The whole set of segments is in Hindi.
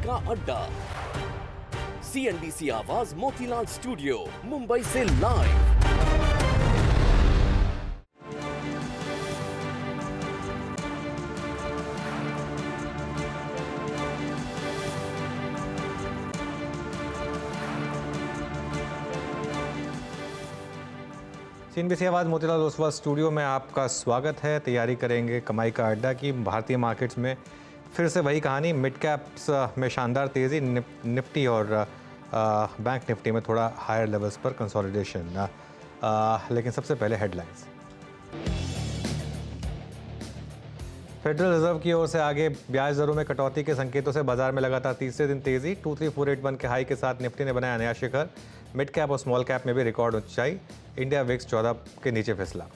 का अड्डा। CNBC आवाज मोतीलाल स्टूडियो मुंबई से लाइव। CNBC आवाज़ मोतीलाल ओसवाल स्टूडियो में आपका स्वागत है। तैयारी करेंगे कमाई का अड्डा की। भारतीय मार्केट्स में फिर से वही कहानी, मिड कैप्स में शानदार तेज़ी, निफ्टी और बैंक निफ्टी में थोड़ा हायर लेवल्स पर कंसोलिडेशन। लेकिन सबसे पहले हेडलाइंस। फेडरल रिजर्व की ओर से आगे ब्याज दरों में कटौती के संकेतों से बाजार में लगातार तीसरे दिन तेजी। 23481 के हाई के साथ निफ्टी ने बनाया नया शिखर। मिड कैप और स्मॉल कैप में भी रिकॉर्ड ऊंचाई। इंडिया विक्स 14 के नीचे फिसला।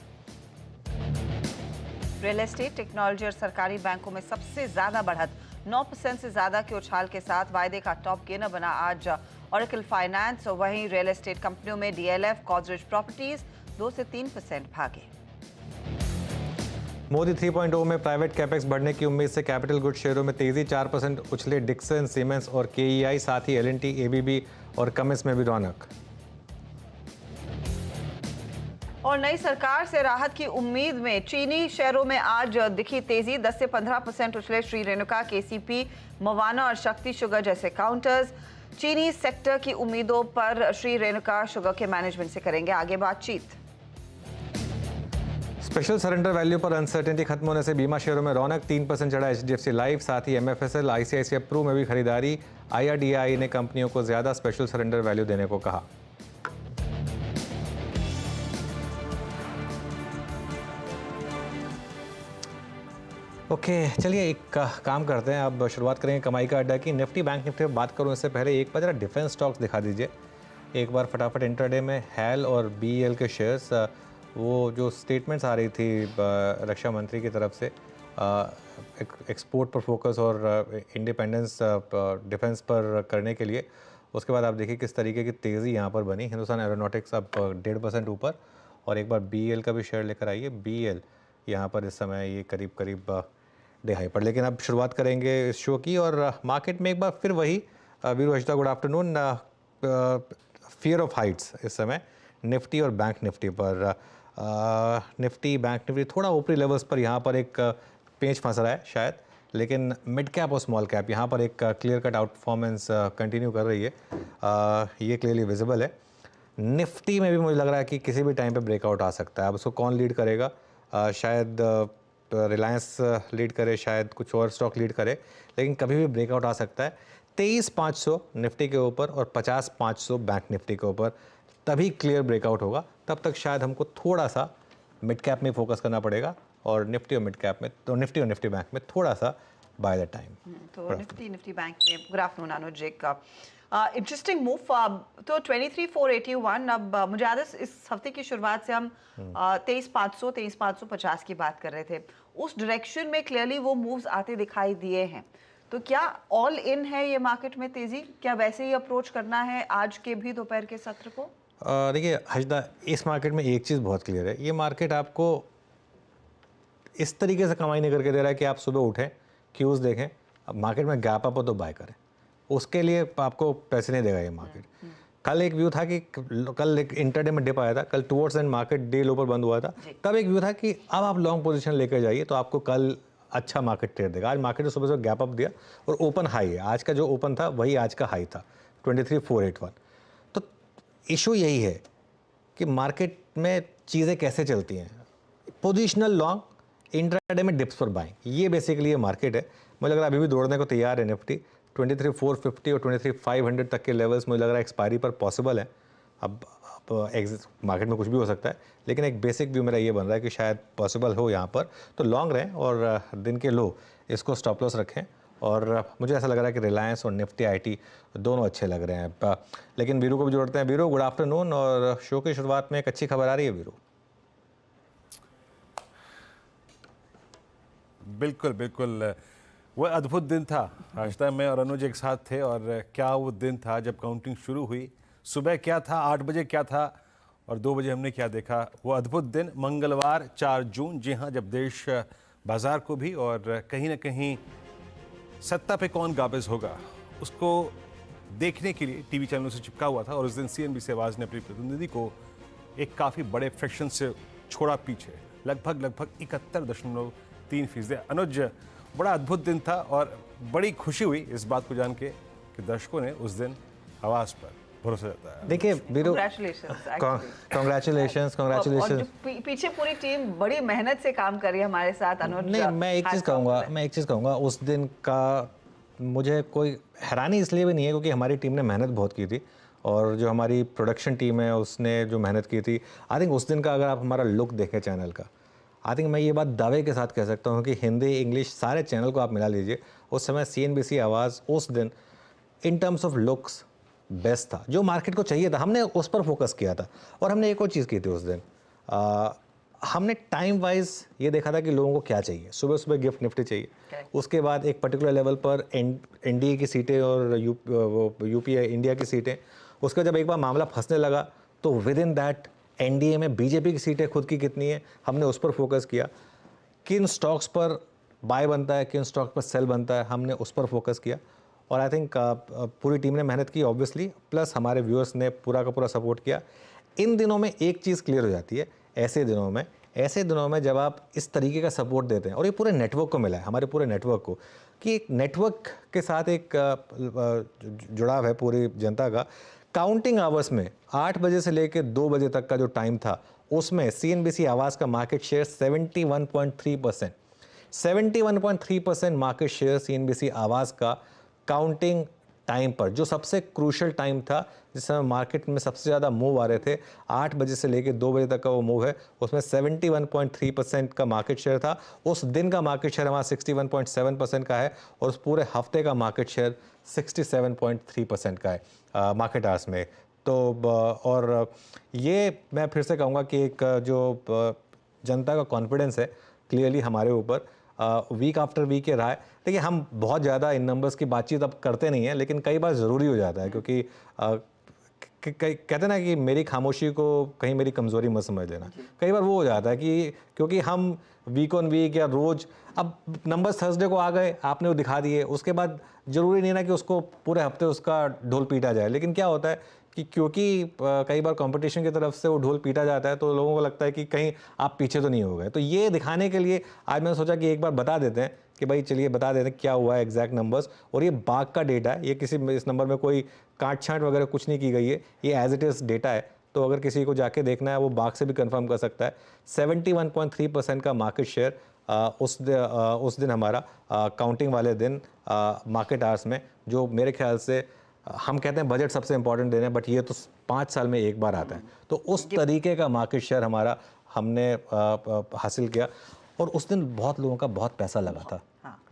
रियल एस्टेट, टेक्नोलॉजी और सरकारी बैंकों में सबसे ज्यादा बढ़त, 9% से ज्यादा के उछाल के साथ वायदे का टॉप गेनर बना आज ओरेकल फाइनेंस। और वहीं रियल एस्टेट कंपनियों में डीएलएफ, गॉदरेज प्रॉपर्टीज 2 से 3% भागे। मोदी 3.0 में प्राइवेट कैपेक्स बढ़ने की उम्मीद से कैपिटल गुड शेयरों में तेजी, 4% उछले डिक्सन, सीमेंस और केईआई, साथ ही एलएनटी, एबीबी और कमिंस में भी रौनक। और नई सरकार से राहत की उम्मीद में चीनी शेयरों में आज दिखी तेजी, 10 से 15% उछले श्री रेणुका, केसीपी, मवाना और शक्ति शुगर जैसे काउंटर्स। चीनी सेक्टर की उम्मीदों पर श्री रेणुका शुगर के मैनेजमेंट से करेंगे आगे बातचीत। स्पेशल सरेंडर वैल्यू पर अनसर्टेनिटी खत्म होने से बीमा शेयरों में रौनक, 3% चढ़ा एचडीएफसी लाइफ, साथ ही एमएफएसएल, आईसीआईसीआई प्रू में भी खरीदारी। आईआरडीआई ने कंपनियों को ज्यादा स्पेशल सरेंडर वैल्यू देने को कहा। ओके, चलिए एक काम करते हैं, अब शुरुआत करेंगे कमाई का अड्डा की। निफ्टी बैंक निफ्टी में बात करूं इससे पहले एक बार जरा डिफेंस स्टॉक्स दिखा दीजिए एक बार फटाफट। इंट्राडे में हैल और बीएल के शेयर्स, वो जो स्टेटमेंट्स आ रही थी रक्षा मंत्री की तरफ से एक्सपोर्ट पर फोकस और इंडिपेंडेंस डिफेंस पर करने के लिए, उसके बाद आप देखिए किस तरीके की तेज़ी यहाँ पर बनी। हिंदुस्तान एरोनॉटिक्स अब 1.5% ऊपर, और एक बार बीएल का भी शेयर लेकर आइए। बीएल यहाँ पर इस समय ये करीब डे हाई पर। लेकिन अब शुरुआत करेंगे इस शो की, और मार्केट में एक बार फिर वही वीरू हजदा, good afternoon. Fear of heights इस समय निफ्टी और बैंक निफ्टी पर। निफ्टी बैंक निफ्टी थोड़ा ऊपरी लेवल्स पर यहाँ पर एक पेंच फंस रहा है शायद, लेकिन मिड कैप और स्मॉल कैप यहाँ पर एक clear cut out performance continue कर रही है। ये क्लियरली विजिबल है। निफ्टी में भी मुझे लग रहा है कि किसी भी टाइम पे ब्रेकआउट आ सकता है। अब उसको कौन लीड करेगा? शायद रिलायंस लीड करे, शायद कुछ और स्टॉक लीड करे, लेकिन कभी भी ब्रेकआउट आ सकता है। 23,500 निफ्टी के ऊपर और 50,500 बैंक निफ्टी के ऊपर, तभी क्लियर ब्रेकआउट होगा। तब तक शायद हमको थोड़ा सा मिड कैप में फोकस करना पड़ेगा, और निफ्टी और मिड कैप में, तो निफ्टी और निफ्टी बैंक में थोड़ा सा बाय द टाइम। तो निफ्टी बैंक में गुड आफ्टरनून अनुज, एक इंटरेस्टिंग मूव। तो 23,481, अब मुझे याद है इस हफ्ते की शुरुआत से हम 23,500 23,550 की बात कर रहे थे। उस डायरेक्शन में क्लियरली वो मूव्स आते दिखाई दिए हैं। तो क्या ऑल इन है ये मार्केट में तेजी? क्या वैसे ही अप्रोच करना है आज के भी दोपहर के सत्र को? देखिए हजदा, इस मार्केट में एक चीज़ बहुत क्लियर है, ये मार्केट आपको इस तरीके से कमाई नहीं करके दे रहा है कि आप सुबह उठें, क्यूज देखें, अब मार्केट में गैप अप हो तो बाय करें। उसके लिए आपको पैसे नहीं देगा ये मार्केट। कल एक व्यू था कि कल एक इंटरडे में डिप आया था, कल टुवर्ड्स एंड मार्केट डे लो पर बंद हुआ था, तब एक व्यू था कि अब आप लॉन्ग पोजीशन लेकर जाइए तो आपको कल अच्छा मार्केट ट्रेड देगा। आज मार्केट ने सुबह से गैप अप दिया और ओपन हाई है। आज का जो ओपन था वही आज का हाई था, 23,481। तो इशू यही है कि मार्केट में चीज़ें कैसे चलती हैं। पोजिशनल लॉन्ग, इंट्राडे में डिप्स पर बाइंग, ये बेसिकली ये मार्केट है। मुझे लग रहा है अभी भी दौड़ने को तैयार है निफ्टी। 23,450 और 23,500 तक के लेवल्स मुझे लग रहा है एक्सपायरी पर पॉसिबल है। अब मार्केट में कुछ भी हो सकता है, लेकिन एक बेसिक व्यू मेरा ये बन रहा है कि शायद पॉसिबल हो यहाँ पर। तो लॉन्ग रहें और दिन के लो इसको स्टॉप लॉस रखें। और मुझे ऐसा लग रहा है कि रिलायंस और निफ्टी आईटी दोनों अच्छे लग रहे हैं। लेकिन वीरू को भी जोड़ते हैं। वीरू, गुड आफ्टरनून, और शो की शुरुआत में एक अच्छी खबर आ रही है वीरू। बिल्कुल बिल्कुल, वह अद्भुत दिन था। रास्ता में और अनुज एक साथ थे, और क्या वो दिन था जब काउंटिंग शुरू हुई। सुबह क्या था, 8 बजे क्या था, और 2 बजे हमने क्या देखा। वो अद्भुत दिन, मंगलवार 4 जून, जी हाँ, जब देश बाजार को भी और कहीं ना कहीं सत्ता पे कौन काबिज होगा उसको देखने के लिए टीवी चैनलों से चिपका हुआ था और उस दिन CNBC आवाज़ ने अपने प्रतिनिधि को एक काफ़ी बड़े फ्रैक्शन से छोड़ा पीछे, लगभग 71.3%। अनुज, बड़ा अद्भुत दिन था और बड़ी खुशी हुई इस बात को जान के कि दर्शकों ने उस दिन आवाज़ पर भरोसा जताया। देखिए बीरू, कांग्रेचुलेशंस कांग्रेचुलेशंस। पीछे पूरी टीम बड़ी मेहनत से काम कर रही है हमारे साथ अनुज। नहीं, मैं एक चीज़ कहूँगा उस दिन का मुझे कोई हैरानी इसलिए भी नहीं है क्योंकि हमारी टीम ने मेहनत बहुत की थी और जो हमारी प्रोडक्शन टीम है उसने जो मेहनत की थी, आई थिंक उस दिन का अगर आप हमारा लुक देखें चैनल का, आई थिंक मैं ये बात दावे के साथ कह सकता हूँ कि हिंदी इंग्लिश सारे चैनल को आप मिला लीजिए, उस समय CNBC आवाज़ उस दिन in terms of looks best था, जो मार्केट को चाहिए था। हमने उस पर फोकस किया था और हमने एक और चीज़ की थी उस दिन, हमने टाइम वाइज ये देखा था कि लोगों को क्या चाहिए। सुबह सुबह गिफ्ट निफ्टी चाहिए, उसके बाद एक पर्टिकुलर लेवल पर NDA की सीटें और UPI इंडिया की सीटें, उसका जब एक बार मामला फंसने लगा तो विद इन दैट NDA में BJP की सीटें खुद की कितनी है, हमने उस पर फोकस किया। किन स्टॉक्स पर बाय बनता है, किन स्टॉक पर सेल बनता है, हमने उस पर फोकस किया और आई थिंक पूरी टीम ने मेहनत की ऑब्वियसली, प्लस हमारे व्यूअर्स ने पूरा का पूरा सपोर्ट किया। इन दिनों में एक चीज़ क्लियर हो जाती है, ऐसे दिनों में जब आप इस तरीके का सपोर्ट देते हैं और ये पूरे नेटवर्क को मिला है, हमारे पूरे नेटवर्क को, कि एक नेटवर्क के साथ एक जुड़ाव है पूरी जनता का। काउंटिंग आवर्स में 8 बजे से लेकर 2 बजे तक का जो टाइम था उसमें CNBC आवाज़ का market share 71.3%, 71.3% market share CNBC आवाज़ का काउंटिंग टाइम पर, जो सबसे क्रूशल टाइम था जिस समय मार्केट में सबसे ज़्यादा मूव आ रहे थे, 8 बजे से लेकर 2 बजे तक का वो मूव है, उसमें 71.3% का मार्केट शेयर था। उस दिन का मार्केट शेयर हमारा 61.7% का है और उस पूरे हफ्ते का मार्केट शेयर 67.3% का है मार्केट आवर्स में। तो और ये मैं फिर से कहूँगा कि एक जो जनता का कॉन्फिडेंस है क्लियरली हमारे ऊपर वीक आफ्टर वीक ये रहा है। देखिए, हम बहुत ज़्यादा इन नंबर्स की बातचीत अब करते नहीं हैं, लेकिन कई बार ज़रूरी हो जाता है क्योंकि कहते हैं ना कि मेरी खामोशी को कहीं मेरी कमज़ोरी मत समझ लेना। कई बार वो हो जाता है कि क्योंकि हम वीक ऑन वीक या रोज़, अब नंबर्स थर्सडे को आ गए, आपने वो दिखा दिए, उसके बाद ज़रूरी नहीं ना कि उसको पूरे हफ्ते उसका ढोल पीटा जाए। लेकिन क्या होता है कि क्योंकि कई बार कंपटीशन की तरफ से वो ढोल पीटा जाता है तो लोगों को लगता है कि कहीं आप पीछे तो नहीं हो गए। तो ये दिखाने के लिए आज मैंने सोचा कि एक बार बता देते हैं कि भाई चलिए बता देते हैं क्या हुआ है एग्जैक्ट नंबर्स। और ये बाग का डेटा है, ये किसी इस नंबर में कोई काट छांट वगैरह कुछ नहीं की गई है, ये एज इट इज़ डेटा है। तो अगर किसी को जाके देखना है वो बाग से भी कंफर्म कर सकता है। 71.3% का मार्केट शेयर उस दिन हमारा काउंटिंग वाले दिन मार्केट आवर्स में, जो मेरे ख्याल से हम कहते हैं बजट सबसे इंपॉर्टेंट दिन है, बट ये तो 5 साल में एक बार आता है। तो उस तरीके का मार्केट शेयर हमारा हमने हासिल किया और उस दिन बहुत लोगों का बहुत पैसा लगा था।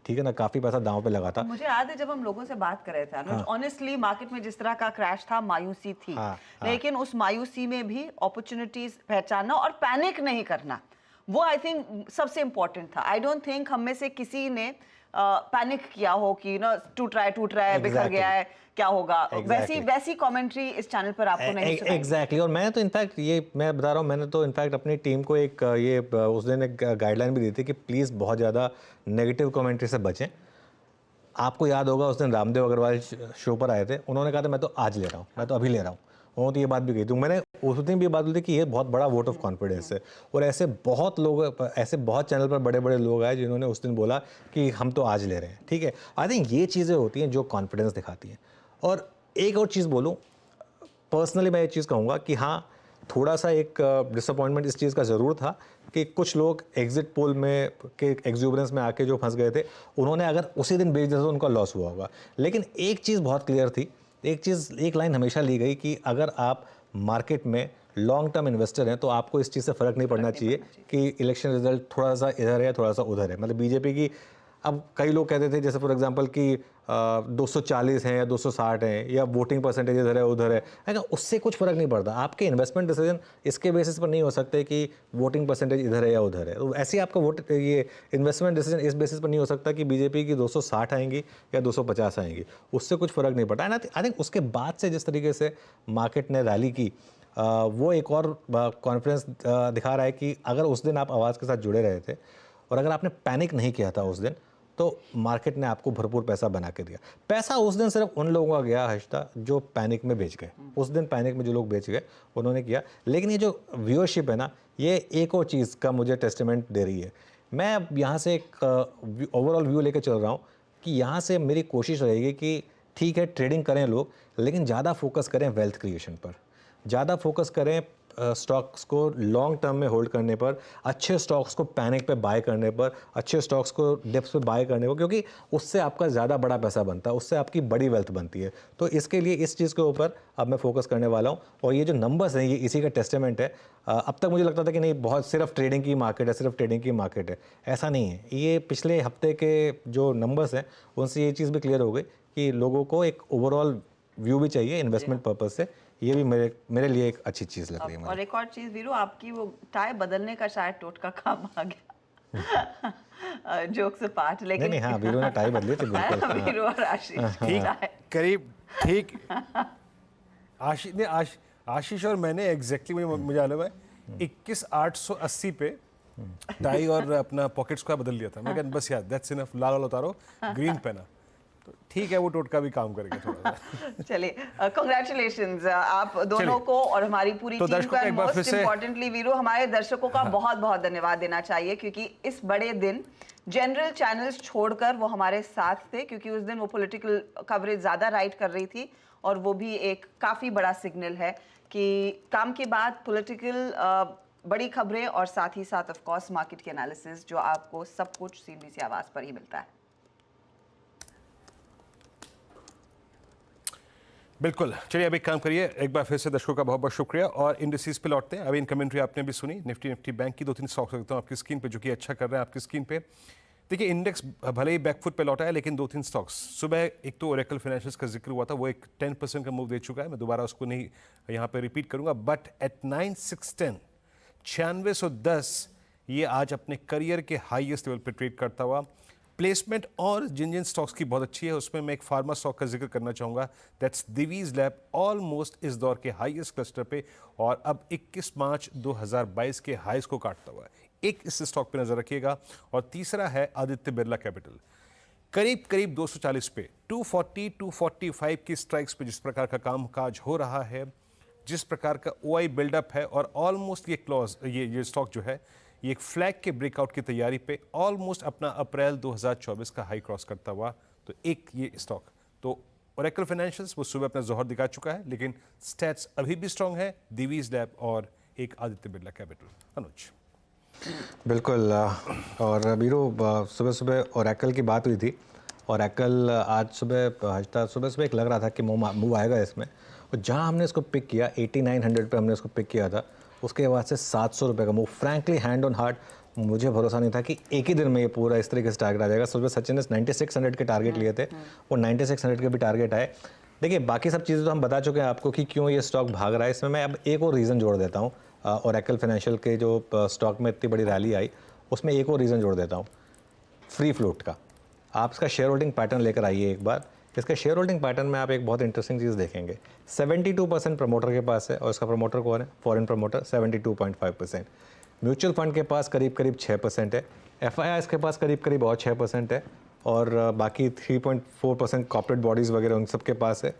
ठीक है ना, काफी पैसा दांव पे लगा था। मुझे याद है जब हम लोगों से बात कर रहे थे अनुज, ऑनेस्टली मार्केट में जिस तरह का क्रैश था, मायूसी थी, लेकिन उस मायूसी में भी अपॉर्चुनिटीज पहचानना और पैनिक नहीं करना, वो आई थिंक सबसे इंपॉर्टेंट था। आई डोंट थिंक हम में से किसी ने पैनिक किया हो कि ना टूट रहा है बिखर गया है, क्या होगा। वैसी कमेंट्री इस चैनल पर आपको नहीं सुनाई। एग्जैक्टली। और मैं तो इनफैक्ट ये मैं बता रहा हूँ, मैंने तो इनफैक्ट अपनी टीम को एक ये उस दिन एक गाइडलाइन भी दी थी कि प्लीज़ बहुत ज़्यादा नेगेटिव कमेंट्री से बचें। आपको याद होगा उस दिन रामदेव अग्रवाल शो पर आए थे, उन्होंने कहा था मैं तो आज ले रहा हूँ, मैं तो अभी ले रहा हूँ। उन्होंने तो ये बात भी कही थी, मैंने उस दिन भी ये बात बोली थी कि ये बहुत बड़ा वोट ऑफ कॉन्फिडेंस है। और ऐसे बहुत लोग, ऐसे बहुत चैनल पर बड़े बड़े लोग आए जिन्होंने उस दिन बोला कि हम तो आज ले रहे हैं। ठीक है, आई थिंक ये चीज़ें होती हैं जो कॉन्फिडेंस दिखाती हैं। और एक और चीज़ बोलूँ, पर्सनली मैं ये चीज़ कहूँगा कि हाँ, थोड़ा सा एक डिसअपॉइंटमेंट इस चीज़ का ज़रूर था कि कुछ लोग एग्जिट पोल में के एग्जूबरेंस में आके जो फंस गए थे, उन्होंने अगर उसी दिन बेच दिया तो उनका लॉस हुआ होगा। लेकिन एक चीज़ बहुत क्लियर थी, एक लाइन हमेशा ली गई कि अगर आप मार्केट में लॉन्ग टर्म इन्वेस्टर हैं तो आपको इस चीज़ से फ़र्क नहीं पड़ना चाहिए कि इलेक्शन रिजल्ट थोड़ा सा इधर है थोड़ा सा उधर है। मतलब बीजेपी की, अब कई लोग कहते थे जैसे फॉर एग्जांपल कि 240 हैं या 260 हैं या वोटिंग परसेंटेज इधर है उधर है, लेकिन उससे कुछ फ़र्क नहीं पड़ता। आपके इन्वेस्टमेंट डिसीजन इसके बेसिस पर नहीं हो सकते कि वोटिंग परसेंटेज इधर है या उधर है। तो ऐसे ही आपका ये इन्वेस्टमेंट डिसीजन इस बेसिस पर नहीं हो सकता कि बीजेपी की 260 आएंगी या 250 आएंगी, उससे कुछ फ़र्क नहीं पड़ता। आई थिंक उसके बाद से जिस तरीके से मार्केट ने रैली की, वो एक और कॉन्फिडेंस दिखा रहा है कि अगर उस दिन आप आवाज़ के साथ जुड़े रहे थे और अगर आपने पैनिक नहीं किया था उस दिन, तो मार्केट ने आपको भरपूर पैसा बना के दिया। पैसा उस दिन सिर्फ उन लोगों का गया हर्षदा जो पैनिक में बेच गए, उस दिन पैनिक में जो लोग बेच गए उन्होंने किया। लेकिन ये जो व्यूअरशिप है ना, ये एक और चीज़ का मुझे टेस्टमेंट दे रही है। मैं अब यहाँ से एक ओवरऑल व्यू लेकर चल रहा हूँ कि यहाँ से मेरी कोशिश रहेगी कि ठीक है ट्रेडिंग करें लोग, लेकिन ज़्यादा फोकस करें वेल्थ क्रिएशन पर, ज़्यादा फोकस करें स्टॉक्स को लॉन्ग टर्म में होल्ड करने पर, अच्छे स्टॉक्स को पैनिक पे बाय करने पर, अच्छे स्टॉक्स को डिप्स पे बाय करने पर, क्योंकि उससे आपका ज़्यादा बड़ा पैसा बनता है, उससे आपकी बड़ी वेल्थ बनती है। तो इसके लिए इस चीज़ के ऊपर अब मैं फोकस करने वाला हूँ। और ये जो नंबर्स हैं ये इसी का टेस्टामेंट है। अब तक मुझे लगता था कि नहीं बहुत सिर्फ ट्रेडिंग की मार्केट है, सिर्फ ट्रेडिंग की मार्केट है, ऐसा नहीं है। ये पिछले हफ्ते के जो नंबर्स हैं उनसे ये चीज़ भी क्लियर हो गई कि लोगों को एक ओवरऑल व्यू भी चाहिए इन्वेस्टमेंट पर्पज से। ये भी मेरे लिए एक अच्छी चीज़ लग रही है। और एक और चीज़ वीरू, आपकी वो टाई बदलने का शायद टोटका काम आ गया। जोक्स अपार्ट, लेकिन नहीं हाँ वीरू ने टाई बदली थी बिल्कुल। वीरू और आशीष करीब ठीक। आशीष और मैंने एग्जैक्टली मुझे मालूम है 21,880 पे टाई और अपना पॉकेट स्क्वायर बदल लिया था। मैं कहता बस यार दैट्स इनफ, लाल वाला उतारो, ग्रीन पहना, तो ठीक है वो टोटका भी काम करेगा थोड़ा सा। चलिए कांग्रेचुलेशंस आप दोनों को और हमारी पूरी तो टीम को। मोस्ट इम्पोर्टेंटली वीरू, हमारे दर्शकों का बहुत बहुत धन्यवाद देना चाहिए, क्योंकि इस बड़े दिन जनरल चैनल्स छोड़कर वो हमारे साथ थे, क्योंकि उस दिन वो पॉलिटिकल कवरेज ज़्यादा राइट कर रही थी, और वो भी एक काफ़ी बड़ा सिग्नल है कि काम के बाद पॉलिटिकल बड़ी खबरें और साथ ही साथ ऑफ कोर्स मार्केट के एनालिसिस, जो आपको सब कुछ CNBC आवाज़ पर ही मिलता है। बिल्कुल, चलिए अब एक काम करिए, एक बार फिर से दर्शकों का बहुत बहुत शुक्रिया और इंडिसेस पे लौटते हैं। अभी इन कमेंट्री आपने भी सुनी, निफ्टी बैंक की 2-3 स्टॉक्स रखता हूँ आपकी स्क्रीन पे जो कि अच्छा कर रहे हैं आपकी स्क्रीन पे। देखिए इंडेक्स भले ही बैकफुट पे लौटा है, लेकिन 2-3 स्टॉक्स सुबह, एक तो ओरेकल फाइनेंशियल्स का जिक्र हुआ था, वो एक 10% का मूव दे चुका है, मैं दोबारा उसको नहीं यहाँ पे रिपीट करूँगा। बट एट 9610 9610 ये आज अपने करियर के हाईएस्ट लेवल पे ट्रेड करता हुआ। प्लेसमेंट और जिन स्टॉक्स की बहुत अच्छी है, उसमें मैं एक फार्मा स्टॉक का जिक्र करना चाहूँगा, दैट्स दिवीज लैब, ऑलमोस्ट इस दौर के हाईएस्ट क्लस्टर पे, और अब 21 मार्च 2022 के हाईस को काटता हुआ है। एक इस स्टॉक पे नजर रखिएगा। और तीसरा है आदित्य बिरला कैपिटल, करीब 240 पे, 240 245 की स्ट्राइक्स पे जिस प्रकार का कामकाज हो रहा है, जिस प्रकार का OI बिल्डअप है, और ऑलमोस्ट ये क्लॉज ये स्टॉक जो है ये एक फ्लैग के ब्रेकआउट की तैयारी पे ऑलमोस्ट अपना अप्रैल 2024 का हाई क्रॉस करता हुआ। तो एक ये स्टॉक, तो ओरेकल फाइनेंशियल्स वो सुबह अपना जोहर दिखा चुका है, लेकिन स्टैट्स अभी भी स्ट्रांग है, दिवीज लैब और एक आदित्य बिरला कैपिटल। अनुज बिल्कुल। और बीरू सुबह ओरेकल की बात हुई थी, ओरेकल आज सुबह एक लग रहा था कि मूव आएगा इसमें, और जहाँ हमने इसको पिक किया 8900 पे हमने इसको पिक किया था, उसके बाद से 700 रुपये का move. Frankly hand on heart मुझे भरोसा नहीं था कि एक ही दिन में ये पूरा इस तरीके से टारगेट आ जाएगा। सुबह सचिन ने 9600 के टारगेट लिए थे, और 9600 के भी टारगेट आए। देखिए बाकी सब चीज़ें तो हम बता चुके हैं आपको कि क्यों ये स्टॉक भाग रहा है। इसमें मैं अब एक और रीज़न जोड़ देता हूँ, ओरेकल फाइनेंशियल के जो स्टॉक में इतनी बड़ी रैली आई, उसमें एक और रीज़न जोड़ देता हूँ, फ्री फ्लोट का। आप इसका शेयर होल्डिंग पैटर्न लेकर आइए एक बार। इसके शेयर होल्डिंग पैटर्न में आप एक बहुत इंटरेस्टिंग चीज़ देखेंगे, 72% प्रमोटर के पास है, और इसका प्रमोटर कौन है? Foreign promoter, 72.5%। म्यूचुअल फंड के पास करीब 6% है, FIIs के पास करीब और 6% है, और बाकी 3.4% कॉर्पोरेट बॉडीज़ वगैरह उन सब के पास है।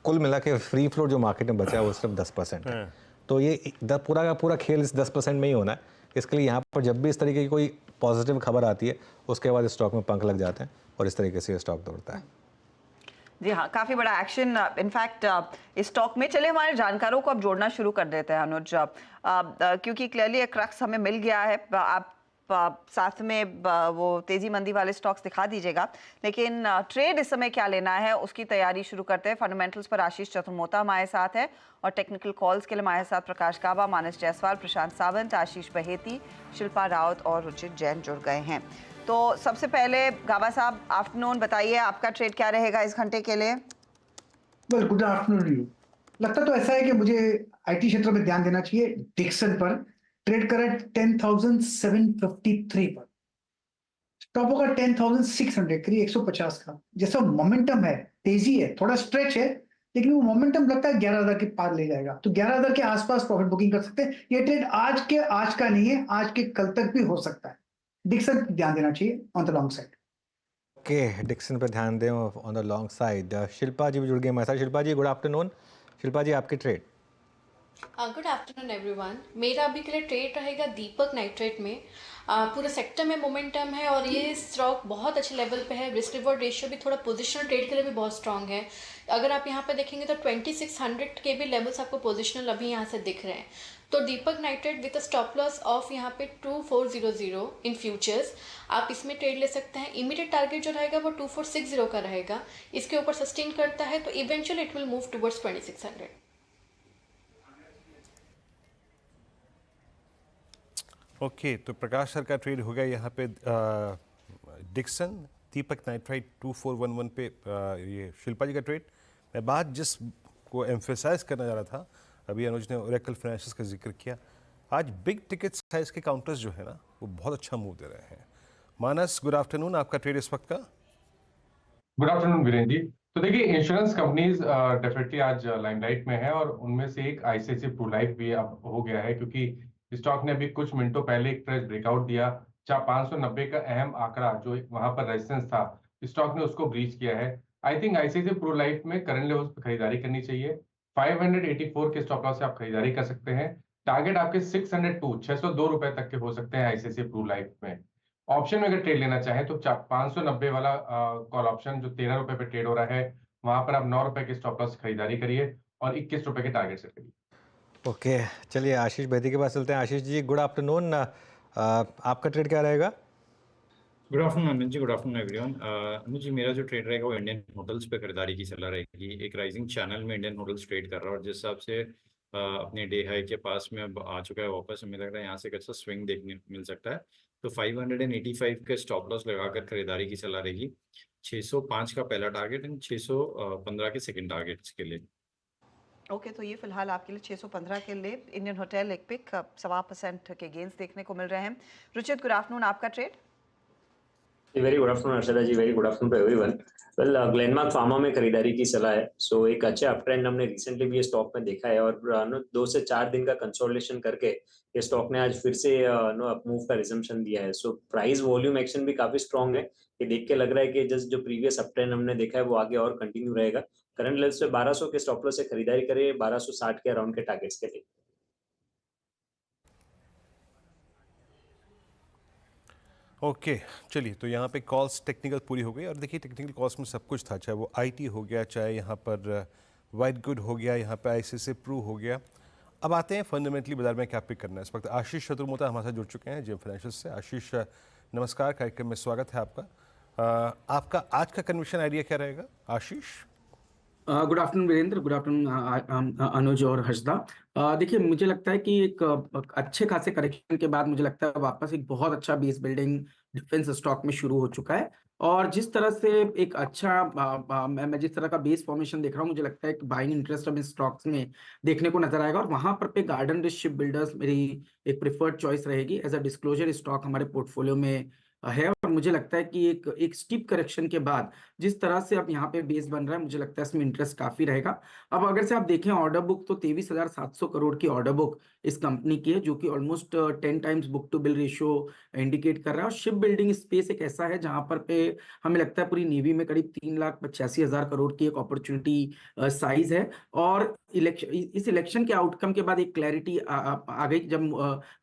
कुल मिला के फ्री फ्लोट जो मार्केट में बचा है वो सिर्फ 10% है। तो ये पूरा का पूरा खेल इस 10% में ही होना है। इसके लिए यहाँ पर जब भी इस तरीके की कोई पॉजिटिव खबर आती है, उसके बाद स्टॉक में पंख लग जाते हैं, और इस तरीके से ये स्टॉक दौड़ता है। जी हाँ, काफ़ी बड़ा एक्शन इनफैक्ट इस स्टॉक में। चलिए हमारे जानकारों को अब जोड़ना शुरू कर देते हैं अनुज, क्योंकि क्लियरली एक क्रक्स हमें मिल गया है। आप साथ में वो तेजी मंदी वाले स्टॉक्स दिखा दीजिएगा, लेकिन ट्रेड इस समय क्या लेना है उसकी तैयारी शुरू करते हैं। फंडामेंटल्स पर आशीष चतुर्मोता हमारे साथ है, और टेक्निकल कॉल्स के लिए हमारे साथ प्रकाश काबा, मानस जायसवाल, प्रशांत सावंत, आशीष बहेती, शिल्पा रावत और रुचित जैन जुड़ गए हैं। तो सबसे पहले गाबा साहब, आफ्टरनून, बताइए आपका ट्रेड क्या रहेगा इस घंटे के लिए? Well, good afternoon you. लगता तो ऐसा है कि मुझे IT क्षेत्र में ध्यान देना चाहिए। डिक्सन पर ट्रेड करें 10,753 पर, स्टॉप होगा 10,600, करीब 150 का। जैसा मोमेंटम है, तेजी है, थोड़ा स्ट्रेच है, लेकिन वो मोमेंटम लगता है 11,000 के पार ले जाएगा। तो 11,000 के आसपास प्रॉफिट बुकिंग कर सकते हैं। ये ट्रेड आज का नहीं है, आज के कल तक भी हो सकता है। डिक्सन ध्यान देना चाहिए on the long side. Okay, Dixon पे ध्यान दें on the long side. Shilpa ji भी जुड़ गए हमारे साथ। Shilpa ji good afternoon. शिल्पा जी आपकी ट्रेड। Good afternoon everyone. मेरा अभी के लिए ट्रेड रहेगा दीपक नाइट्रेट में। पूरे सेक्टर में मोमेंटम है और ये स्टॉक बहुत अच्छे लेवल पे है। रिस्क रिवॉर्ड रेशियो भी थोड़ा पोजिशनल ट्रेड के लिए भी बहुत स्ट्रांग है। अगर आप यहाँ पे देखेंगे तो 2600 के भी लेवल्स आपको पोजिशनल अभी यहाँ से दिख रहे हैं। तो Deepak nitrate with stop loss of यहाँ पे 2400 इन फ्यूचर्स आप इसमें ट्रेड ले सकते हैं। इमीडिएट टारगेट जो रहेगा वो 2460 का रहेगा। इसके ऊपर सस्टेन करता है तो eventually it will move towards 2600। Okay, तो प्रकाश सर का ट्रेड हो गया यहाँ पे डिक्सन दीपक नाइट्राइट 2411 पे ये शिल्पा जी का ट्रेड। मैं बात जिस को एम्फेसाइज करना जा रहा था, अभी अनुज ने ओरेकल फाइनेंशियल्स का जिक्र किया। आज बिग टिकट साइज के काउंटर्स जो है ना वो बहुत अच्छा मूव दे रहे हैं। मानस गुड आफ्टरनून, आपका ट्रेड इस वक्त का। Good afternoon Virendra ji. तो देखिए इंश्योरेंस कंपनीज डेफिनेटली आज लाइमलाइट में है और उनमें से एक आईसीआईसीआई प्रू लाइफ भी अब हो गया है, क्योंकि स्टॉक ने अभी कुछ मिनटों पहले एक फ्रेश ब्रेकआउट दिया। 590 का अहम आंकड़ा जो वहां पर रेजिस्टेंस था, स्टॉक ने उसको ब्रीच किया है। आई थिंक आईसीआईसीआई प्रू लाइफ में करंट लेवल्स पर खरीदारी करनी चाहिए। 584 के स्टॉप लॉस से आप खरीदारी कर सकते हैं। टारगेट आपके 602 रुपए तक के हो सकते हैं आईसीआईसीआई प्रू लाइफ में। ऑप्शन में अगर ट्रेड लेना चाहें तो 590 वाला कॉल ऑप्शन जो 13 रुपए पे ट्रेड हो रहा है, वहां पर आप 9 रुपए के स्टॉप लॉस खरीदारी करिए और 21 रुपए के टारगेट से करिए। ओके, चलिए आशीष बेदी के पास चलते हैं। आशीष जी गुड आफ्टरनून, आपका ट्रेड क्या रहेगा? Good afternoon Amit ji, good afternoon everyone. Amit ji मेरा जो ट्रेड रहेगा वो इंडियन होटल्स पे खरीदारी की सलाह रहेगी। एक राइजिंग चैनल में इंडियन होटल्स ट्रेड कर रहा है और जिस हिसाब से अपने डे हाई के पास में अब आ चुका है वापस, हमें लग रहा है यहाँ से एक अच्छा स्विंग देखने मिल सकता है। तो 585 के स्टॉप लॉस लगाकर खरीदारी की सलाह रहेगी। 605 का पहला टारगेट एंड 615 के सेकंड टारगेट के लिए। ओके तो ये फिलहाल आपके लिए 615 के लिए इंडियन होटल एक पिक 1.25% के गेंस देखने को मिल रहे हैं। रुचित गुड आफ्टरनून, आपका trade. Very good afternoon Arshada ji, very good afternoon to everyone. Well Glenmark Pharma में खरीदारी की सलाह है। सो एक अच्छा अप ट्रेंड हमने रिसेंटली भी ये स्टॉक में देखा है और 2 से 4 दिन का कंसोलिडेशन करके ये स्टॉक ने आज फिर से अप मूव का रिजम्पशन दिया है। सो प्राइस वॉल्यूम एक्शन भी काफी स्ट्रॉन्ग है। ये देख के लग रहा है कि जस्ट जो प्रीवियस अप ट्रेंड हमने देखा है वो आगे और कंटिन्यू रहेगा। करंट लेवल से 1200 के स्टॉप लॉस से खरीदारी करें, 1260 के अराउंड के टारगेट्स के लिए। ओके चलिए, तो यहाँ पे कॉल्स टेक्निकल पूरी हो गई और देखिए टेक्निकल कॉल्स में सब कुछ था, चाहे वो आईटी हो गया, चाहे यहाँ पर वाइट गुड हो गया, यहाँ पे आईसीआईसीआई प्रू हो गया। अब आते हैं फंडामेंटली बाजार में क्या पिक करना है। इस वक्त आशीष शत्रुमोता हमारे साथ जुड़ चुके हैं जेम फाइनेंशियल्स से। आशीष नमस्कार, कार्यक्रम में स्वागत है आपका। आपका आज का कन्विक्शन आइडिया क्या रहेगा Ashish? Good afternoon Virendra, good afternoon Anuj और हर्षदा। देखिए मुझे लगता है कि एक अच्छे खासे करेक्शन के बाद मुझे लगता है वापस एक बहुत अच्छा बेस बिल्डिंग डिफेंस स्टॉक में शुरू हो चुका है और जिस तरह से एक अच्छा मैं जिस तरह का बेस फॉर्मेशन देख रहा हूँ, मुझे लगता है कि बाइंग इंटरेस्ट अब इन स्टॉक्स में देखने को नजर आएगा और वहां पर पे गार्डन रिच शिप बिल्डर्स मेरी एक प्रिफर्ड चॉइस रहेगी। एज अ डिस्क्लोजर स्टॉक हमारे पोर्टफोलियो में है और मुझे लगता है कि एक स्टीप करेक्शन के बाद जिस तरह से अब यहाँ पे बेस बन रहा है, मुझे लगता है इसमें इंटरेस्ट काफी रहेगा। अब अगर से आप देखें ऑर्डर बुक तो 23,700 करोड़ की ऑर्डर बुक इस कंपनी की है, जो कि almost 10 times book to bill ratio indicate कर रहा है। और शिप बिल्डिंग स्पेस एक ऐसा है जहां पर पे हमें लगता है पूरी नेवी में करीब 3,85,000 करोड़ की एक अपॉर्चुनिटी साइज है। और इस इलेक्शन के आउटकम के बाद एक क्लैरिटी आ गई जब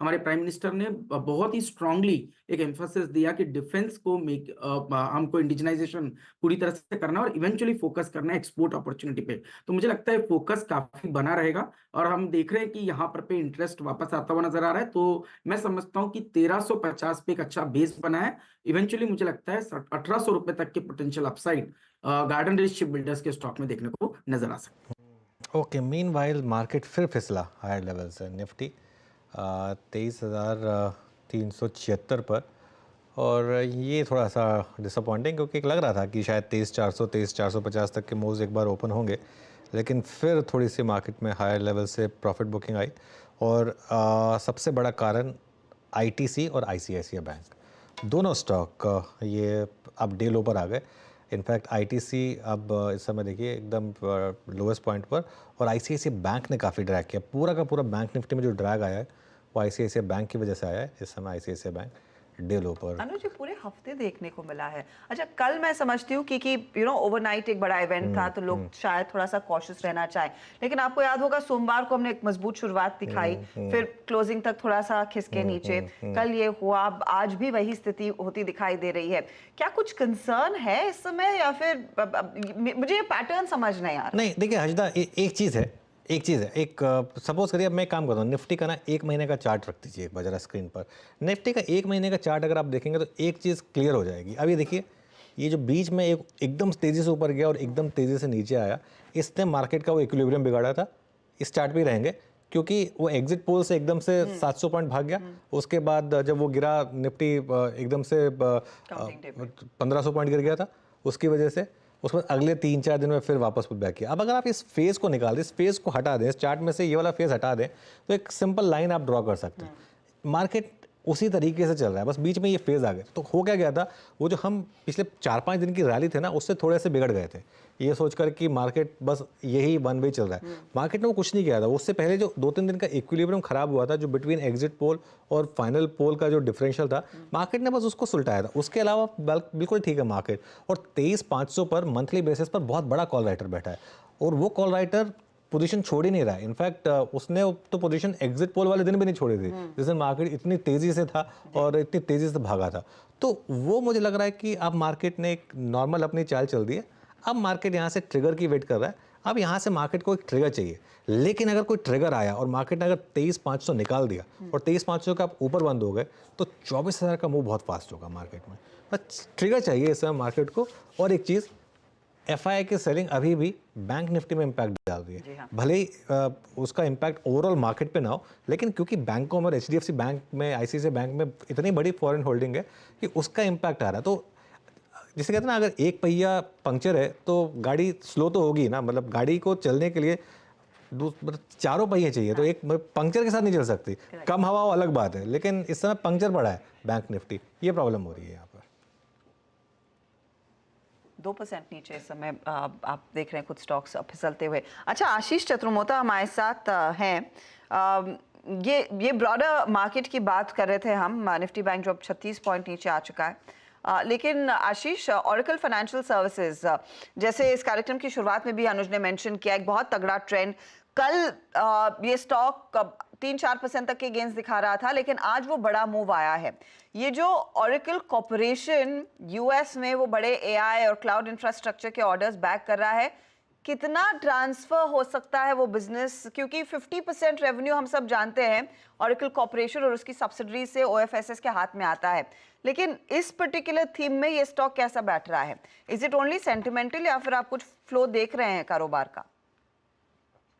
हमारे प्राइम मिनिस्टर ने बहुत ही स्ट्रांगली एक एम्फोसिस दिया कि डिफेंस को हमको इंडिजिनाइजेशन पूरी तरह से करना और इवेंचुअली फोकस करना है एक्सपोर्ट अपॉर्चुनिटी पे। तो मुझे लगता है फोकस काफी बना रहेगा और हम देख रहे हैं कि यहाँ पर पे इंटरेस्ट वापस आता हुआ नजर आ रहा है। तो मैं समझता हूँ कि 1350 पे एक अच्छा बेस बना है। इवेंचुअली मुझे लगता है 1800 रुपए तक के potential upside garden rich ship builders के स्टॉक में देखने को नजर आ सकता है। ओके, मीनवाइल मार्केट फिर फिसला हायर लेवल से। निफ्टी 23,376 पर और ये थोड़ा सा डिसअपॉइंटिंग, क्योंकि लग रहा था कि शायद 23,400 23,450 तक के मूव्स एक बार ओपन होंगे, लेकिन फिर थोड़ी सी मार्केट में हायर लेवल से प्रॉफिट बुकिंग आई। और सबसे बड़ा कारण आईटीसी और आईसीआईसीआई बैंक दोनों स्टॉक ये अब डे लो पर आ गए। इनफैक्ट आईटीसी अब इस समय देखिए एकदम लोवेस्ट पॉइंट पर और आईसीआईसीआई बैंक ने काफ़ी ड्रैग किया। पूरा का पूरा बैंक निफ्टी में जो ड्रैग आया है वो आईसीआईसीआई बैंक की वजह से आया है इस समय। आईसीआईसीआई बैंक डे लो पर। अनुज, ये पूरे हफ्ते देखने को मिला है। अच्छा, कल मैं समझती हूँ कि ओवरनाइट एक बड़ा इवेंट था, तो लोग शायद थोड़ा सा कॉशियस रहना चाहे, लेकिन आपको याद होगा सोमवार को हमने एक मजबूत शुरुआत दिखाई, फिर क्लोजिंग तक थोड़ा सा खिसके नीचे, कल ये हुआ, आज भी वही स्थिति होती दिखाई दे रही है। क्या कुछ कंसर्न है इस समय, या फिर मुझे ये पैटर्न समझ नहीं आ रहा? नहीं देखिए हजदा, एक चीज़ है, एक सपोज करिए अब मैं एक काम करता हूँ, निफ्टी का ना 1 महीने का चार्ट रख दीजिए एक बार जरा स्क्रीन पर। निफ्टी का 1 महीने का चार्ट अगर आप देखेंगे तो एक चीज़ क्लियर हो जाएगी। अब ये देखिए, ये जो बीच में एकदम तेज़ी से ऊपर गया और एकदम तेज़ी से नीचे आया, इसने मार्केट का वो इक्विलिब्रियम बिगाड़ा था। इस चार्ट पे रहेंगे क्योंकि वो एग्जिट पोल से एकदम से 700 पॉइंट भाग गया। उसके बाद जब वो गिरा, निफ्टी एकदम से 1500 पॉइंट गिर गया था, उसकी वजह से उसके बाद अगले 3-4 दिन में फिर वापस पुल बैक किया। अब अगर आप इस फेज़ को निकाल दें, इस फेज़ को हटा दें, इस चार्ट में से ये वाला फेज़ हटा दें, तो एक सिंपल लाइन आप ड्रॉ कर सकते हैं। मार्केट उसी तरीके से चल रहा है, बस बीच में ये फेज़ आ गया। तो हो क्या गया था, वो जो हम पिछले 4-5 दिन की रैली थे ना, उससे थोड़े से बिगड़ गए थे, ये सोचकर कि मार्केट बस यही वन वे चल रहा है। मार्केट ने वो कुछ नहीं किया था। उससे पहले जो 2-3 दिन का इक्विलिब्रियम खराब हुआ था, जो बिटवीन एग्जिट पोल और फाइनल पोल का जो डिफरेंशियल था, मार्केट ने बस उसको सुलटाया था। उसके अलावा बिल्कुल ठीक है मार्केट। और 23,500 पर मंथली बेसिस पर बहुत बड़ा कॉल राइटर बैठा है, और वो कॉल राइटर पोजीशन छोड़ ही नहीं रहा है। इनफैक्ट उसने तो पोजीशन एग्जिट पोल वाले दिन भी नहीं छोड़ी थी, जिस दिन मार्केट इतनी तेजी से था और इतनी तेजी से भागा था। तो वो मुझे लग रहा है कि अब मार्केट ने एक नॉर्मल अपनी चाल चल दी है। अब मार्केट यहाँ से ट्रिगर की वेट कर रहा है। अब यहाँ से मार्केट को एक ट्रिगर चाहिए, लेकिन अगर कोई ट्रिगर आया और मार्केट ने अगर 23,500 निकाल दिया और 23,500 का आप ऊपर बंद हो गए, तो 24,000 का मूव बहुत फास्ट होगा मार्केट में। बस ट्रिगर चाहिए इस समय मार्केट को। और एक चीज़, एफआई की सेलिंग अभी भी बैंक निफ्टी में इम्पैक्ट डाल रही है। भले ही उसका इम्पैक्ट ओवरऑल मार्केट पे ना हो, लेकिन क्योंकि बैंकों में, एचडीएफसी बैंक में, आईसीआईसीआई बैंक में इतनी बड़ी फॉरेन होल्डिंग है कि उसका इम्पैक्ट आ रहा है। तो जिसे कहते हैं ना, अगर एक पहिया पंक्चर है तो गाड़ी स्लो तो होगी ना, मतलब गाड़ी को चलने के लिए चारों पहिए चाहिए, तो एक पंक्चर के साथ नहीं चल सकती। कम हवा हो अलग बात है, लेकिन इस समय पंक्चर पड़ा है बैंक निफ्टी, ये प्रॉब्लम हो रही है यहाँ पर। 2% नीचे इस समय आप देख रहे हैं कुछ स्टॉक्स फिसलते हुए। अच्छा, आशीष चतुर्मोता हमारे साथ हैं। ये ब्रॉडर मार्केट की बात कर रहे थे हम। निफ्टी बैंक जो अब 36 पॉइंट नीचे आ चुका है। लेकिन आशीष, ओरेकल फाइनेंशियल सर्विसेज, जैसे इस कार्यक्रम की शुरुआत में भी अनुज ने मेंशन किया, एक बहुत तगड़ा ट्रेंड। कल ये स्टॉक 3-4% तक के गेंस दिखा रहा था, लेकिन आज वो बड़ा मूव आया है। ये जो ओरेकल कॉर्पोरेशन यूएस में वो बड़े एआई और क्लाउड इंफ्रास्ट्रक्चर के ऑर्डर्स बैक कर रहा है, कितना ट्रांसफर हो सकता है वो बिजनेस? क्योंकि 50% रेवेन्यू हम सब जानते हैं ओरेकल कॉर्पोरेशन और उसकी सब्सिडरी से ओएफएसएस के हाथ में आता है, लेकिन इस पर्टिकुलर थीम में ये स्टॉक कैसा बैठ रहा है? इज इट ओनली सेंटिमेंटल, या फिर आप कुछ फ्लो देख रहे हैं कारोबार का?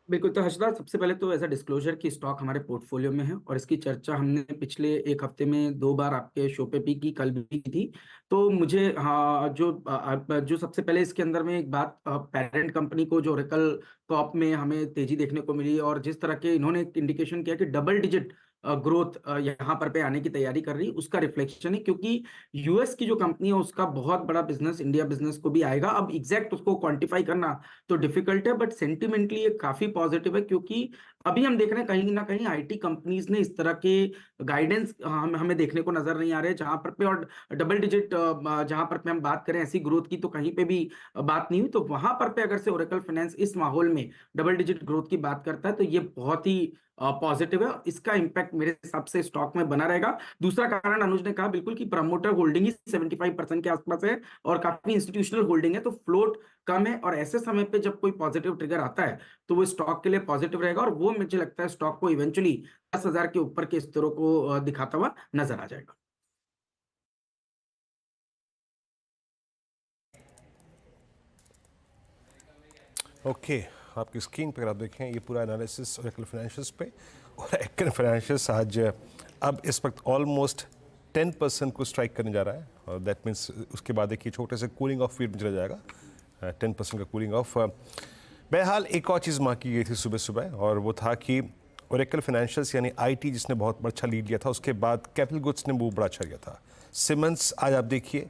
बिल्कुल, तो हर्षदा, सबसे पहले तो ऐसा डिस्क्लोजर कि स्टॉक हमारे पोर्टफोलियो में है और इसकी चर्चा हमने पिछले एक हफ्ते में 2 बार आपके शो पे भी की, कल भी की थी। तो मुझे जो सबसे पहले इसके अंदर में एक बात, पेरेंट कंपनी को जो ओरेकल कॉर्प में हमें तेजी देखने को मिली, और जिस तरह के इन्होंने एक इंडिकेशन किया कि डबल डिजिट ग्रोथ यहाँ पर पे आने की तैयारी कर रही है, उसका रिफ्लेक्शन है। क्योंकि यूएस की जो कंपनी है उसका बहुत बड़ा बिजनेस इंडिया बिजनेस को भी आएगा। अब एग्जैक्ट उसको क्वांटिफाई करना तो डिफिकल्ट है, बट सेंटिमेंटली ये काफी पॉजिटिव है, क्योंकि अभी हम देख रहे हैं कहीं ना कहीं आईटी कंपनीज ने इस तरह के गाइडेंस हमें देखने को नजर नहीं आ रहे, जहां पर पे और डबल डिजिट जहां पर पे हम बात करें ऐसी ग्रोथ की, तो कहीं पे भी बात नहीं हुई। तो वहां पर पे अगर से ओरेकल फाइनेंस इस माहौल में डबल डिजिट ग्रोथ की बात करता है, तो ये बहुत ही पॉजिटिव है। इसका इंपैक्ट मेरे हिसाब से स्टॉक में बना रहेगा। दूसरा कारण अनुज ने कहा बिल्कुल कि प्रमोटर होल्डिंग ही 75% के आसपास है और काफी इंस्टीट्यूशनल होल्डिंग है, तो फ्लोट कम है, और ऐसे समय पे जब कोई पॉजिटिव ट्रिगर आता है तो वो स्टॉक के लिए पॉजिटिव रहेगा, और वो मुझे लगता है स्टॉक को इवेंचुअली 10,000 के ऊपर के स्तरों को दिखाता हुआ नजर आ जाएगा। ओके, आपकी स्क्रीन पर आप देखें ये पूरा एनालिसिस ओरेकल फाइनेंशियल्स पे, और ओरेकल फाइनेंशियल्स आज अब इस वक्त ऑलमोस्ट 10% को स्ट्राइक करने जा रहा है, और दैट मीन्स उसके बाद एक छोटे से कूलिंग ऑफ पीरियड में चला जाएगा, 10% का कूलिंग ऑफ। बहरहाल एक और चीज़ मांग की गई थी सुबह सुबह, और वो था कि ओरेकल फाइनेंशियल्स यानी आईटी जिसने बहुत अच्छा लीड लिया था, उसके बाद कैपिटल गुड्स ने वो बड़ा अच्छा लिया था। सिमेंस आज आप देखिए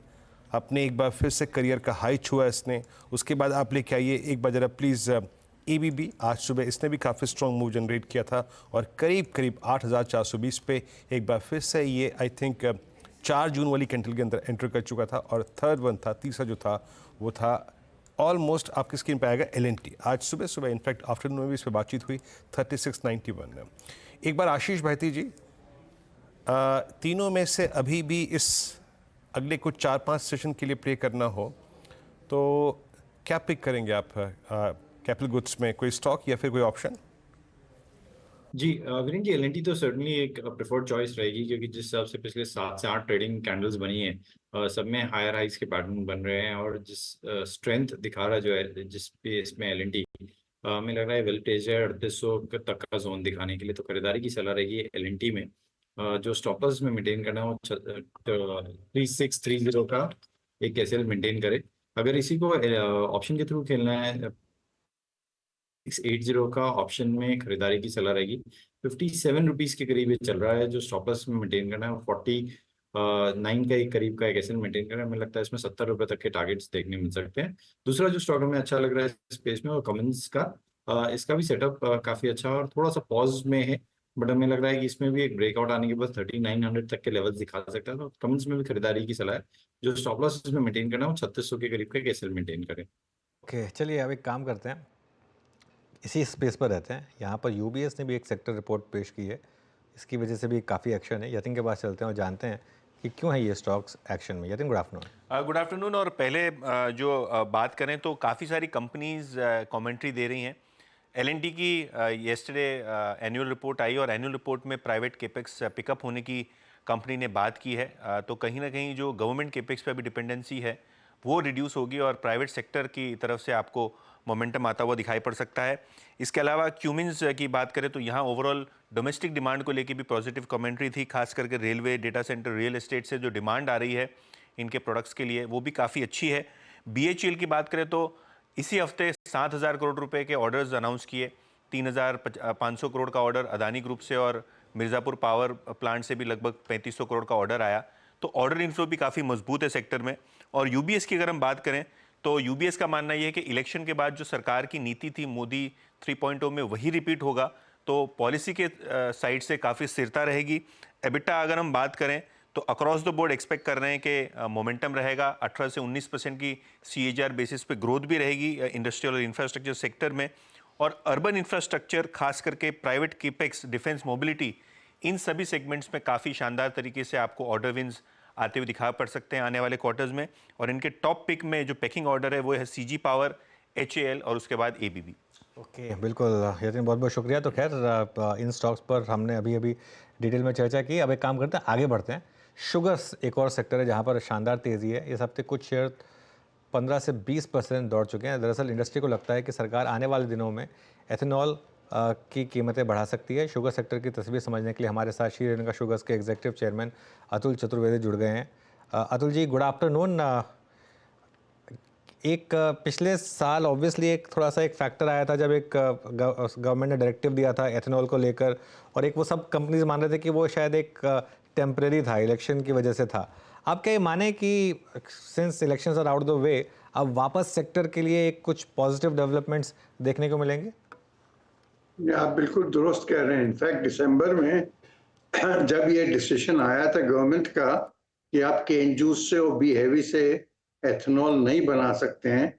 अपने एक बार फिर से करियर का हाई छुआ इसने। उसके बाद आप लेके आइए एक बार जरा प्लीज़ एबीबी, आज सुबह इसने भी काफ़ी स्ट्रॉन्ग मूव जनरेट किया था और करीब करीब 8,420 पे एक बार फिर से ये आई थिंक 4 जून वाली कैंडल के अंदर एंटर कर चुका था। और थर्ड वन था, तीसरा जो था वो था ऑलमोस्ट आपकी स्क्रीन पर आएगा LNT। आज सुबह इनफैक्ट आफ्टरनून में भी इस पर बातचीत हुई 3691। एक बार आशीष भाटी जी, तीनों में से अभी भी इस अगले कुछ 4-5 सेशन के लिए प्ले करना हो तो क्या पिक करेंगे आप? कैपिटल गुड्स में कोई स्टॉक या फिर कोई ऑप्शन? जी वीरेंद्र जी, LNT तो सर्टनली एक प्रेफर्ड चॉइस रहेगी, क्योंकि जिस हिसाब से पिछले 7 से 8 ट्रेडिंग कैंडल्स बनी है, सब में हायर हाइस के पैटर्न बन रहे हैं, और जिस स्ट्रेंथ दिखा रहा जो है जिस पे इसमें LNT हमें लग रहा है वेल प्लेस्ड है 3800 तक का जोन दिखाने के लिए। तो खरीदारी की सलाह रहेगी LNT में। जो स्टॉप लॉस में मेंटेन करना है वो 3630 का एक SL मेंटेन करे। अगर इसी को ऑप्शन के थ्रू खेलना है 680 का ऑप्शन में खरीदारी की सलाह रहेगी। 57 रुपीज़ के करीब ये चल रहा है। जो स्टॉप लॉस में मेंटेन करना है 49 का एक करीब का एक SL मेंटेन करना है। हमें लगता है इसमें 70 रुपये तक के टारगेट्स देखने मिल सकते हैं। दूसरा जो स्टॉक हमें अच्छा लग रहा है स्पेस में वो कमिंस का, इसका भी सेटअप काफ़ी अच्छा और थोड़ा सा पॉज में है, बट हमें लग रहा है कि इसमें भी एक ब्रेकआउट आने के बाद 3900 तक के लेवल्स दिखा सकता है। तो कमिंस में भी खरीदारी की सलाह है। जो स्टॉप लॉस इसमें मेंटेन करना है वो 3600 के करीब का एक SL मेंटेन करें। ओके, चलिए अब एक काम करते हैं, इसी स्पेस पर रहते हैं। यहाँ पर UBS ने भी एक सेक्टर रिपोर्ट पेश की है, इसकी वजह से भी काफ़ी एक्शन है। यतिन के पास चलते हैं और जानते हैं कि क्यों है ये स्टॉक्स एक्शन में। Yatin, good afternoon. Good afternoon. और पहले जो बात करें तो काफ़ी सारी कंपनीज कमेंट्री दे रही हैं। LNT की येस्टरडे एनुअल रिपोर्ट आई और एनुअल रिपोर्ट में प्राइवेट केपेक्स पिकअप होने की कंपनी ने बात की है। तो कहीं ना कहीं जो गवर्नमेंट केपेक्स पे भी डिपेंडेंसी है वो रिड्यूस होगी और प्राइवेट सेक्टर की तरफ से आपको मोमेंटम आता हुआ दिखाई पड़ सकता है। इसके अलावा क्यूमिंस की बात करें तो यहाँ ओवरऑल डोमेस्टिक डिमांड को लेकर भी पॉजिटिव कमेंट्री थी, खास करके railway, data centre, real estate से जो डिमांड आ रही है इनके प्रोडक्ट्स के लिए वो भी काफ़ी अच्छी है। BHEL की बात करें तो इसी हफ्ते 7000 करोड़ रुपए के ऑर्डर्स अनाउंस किए। 3500 करोड़ का ऑर्डर अदानी ग्रुप से और मिर्ज़ापुर पावर प्लांट से भी लगभग 3500 करोड़ का ऑर्डर आया। तो ऑर्डर इनफ्लो भी काफ़ी मजबूत है सेक्टर में। और UBS की अगर हम बात करें तो UBS का मानना यह है कि इलेक्शन के बाद जो सरकार की नीति थी मोदी 3.0 में वही रिपीट होगा, तो पॉलिसी के साइड से काफ़ी स्थिरता रहेगी। एबिटा अगर हम बात करें तो अक्रॉस द बोर्ड एक्सपेक्ट कर रहे हैं कि मोमेंटम रहेगा। 18 से 19% की CAGR बेसिस पे ग्रोथ भी रहेगी इंडस्ट्रियल और इंफ्रास्ट्रक्चर सेक्टर में। और अर्बन इंफ्रास्ट्रक्चर, खास करके प्राइवेट केपेक्स, डिफेंस, मोबिलिटी, इन सभी सेगमेंट्स में काफ़ी शानदार तरीके से आपको ऑर्डर विंस आते हुए दिखा पड़ सकते हैं आने वाले क्वार्टर्स में। और इनके टॉप पिक में जो पैकिंग ऑर्डर है वो है CG पावर, HAL और उसके बाद ABB। ओके, बिल्कुल यतिन, बहुत बहुत शुक्रिया। तो खैर इन स्टॉक्स पर हमने अभी डिटेल में चर्चा की। अब एक काम करते हैं, आगे बढ़ते हैं। शुगर्स एक और सेक्टर है जहाँ पर शानदार तेज़ी है। इस हफ्ते कुछ शेयर 15 से 20% दौड़ चुके हैं। दरअसल इंडस्ट्री को लगता है कि सरकार आने वाले दिनों में एथेनॉल की कीमतें बढ़ा सकती है। शुगर सेक्टर की तस्वीर समझने के लिए हमारे साथ श्री रेणुका शुगर्स के एग्जीक्यूटिव चेयरमैन अतुल चतुर्वेदी जुड़ गए हैं। Atul ji, good afternoon. एक पिछले साल ऑब्वियसली एक थोड़ा सा एक फैक्टर आया था जब एक गवर्नमेंट ने डायरेक्टिव दिया था एथेनॉल को लेकर, और एक वो सब कंपनीज मान रहे थे कि वो शायद एक टेम्परेरी था, इलेक्शन की वजह से था। आप क्या ये माने कि since elections are out the way अब वापस सेक्टर के लिए एक कुछ पॉजिटिव डेवलपमेंट्स देखने को मिलेंगे? आप बिल्कुल दुरुस्त कह रहे हैं। इनफैक्ट दिसंबर में जब ये डिसीजन आया था गवर्नमेंट का कि आप केन जूस से और बी हैवी से एथेनॉल नहीं बना सकते हैं,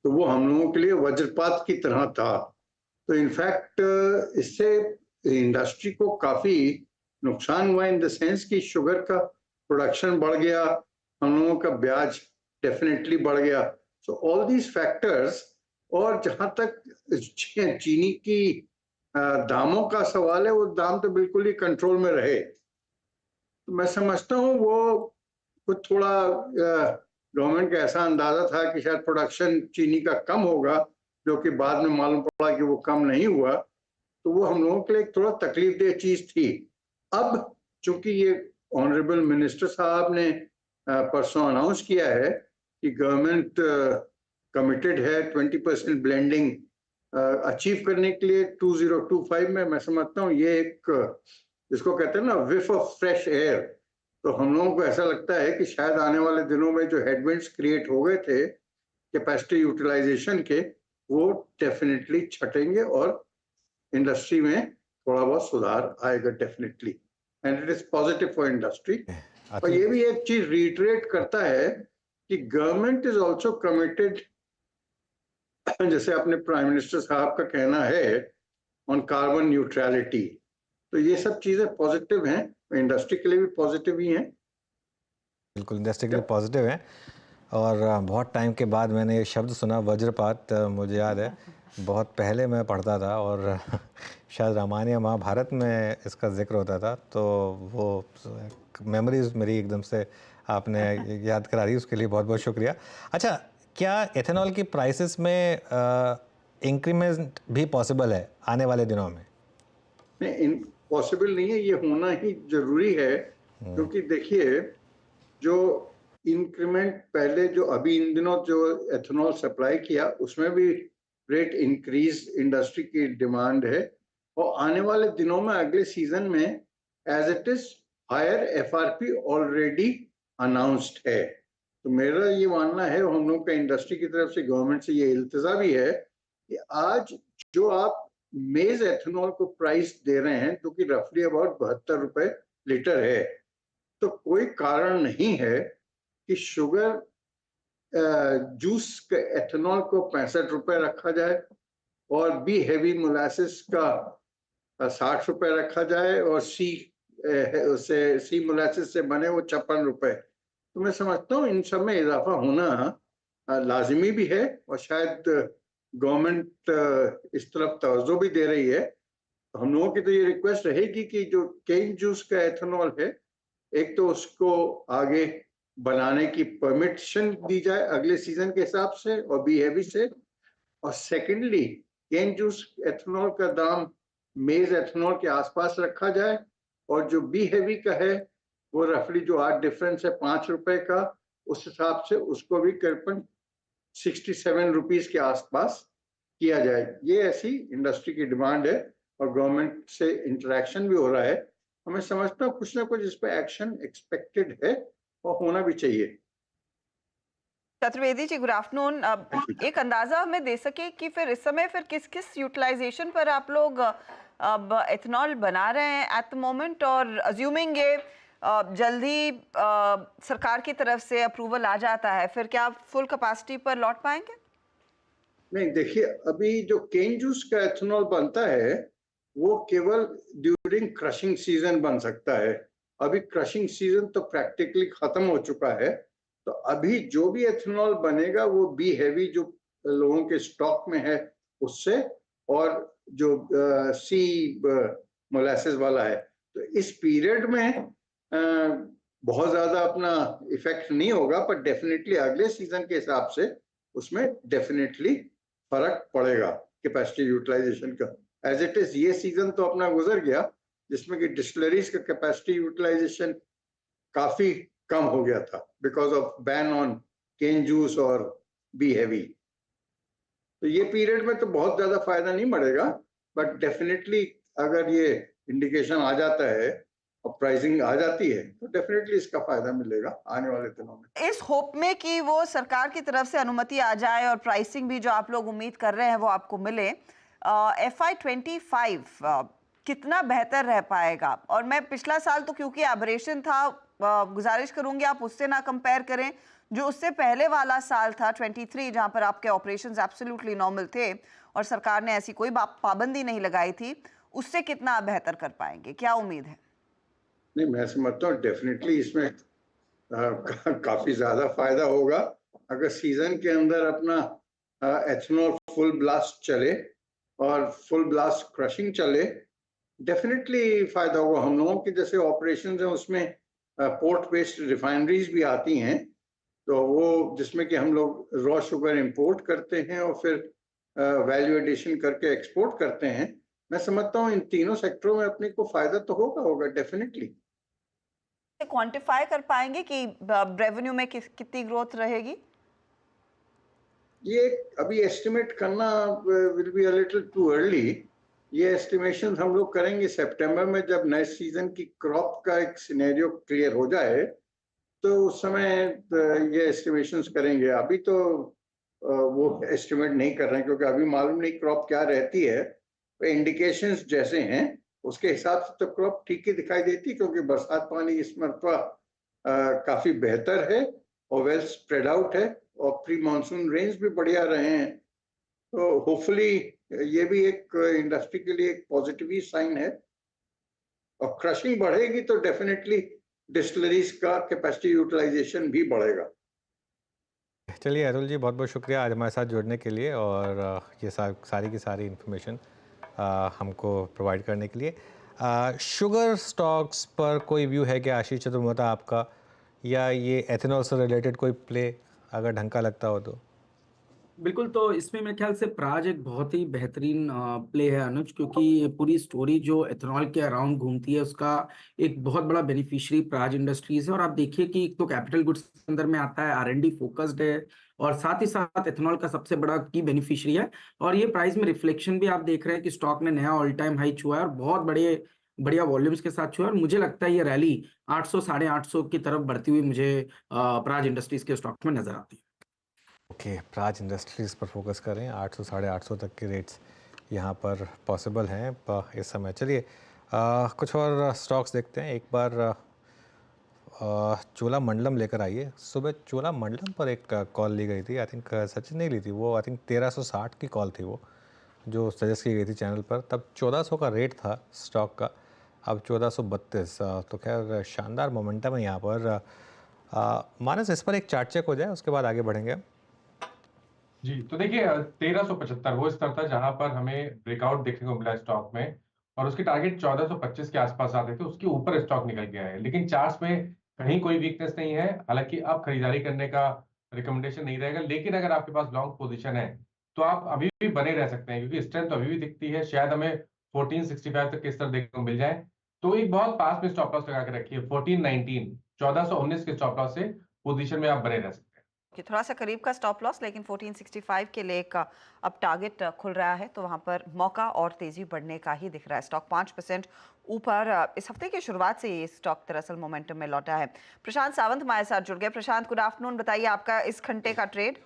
तो वो हम लोगों के लिए वज्रपात की तरह था। तो इनफैक्ट इससे इंडस्ट्री को काफ़ी नुकसान हुआ इन द सेंस कि शुगर का प्रोडक्शन बढ़ गया, हम लोगों का ब्याज डेफिनेटली बढ़ गया। सो ऑल दीज फैक्टर्स, और जहाँ तक चीनी की दामों का सवाल है, वो दाम तो बिल्कुल ही कंट्रोल में रहे। तो मैं समझता हूँ वो कुछ थोड़ा गवर्नमेंट का ऐसा अंदाजा था कि शायद प्रोडक्शन चीनी का कम होगा, जो कि बाद में मालूम पड़ा कि वो कम नहीं हुआ। तो वो हम लोगों के लिए एक थोड़ा तकलीफदेह चीज थी। अब चूंकि ये ऑनरेबल मिनिस्टर साहब ने परसों अनाउंस किया है कि गवर्नमेंट कमिटेड है 20% ब्लेंडिंग अचीव करने के लिए 2025 में, मैं समझता हूँ ये एक जिसको कहते हैं ना विफ ऑफ फ्रेश एयर। तो हम लोगों को ऐसा लगता है कि शायद आने वाले दिनों में जो हेडविंड्स क्रिएट हो गए थे कैपेसिटी यूटिलाइजेशन के, वो डेफिनेटली छटेंगे और इंडस्ट्री में थोड़ा बहुत सुधार आएगा definitely, and it is positive for industry. और ये भी एक चीज रिटरेट करता है कि गवर्नमेंट इज आल्सो कमिटेड, जैसे अपने प्राइम मिनिस्टर साहब का कहना है, ऑन कार्बन न्यूट्रलिटी। तो ये सब चीजें पॉजिटिव हैं, इंडस्ट्री के लिए भी पॉजिटिव ही हैं। बिल्कुल इंडस्ट्री के लिए पॉजिटिव है। और बहुत टाइम के बाद मैंने ये शब्द सुना वज्रपात, मुझे याद है बहुत पहले मैं पढ़ता था और शायद रामायण या महाभारत में इसका जिक्र होता था, तो वो मेमोरीज मेरी एकदम से आपने याद करा दी, उसके लिए बहुत बहुत शुक्रिया। अच्छा, क्या एथेनॉल की प्राइसेस में इंक्रीमेंट भी पॉसिबल है आने वाले दिनों में? नहीं, पॉसिबल नहीं है, ये होना ही जरूरी है, क्योंकि देखिए जो इंक्रीमेंट पहले जो अभी इन दिनों जो एथेनॉल सप्लाई किया उसमें भी रेट इंक्रीज इंडस्ट्री की डिमांड है, और आने वाले दिनों में अगले सीजन में as it is higher FRP already announced है। तो मेरा ये मानना है, हम लोग का इंडस्ट्री की तरफ से गवर्नमेंट से ये इल्तिजा भी है कि आज जो आप मेज एथेनॉल को प्राइस दे रहे हैं जो कि रफली अबाउट 72 रुपए लीटर है, तो कोई कारण नहीं है कि शुगर जूस के एथेनॉल को 65 रुपए रखा जाए और बी हेवी मोलासिस का 60 रुपए रखा जाए और सी मोलासिस से बने वो 56 रुपए। तो मैं समझता हूँ इन सब में इजाफा होना लाजिमी भी है, और शायद गवर्नमेंट इस तरफ तवज्जो भी दे रही है। हम लोगों की तो ये रिक्वेस्ट रहेगी कि जो केन जूस का एथेनॉल है, एक तो उसको आगे बनाने की परमिशन दी जाए अगले सीजन के हिसाब से और बी हेवी से, और सेकेंडली केन जूस एथेनॉल का दाम मेज एथेनॉल के आसपास रखा जाए, और जो बी हेवी का है वो रफली जो आज डिफरेंस है 5 रुपए का, उस हिसाब से उसको भी करीबन 67 रुपीज के आसपास किया जाए। ये ऐसी इंडस्ट्री की डिमांड है और गवर्नमेंट से इंटरेक्शन भी हो रहा है। हमें समझता हूँ कुछ ना कुछ इस पर एक्शन एक्सपेक्टेड है और होना भी चाहिए। Chaturvedi ji, good afternoon. एक अंदाजा हमें दे सके कि फिर इस समय फिर किस किस यूटिलाइजेशन पर आप लोग अब एथेनॉल बना रहे हैं एट द मोमेंट, और अज्यूमिंग ये जल्दी सरकार की तरफ से अप्रूवल आ जाता है, फिर क्या आप फुल कैपेसिटी पर लौट पाएंगे? नहीं, देखिए अभी जो केन जूस का एथेनॉल बनता है वो केवल ड्यूरिंग क्रशिंग सीजन बन सकता है। अभी क्रशिंग सीजन तो प्रैक्टिकली खत्म हो चुका है, तो अभी जो भी एथेनॉल बनेगा वो बी हेवी जो लोगों के स्टॉक में है उससे, और जो सी मोलासिस वाला है। तो इस पीरियड में बहुत ज्यादा अपना इफेक्ट नहीं होगा, पर डेफिनेटली अगले सीजन के हिसाब से उसमें डेफिनेटली फर्क पड़ेगा कैपेसिटी यूटिलाइजेशन का। एज इट इज ये सीजन तो अपना गुजर गया जिसमें कि डिस्टिलरीज का कैपेसिटी यूटिलाइजेशन काफी कम हो गया था because of ban on cane juice और बी हेवी। तो ये पीरियड में तो बहुत ज्यादा फायदा नहीं बढ़ेगा, बट डेफिनेटली अगर ये इंडिकेशन आ जाता है और प्राइसिंग आ जाती है तो डेफिनेटली इसका फायदा मिलेगा आने वाले दिनों में। इस होप में कि वो सरकार की तरफ से अनुमति आ जाए और प्राइसिंग भी जो आप लोग उम्मीद कर रहे हैं वो आपको मिले, FY25 कितना बेहतर रह पाएगा? और मैं पिछला साल तो क्योंकि एबरेशन था, गुजारिश करूंगी आप उससे ना कंपेयर करें, जो उससे पहले वाला साल था 23 जहां पर आपके ऑपरेशंस एब्सोल्युटली नॉर्मल थे और सरकार ने ऐसी कोई पाबंदी नहीं लगाई थी, उससे कितना बेहतर कर पाएंगे, क्या उम्मीद है? नहीं, मैं समझता हूँ डेफिनेटली इसमें काफी ज्यादा फायदा होगा अगर सीजन के अंदर अपना एथेनॉल फुल ब्लास्ट चले और फुल ब्लास्ट क्रशिंग चले, डेफिनेटली फायदा होगा। हम लोगों के जैसे ऑपरेशंस हैं उसमें पोर्ट बेस्ड रिफाइनरीज भी आती हैं, तो वो जिसमें कि हम लोग रॉ शुगर इंपोर्ट करते हैं और फिर वैल्यू एडिशन करके एक्सपोर्ट करते हैं। मैं समझता हूँ इन तीनों सेक्टरों में अपने को फायदा तो होगा डेफिनेटली। क्वांटिफाई कर पाएंगे कि रेवेन्यू में कितनी ग्रोथ रहेगी? ये अभी एस्टिमेट करना will be a little too early. ये एस्टिमेशन हम लोग करेंगे सितंबर में, जब नए सीजन की क्रॉप का एक सिनेरियो क्लियर हो जाए तो उस समय ये एस्टिमेशंस करेंगे। अभी तो वो एस्टिमेट नहीं कर रहे हैं क्योंकि अभी मालूम नहीं क्रॉप क्या रहती है। इंडिकेशंस जैसे हैं उसके हिसाब से तो क्रॉप ठीक ही दिखाई देती, क्योंकि बरसात पानी इस मरतबा काफी बेहतर है और वेल स्प्रेड आउट है और प्री मानसून रेंज भी बढ़िया रहे हैं, तो होपफुली ये भी एक इंडस्ट्री के लिए एक पॉजिटिव ही साइन है। और क्रशिंग बढ़ेगी तो डेफिनेटली डिस्टिलरीज का कैपेसिटी यूटिलाइजेशन भी बढ़ेगा। चलिए अरुल जी, बहुत बहुत शुक्रिया आज हमारे साथ जुड़ने के लिए और ये सारी की सारी इन्फॉर्मेशन हमको प्रोवाइड करने के लिए। शुगर स्टॉक्स पर कोई व्यू है क्या आशीष चतुर्वेदी आपका, या ये एथेनॉल से रिलेटेड कोई प्ले अगर ढंग का लगता हो तो? बिल्कुल, तो इसमें मेरे ख्याल से प्राज एक बहुत ही बेहतरीन प्ले है अनुज, क्योंकि ये पूरी स्टोरी जो एथेनॉल के अराउंड घूमती है उसका एक बहुत बड़ा बेनिफिशियरी प्राज इंडस्ट्रीज है। और आप देखिए कि एक तो कैपिटल गुड्स के अंदर में आता है, R&D फोकस्ड है और साथ ही साथ एथेनॉल का सबसे बड़ा की बेनिफिशियरी है। और ये प्राइस में रिफ्लेक्शन भी आप देख रहे हैं कि स्टॉक ने नया ऑल टाइम हाई छुआ है और बहुत बड़े बढ़िया वॉल्यूम्स के साथ छुआ है। और मुझे लगता है ये रैली 800 850 की तरफ बढ़ती हुई मुझे प्राज इंडस्ट्रीज के स्टॉक में नजर आती है। ओके, प्राज इंडस्ट्रीज पर फोकस करें, 800 850 तक के रेट्स यहाँ पर पॉसिबल हैं इस समय। चलिए कुछ और स्टॉक्स देखते हैं। एक बार चोलामंडलम लेकर आइए। सुबह चोलामंडलम पर एक कॉल ली गई थी, आई थिंक सचिन नहीं ली थी वो, आई थिंक 1360 की कॉल थी वो जो सजेस्ट की गई थी चैनल पर। तब 1400 का रेट था स्टॉक का, अब 1432। तो खैर शानदार मोमेंटम है यहाँ पर। मानस, इस पर एक चार्ट चेक हो जाए, उसके बाद आगे बढ़ेंगे। जी, तो देखिए 1375 वो स्तर था जहां पर हमें ब्रेकआउट देखने को मिला स्टॉक में, और उसके टारगेट 1425 के आसपास आते थे, उसके ऊपर स्टॉक निकल गया है। लेकिन चार्ट्स में कहीं कोई वीकनेस नहीं है, हालांकि अब खरीदारी करने का रिकमेंडेशन नहीं रहेगा। लेकिन अगर आपके पास लॉन्ग पोजीशन है तो आप अभी भी बने रह सकते हैं, क्योंकि स्ट्रेंथ अभी भी दिखती है। शायद हमें 1465 तक के स्तर देखने को मिल जाए, तो एक बहुत पास में स्टॉप लॉस लगा के रखिए 1419 1419 के स्टॉप लॉस से पोजीशन में आप बने रह सकते हैं। कि थोड़ा सा करीब का स्टॉप लॉस, लेकिन 1465 के लिए एक अब टारगेट खुल रहा है, तो वहां पर मौका और तेजी बढ़ने का ही दिख रहा है। स्टॉक 5% ऊपर इस हफ्ते की शुरुआत से ये स्टॉक दरअसल मोमेंटम में लौटा है। प्रशांत सावंत हमारे साथ जुड़ गए। प्रशांत, गुड आफ्टरनून, बताइए आपका इस घंटे का ट्रेड।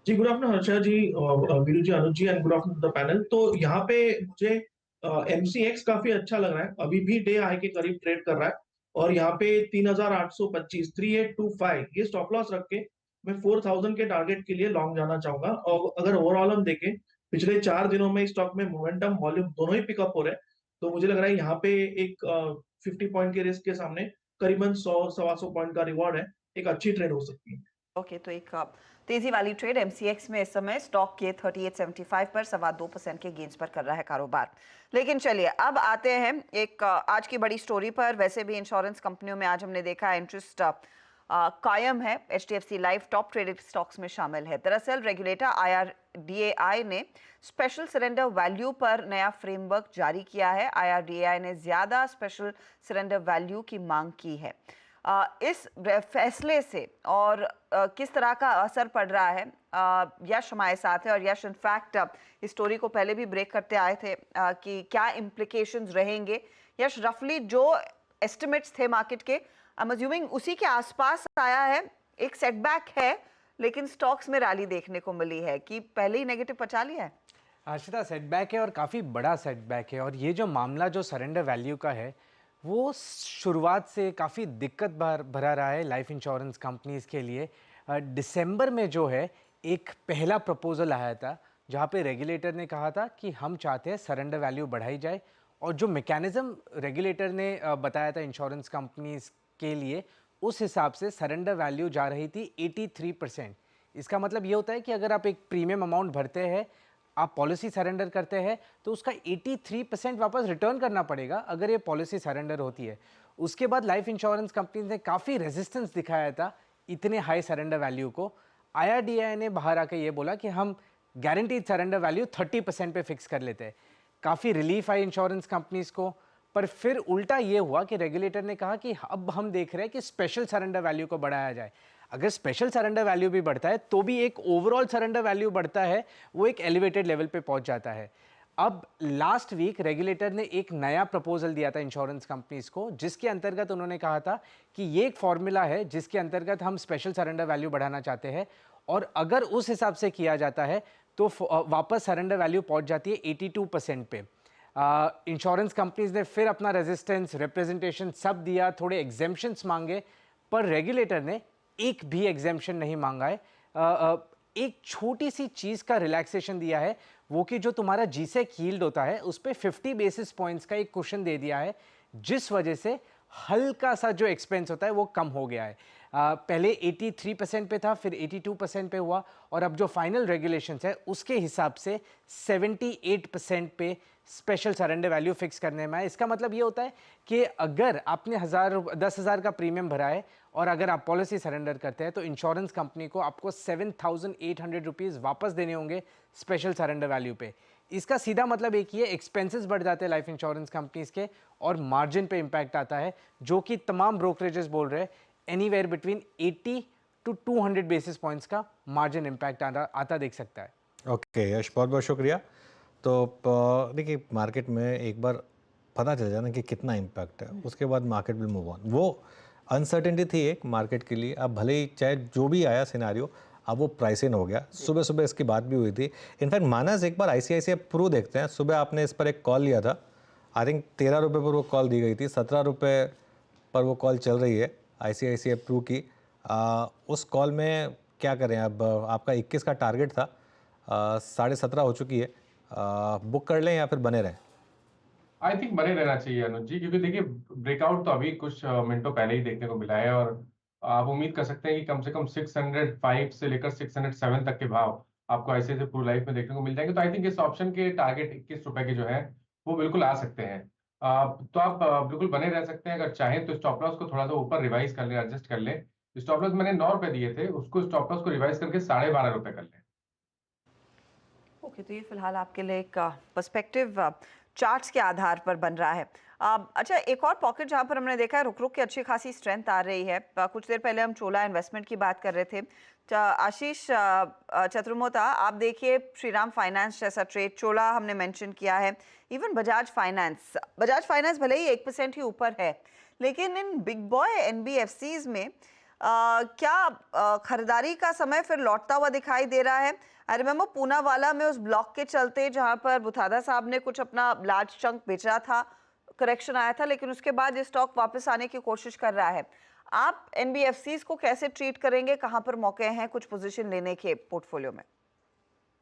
जी, good afternoon Harsha ji, Veeru ji, Anuj ji, and good afternoon the panel. तो यहाँ पे मुझे MCX काफी अच्छा लग रहा है, अभी भी डे हाई के करीब ट्रेड कर रहा है और यहाँ पे 3825 3825 ये स्टॉप लॉस रख के मैं 4000 के टारगेट के लिए लॉन्ग जाना चाहूंगा। और अगर ओवरऑल हम देखें पिछले 4 दिनों में स्टॉक में मोमेंटम वॉल्यूम दोनों ही पिकअप हो रहे हैं, तो मुझे लग रहा है यहाँ पे एक 50 पॉइंट के रिस्क के सामने करीबन 100-125 पॉइंट का रिवॉर्ड है, एक अच्छी ट्रेड हो सकती है। ओके, तो एक तेजी वाली ट्रेड MCX में इस समय स्टॉक के 3875 पर 2.25% के गेंस पर कर रहा है कारोबार। लेकिन चलिए अब आते हैं एक आज की बड़ी स्टोरी पर। वैसे भी इंश्योरेंस कंपनियों में आज हमने देखा इंटरेस्ट कायम है। HDFC life top traded stocks में शामिल है। दरअसल रेगुलेटर IRDAI ने स्पेशल सरेंडर वैल्यू पर नया फ्रेमवर्क जारी किया है। IRDAI ने ज्यादा स्पेशल सरेंडर वैल्यू की मांग की है। इस फैसले से और किस तरह का असर पड़ रहा है, यश हमारे साथ है। और यश, इनफैक्ट इस स्टोरी को पहले भी ब्रेक करते आए थे कि क्या इम्प्लीकेशंस रहेंगे। यश, रफली जो एस्टिमेट्स थे मार्केट के, आई एम अज्यूमिंग उसी के आसपास आया है। एक सेटबैक है, लेकिन स्टॉक्स में रैली देखने को मिली है कि पहले ही नेगेटिव पचा लिया है। हर्षिता, सेटबैक है और काफ़ी बड़ा सेटबैक है। और ये जो मामला जो सरेंडर वैल्यू का है वो शुरुआत से काफ़ी दिक्कत भरा रहा है लाइफ इंश्योरेंस कंपनीज़ के लिए। दिसंबर में जो है एक पहला प्रपोजल आया था जहाँ पे रेगुलेटर ने कहा था कि हम चाहते हैं सरेंडर वैल्यू बढ़ाई जाए, और जो मैकेनिज्म रेगुलेटर ने बताया था इंश्योरेंस कंपनीज़ के लिए, उस हिसाब से सरेंडर वैल्यू जा रही थी 83%। इसका मतलब ये होता है कि अगर आप एक प्रीमियम अमाउंट भरते हैं, आप पॉलिसी सरेंडर करते हैं, तो उसका 83% वापस रिटर्न करना पड़ेगा अगर ये पॉलिसी सरेंडर होती है। उसके बाद लाइफ इंश्योरेंस कंपनी ने काफ़ी रेजिस्टेंस दिखाया था इतने हाई सरेंडर वैल्यू को। IRDAI ने बाहर आकर ये बोला कि हम गारंटीड सरेंडर वैल्यू 30% पे फिक्स कर लेते हैं। काफ़ी रिलीफ आई इंश्योरेंस कंपनीज़ को। पर फिर उल्टा ये हुआ कि रेगुलेटर ने कहा कि अब हम देख रहे हैं कि स्पेशल सरेंडर वैल्यू को बढ़ाया जाए। अगर स्पेशल सरेंडर वैल्यू भी बढ़ता है तो भी एक ओवरऑल सरेंडर वैल्यू बढ़ता है, वो एक एलिवेटेड लेवल पे पहुंच जाता है। अब लास्ट वीक रेगुलेटर ने एक नया प्रपोजल दिया था इंश्योरेंस कंपनीज को, जिसके अंतर्गत उन्होंने कहा था कि ये एक फॉर्मूला है जिसके अंतर्गत हम स्पेशल सरेंडर वैल्यू बढ़ाना चाहते हैं, और अगर उस हिसाब से किया जाता है तो वापस सरेंडर वैल्यू पहुंच जाती है 82% पे। इंश्योरेंस कंपनीज ने फिर अपना रेजिस्टेंस रिप्रेजेंटेशन सब दिया, थोड़े एग्जेम्पशंस मांगे, पर रेगुलेटर ने एक भी एग्जेम्पशन नहीं मांगा है। एक छोटी सी चीज़ का रिलैक्सेशन दिया है, वो कि जो तुम्हारा जीसेक यील्ड होता है उस पर 50 बेसिस पॉइंट्स का एक कुशन दे दिया है, जिस वजह से हल्का सा जो एक्सपेंस होता है वो कम हो गया है। पहले 83% पे था, फिर 82% पे हुआ, और अब जो फाइनल रेगुलेशंस है उसके हिसाब से 78% पे स्पेशल सरेंडर वैल्यू फिक्स करने में है। इसका मतलब ये होता है कि अगर आपने 10,000 का प्रीमियम भरा है और अगर आप पॉलिसी सरेंडर करते हैं तो इंश्योरेंस कंपनी को आपको 7,800 रुपीज़ वापस देने होंगे स्पेशल सरेंडर वैल्यू पे। इसका सीधा मतलब एक ही है, एक्सपेंसेस बढ़ जाते हैं लाइफ इंश्योरेंस कंपनीज के और मार्जिन पे इम्पैक्ट आता है, जो कि तमाम ब्रोकरेजेस बोल रहे हैं anywhere between 80 to 200 basis points का मार्जिन इम्पैक्ट आता देख सकता है। ओके यश, बहुत बहुत शुक्रिया। तो देखिए, मार्केट में एक बार पता चल जाए ना कि कितना इम्पैक्ट है, उसके बाद मार्केट विल मूव ऑन। वो अनसर्टेनिटी थी एक मार्केट के लिए, अब भले ही चाहे जो भी आया सिनारियो, अब वो प्राइस इन हो गया। सुबह सुबह इसकी बात भी हुई थी। इनफैक्ट मानस, एक बार ICICI प्रू देखते हैं। सुबह आपने इस पर एक कॉल लिया था, आई थिंक 13 रुपये पर वो कॉल दी गई थी, 17 रुपये पर वो कॉल चल रही है ICICI प्रू की। उस कॉल में क्या करें अब, आपका 21 का टारगेट था, 17.5 हो चुकी है, बुक कर लें या फिर बने रहें? आई थिंक बने रहना चाहिए अनुज जी, क्योंकि देखिए ब्रेकआउट तो अभी कुछ मिनटों पहले ही देखने को मिला है और आप उम्मीद कर सकते हैं कि कम से कम 605 से लेकर 607 तक के भाव आपको ICICI प्रू लाइफ में देखने को मिल जाएंगे। तो आई थिंक इस ऑप्शन के टारगेट 21 रुपए के जो है वो बिल्कुल आ सकते हैं। तो आप बिल्कुल बने रह सकते हैं। अगर चाहें तो स्टॉप लॉस को थोड़ा सा ऊपर रिवाइज कर लें, एडजस्ट कर लें। स्टॉप लॉस मैंने 9 रुपए दिए थे, उसको स्टॉप लॉस को रिवाइज करके 12.5 रुपए कर लें। ओके, तो ये फिलहाल आपके लिए एक पर्सपेक्टिव चार्ट्स के आधार पर बन रहा है। अच्छा, एक और पॉकेट जहां पर हमने देखा है रुक रुक के अच्छी खासी स्ट्रेंथ आ रही है। कुछ देर पहले हम चोला इन्वेस्टमेंट की बात कर रहे थे। आशीष चतुर्मोता, आप देखिए श्रीराम फाइनेंस जैसा ट्रेड, चोला हमने मेंशन किया है, इवन बजाज फाइनेंस भले ही 1% ही ऊपर है, लेकिन इन बिग बॉय NBFCs में क्या खरीदारी का समय फिर लौटता हुआ दिखाई दे रहा है? आई रिमेम्बर पूनावाला में उस ब्लॉक के चलते जहां पर बुथादा साहब ने कुछ अपना लार्ज चंक बेचा था, करेक्शन आया था, लेकिन उसके बाद ये स्टॉक वापस आने की कोशिश कर रहा है। आप NBFCs को कैसे ट्रीट करेंगे, कहां पर मौके हैं कुछ पोजीशन लेने के पोर्टफोलियो में?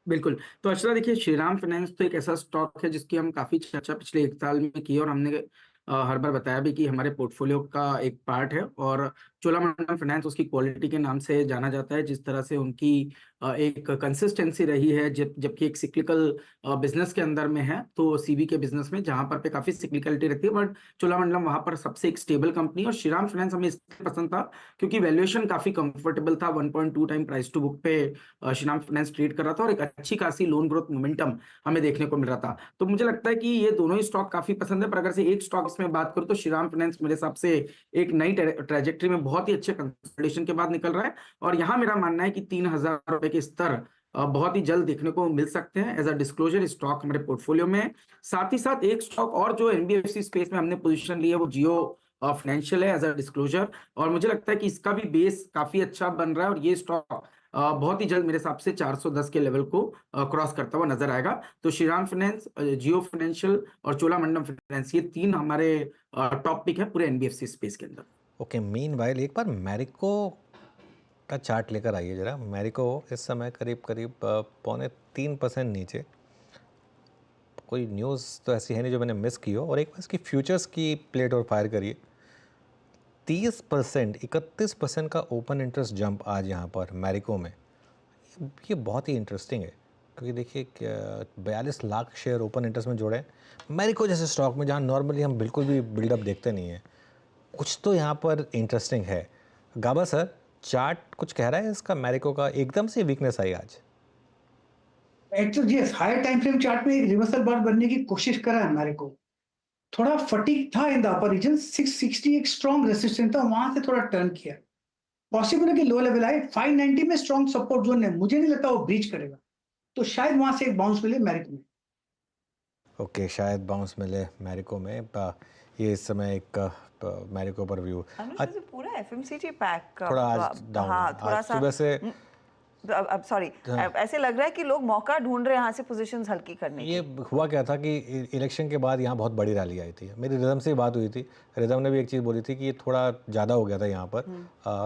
बिल्कुल। तो अर्चना, देखिए श्रीराम फाइनेंस तो एक ऐसा स्टॉक है जिसकी हम काफ़ी चर्चा पिछले 1 साल में की और हमने हर बार बताया भी कि हमारे पोर्टफोलियो का एक पार्ट है। और चोलामंडलम फाइनेंस उसकी क्वालिटी के नाम से जाना जाता है, जिस तरह से उनकी एक कंसिस्टेंसी रही है, जबकि एक सिक्लिकल बिजनेस के अंदर में है, तो CV के बिजनेस में जहां पर पे काफ़ी सिक्लिकलिटी रहती है, बट चोलामंडलम वहां पर सबसे एक स्टेबल कंपनी। और श्रीराम फाइनेंस हमें इसलिए पसंद था क्योंकि वैल्यूएशन काफ़ी कंफर्टेबल था, 1.2 टाइम प्राइस टू बुक पे श्रीराम फाइनेंस ट्रेड कर रहा था और एक अच्छी खासी लोन ग्रोथ मोमेंटम हमें देखने को मिल रहा था। तो मुझे लगता है कि ये दोनों ही स्टॉक काफ़ी पसंद है। पर अगर से एक स्टॉक इसमें बात करूँ तो श्रीराम फाइनेंस मेरे हिसाब से एक नई ट्रेजेक्ट्री में बहुत ही अच्छे कंसोलिडेशन के बाद निकल रहा है। और यहाँ मेरा मानना है कि 3,000 रुपए के स्तर बहुत ही जल्द देखने को मिल सकते हैं एज अ डिस्क्लोजर स्टॉक हमारे पोर्टफोलियो में। साथ ही साथ एक स्टॉक और जो NBFC स्पेस में हमने पोजीशन ली है वो जियो फाइनेंशियल है एज अ डिस्क्लोजर, और मुझे लगता है कि इसका भी बेस काफी अच्छा बन रहा है और ये स्टॉक बहुत ही जल्द मेरे हिसाब से 410 के लेवल को क्रॉस करता हुआ नजर आएगा। तो श्रीराम फाइनेंस, जियो फाइनेंशियल और चोलामंडलम फाइनेंस, ये 3 हमारे टॉप पिक है पूरे NBFC स्पेस के अंदर। ओके, मीनवाइल एक बार मैरिको का चार्ट लेकर आइए जरा। मैरिको इस समय करीब 3.25% नीचे। कोई न्यूज़ तो ऐसी है नहीं जो मैंने मिस की हो। और एक बार इसकी फ्यूचर्स की प्लेट और फायर करिए, 30%, 31% का ओपन इंटरेस्ट जंप आज यहाँ पर मैरिको में। ये बहुत ही इंटरेस्टिंग है क्योंकि देखिए 42 लाख शेयर ओपन इंटरेस्ट में जोड़े हैं मैरिको जैसे स्टॉक में, जहाँ नॉर्मली हम बिल्कुल भी बिल्डअप देखते नहीं हैं। कुछ तो यहाँ पर इंटरेस्टिंग है। गाबा सर, चार्ट कुछ कह रहा है इसका? मैरिको का एकदम से वीकनेस आई आज। Actually yes, higher time frame chart में एक रिवर्सल बार बनने की कोशिश करा है मैरिको। थोड़ा फटीक था इन द अपर रीजन, 660 एक स्ट्रॉन्ग रेसिस्टेंस था, वहां से थोड़ा टर्न किया। पॉसिबल है कि लो लेवल आए, 590 में स्ट्रॉन्ग सपोर्ट जोन है, मुझे नहीं लगता वो ब्रीच करेगा, तो शायद वहां से एक बाउंस मिले मैरिको में। ओके, शायद बाउंस मिले मैरिको में। ये इस समय एक मैरिको पर व्यू पूरा FMCG पैक थोड़ा आज डाउन। हाँ, थोड़ा आज सा सुबह से अब सॉरी, ऐसे लग रहा है कि लोग मौका ढूंढ रहे हैं यहाँ से पोजीशंस हल्की करने की। ये हुआ क्या था कि इलेक्शन के बाद यहाँ बहुत बड़ी रैली आई थी, मेरी रिदम से बात हुई थी, रिदम ने भी एक चीज़ बोली थी कि ये थोड़ा ज़्यादा हो गया था यहाँ पर,